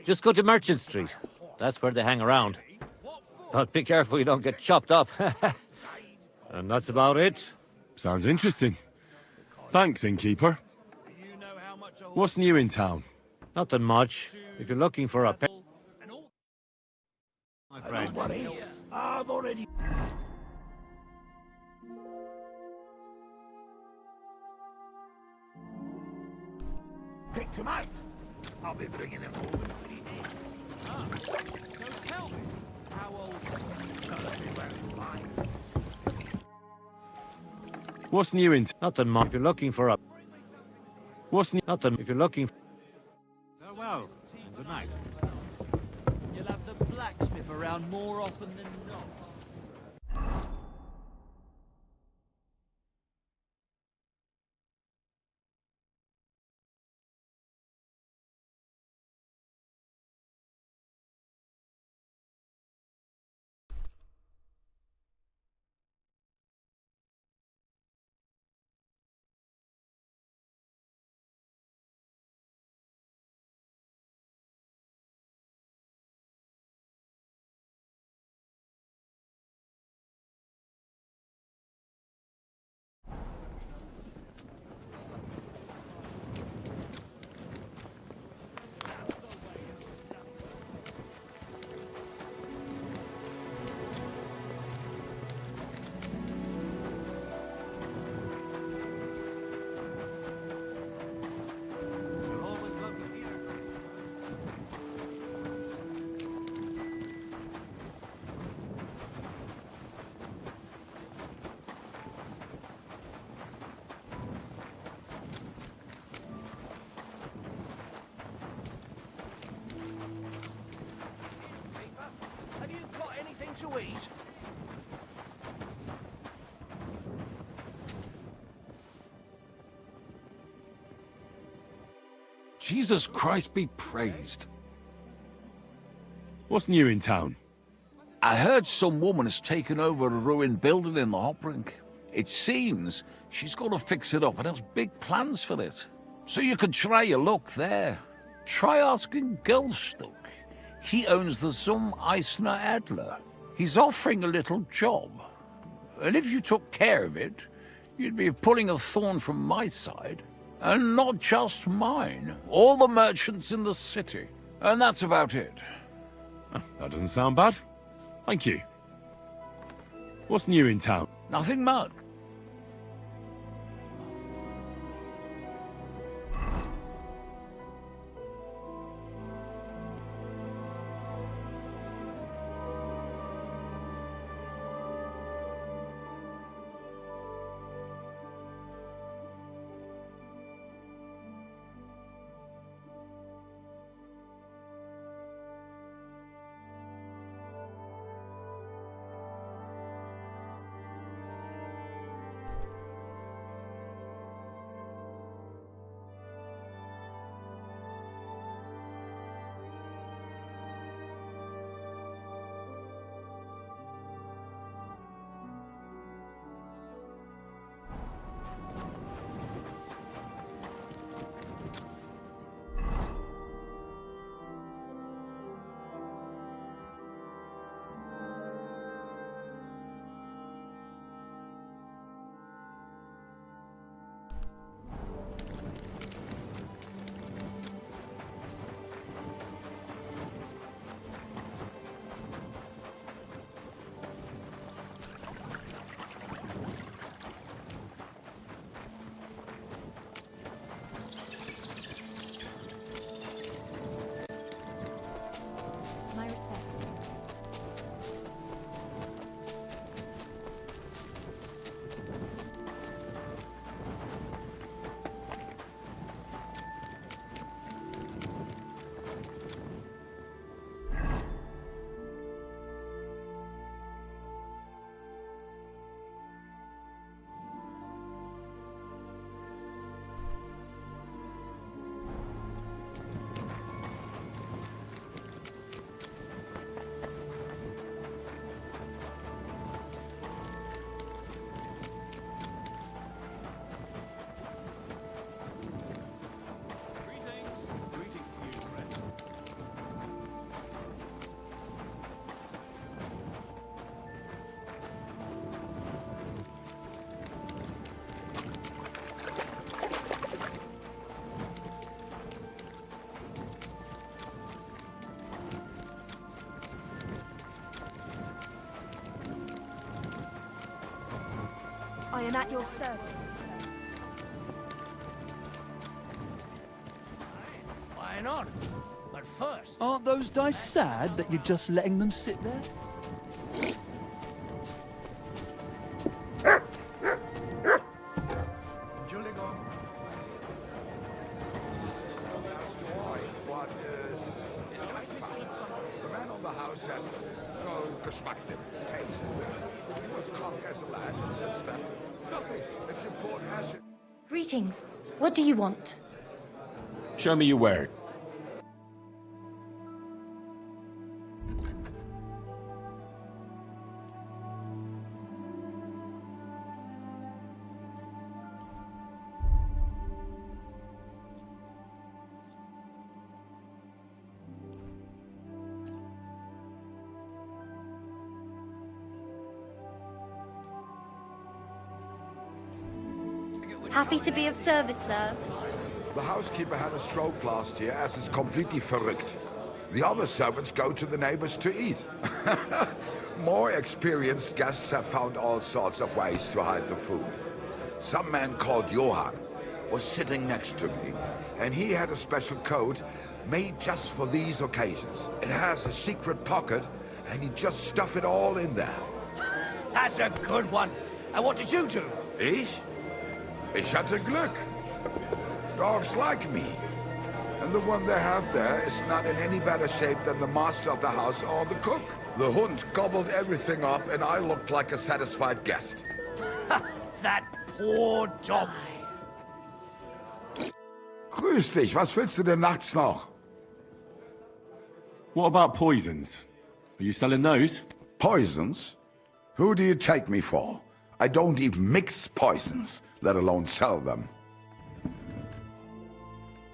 just go to Merchant Street. That's where they hang around. But be careful you don't get chopped up. And that's about it. Sounds interesting. Thanks, innkeeper. What's new in town? Nothing much. If you're looking for a pet, my friend. I've already... picked him out. I'll be bringing him home in 3 days. So tell me, how old What's new in... Nothing much. If you're looking for a... What's new... Nothing. If you're looking... Farewell. Good night. You'll have the blacksmith around more often than not. Have you got anything to eat? Jesus Christ be praised. What's new in town? I heard some woman has taken over a ruined building in the Hoprink. It seems she's going to fix it up and has big plans for it. So you could try your luck there. Try asking Gelstuck. He owns the Zum Eisner Adler. He's offering a little job. And if you took care of it, you'd be pulling a thorn from my side. And not just mine. All the merchants in the city. And that's about it. That doesn't sound bad. Thank you. What's new in town? Nothing much. I am at your service. Why not? But first... Aren't those dice sad that you're just letting them sit there? The man on the house has no geschmackssinn, taste. He was cock as a lad, and since then, nothing. If you poured acid... Greetings. What do you want? Show me your word. Happy to be of service, sir. The housekeeper had a stroke last year, as is completely verrückt. The other servants go to the neighbors to eat. More experienced guests have found all sorts of ways to hide the food. Some man called Johann was sitting next to me, and he had a special coat made just for these occasions. It has a secret pocket, and he just stuffed it all in there. That's a good one. And what did you do? Ich hatte Glück. Dogs like me. And the one they have there is not in any better shape than the master of the house or the cook. The Hund gobbled everything up, and I looked like a satisfied guest. That poor dog. Grüß dich, was willst du denn nachts noch? What about poisons? Are you selling those? Poisons? Who do you take me for? I don't even mix poisons, let alone sell them.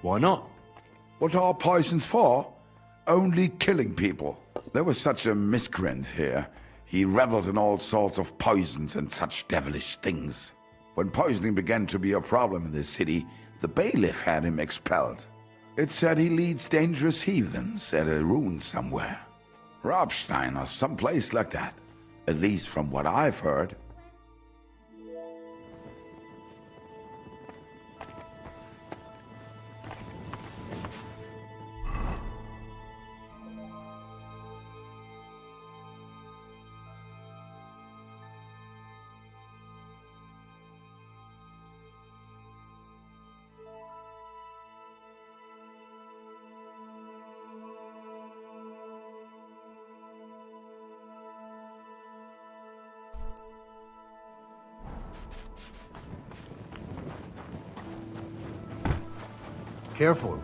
Why not? What are poisons for? Only killing people. There was such a miscreant here. He reveled in all sorts of poisons and such devilish things. When poisoning began to be a problem in the city, the bailiff had him expelled. It said he leads dangerous heathens at a ruin somewhere. Robstein or someplace like that. At least from what I've heard. Careful.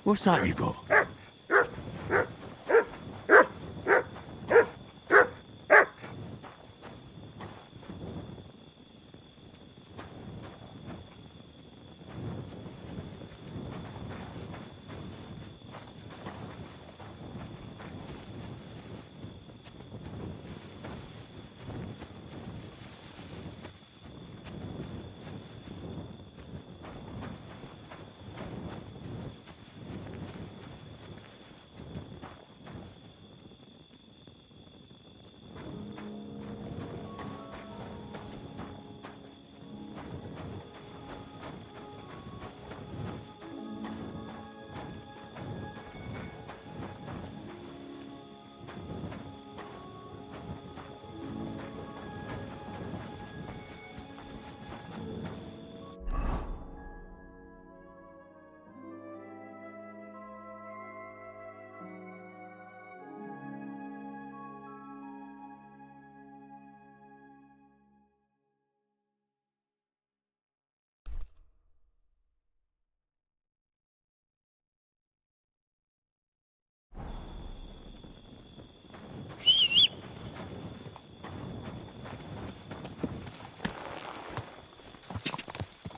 What's that you got?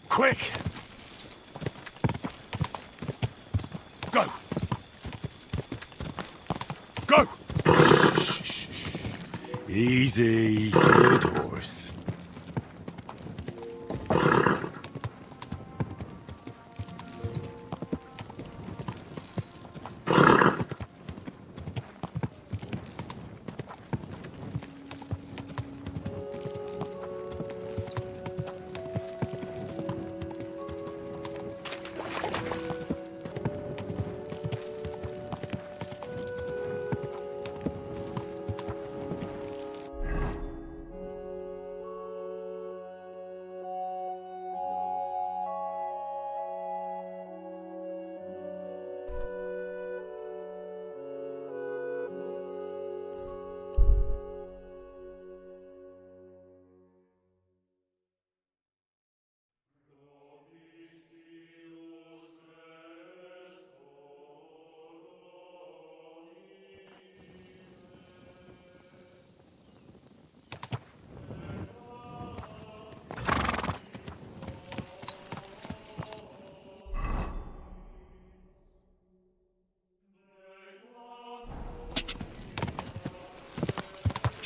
Quick! Go! Go! Easy, good horse.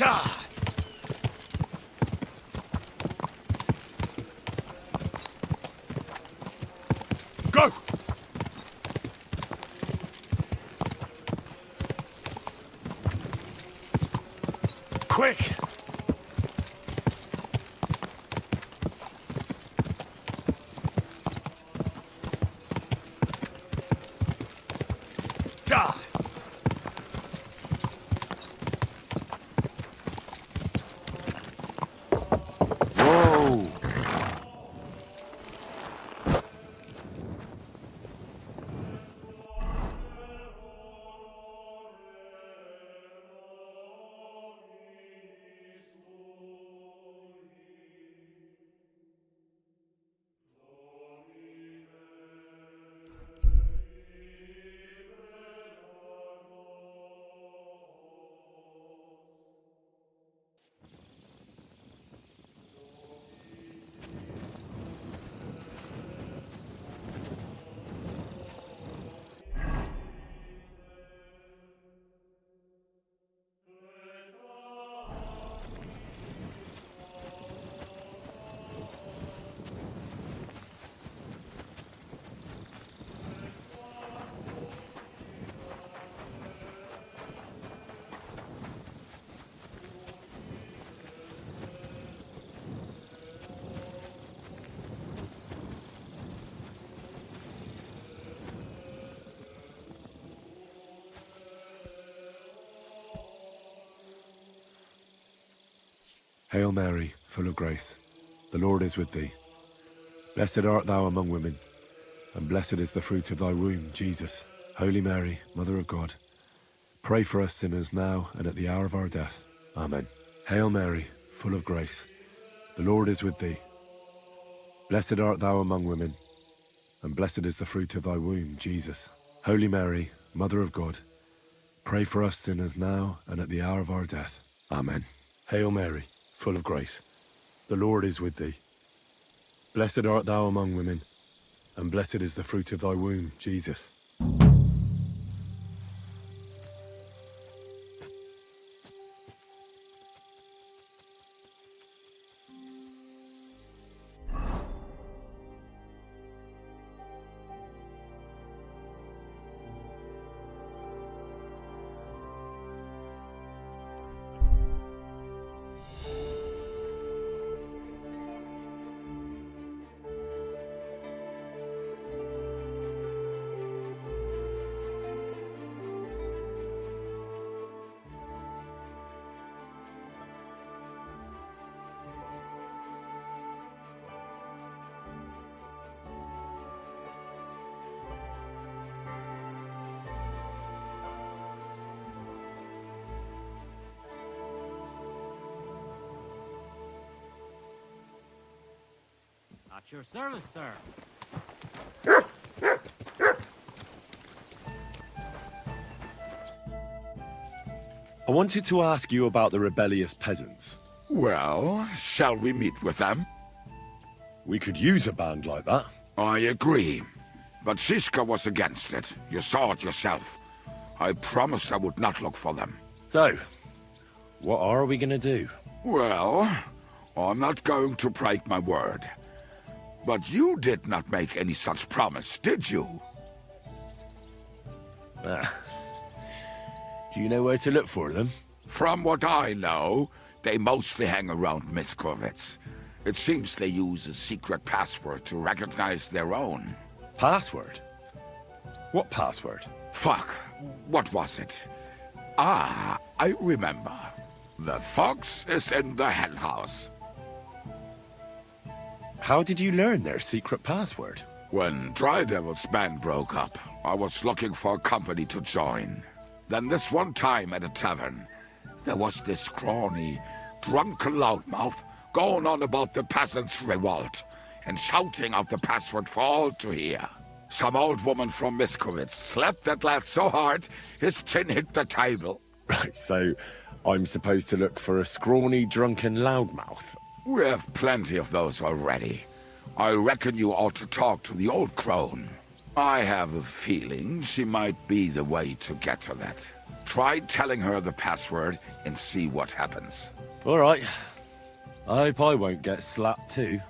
God! Go! Quick! God! Whoa! Hail Mary, full of grace, the Lord is with thee. Blessed art thou among women, and blessed is the fruit of thy womb, Jesus. Holy Mary, Mother of God, pray for us sinners now and at the hour of our death. Amen. Hail Mary, full of grace, the Lord is with thee. Blessed art thou among women, and blessed is the fruit of thy womb, Jesus. Holy Mary, Mother of God, pray for us sinners now and at the hour of our death. Amen. Hail Mary, full of grace. The Lord is with thee. Blessed art thou among women, and blessed is the fruit of thy womb, Jesus. At your service, sir. I wanted to ask you about the rebellious peasants. Well, shall we meet with them? We could use a band like that. I agree. But Siska was against it. You saw it yourself. I promised I would not look for them. So, what are we gonna do? Well, I'm not going to break my word. But you did not make any such promise, did you? Do you know where to look for them? From what I know, they mostly hang around Miskovitz. It seems they use a secret password to recognize their own. Password? What password? Fuck. What was it? Ah, I remember. The fox is in the henhouse. How did you learn their secret password? When Dry Devil's band broke up, I was looking for a company to join. Then this one time at a tavern, there was this scrawny, drunken loudmouth going on about the peasants' revolt and shouting out the password for all to hear. Some old woman from Miskovitz slapped that lad so hard his chin hit the table. Right, so I'm supposed to look for a scrawny, drunken loudmouth. We have plenty of those already. I reckon you ought to talk to the old crone. I have a feeling she might be the way to get to that. Try telling her the password and see what happens. All right. I hope I won't get slapped too.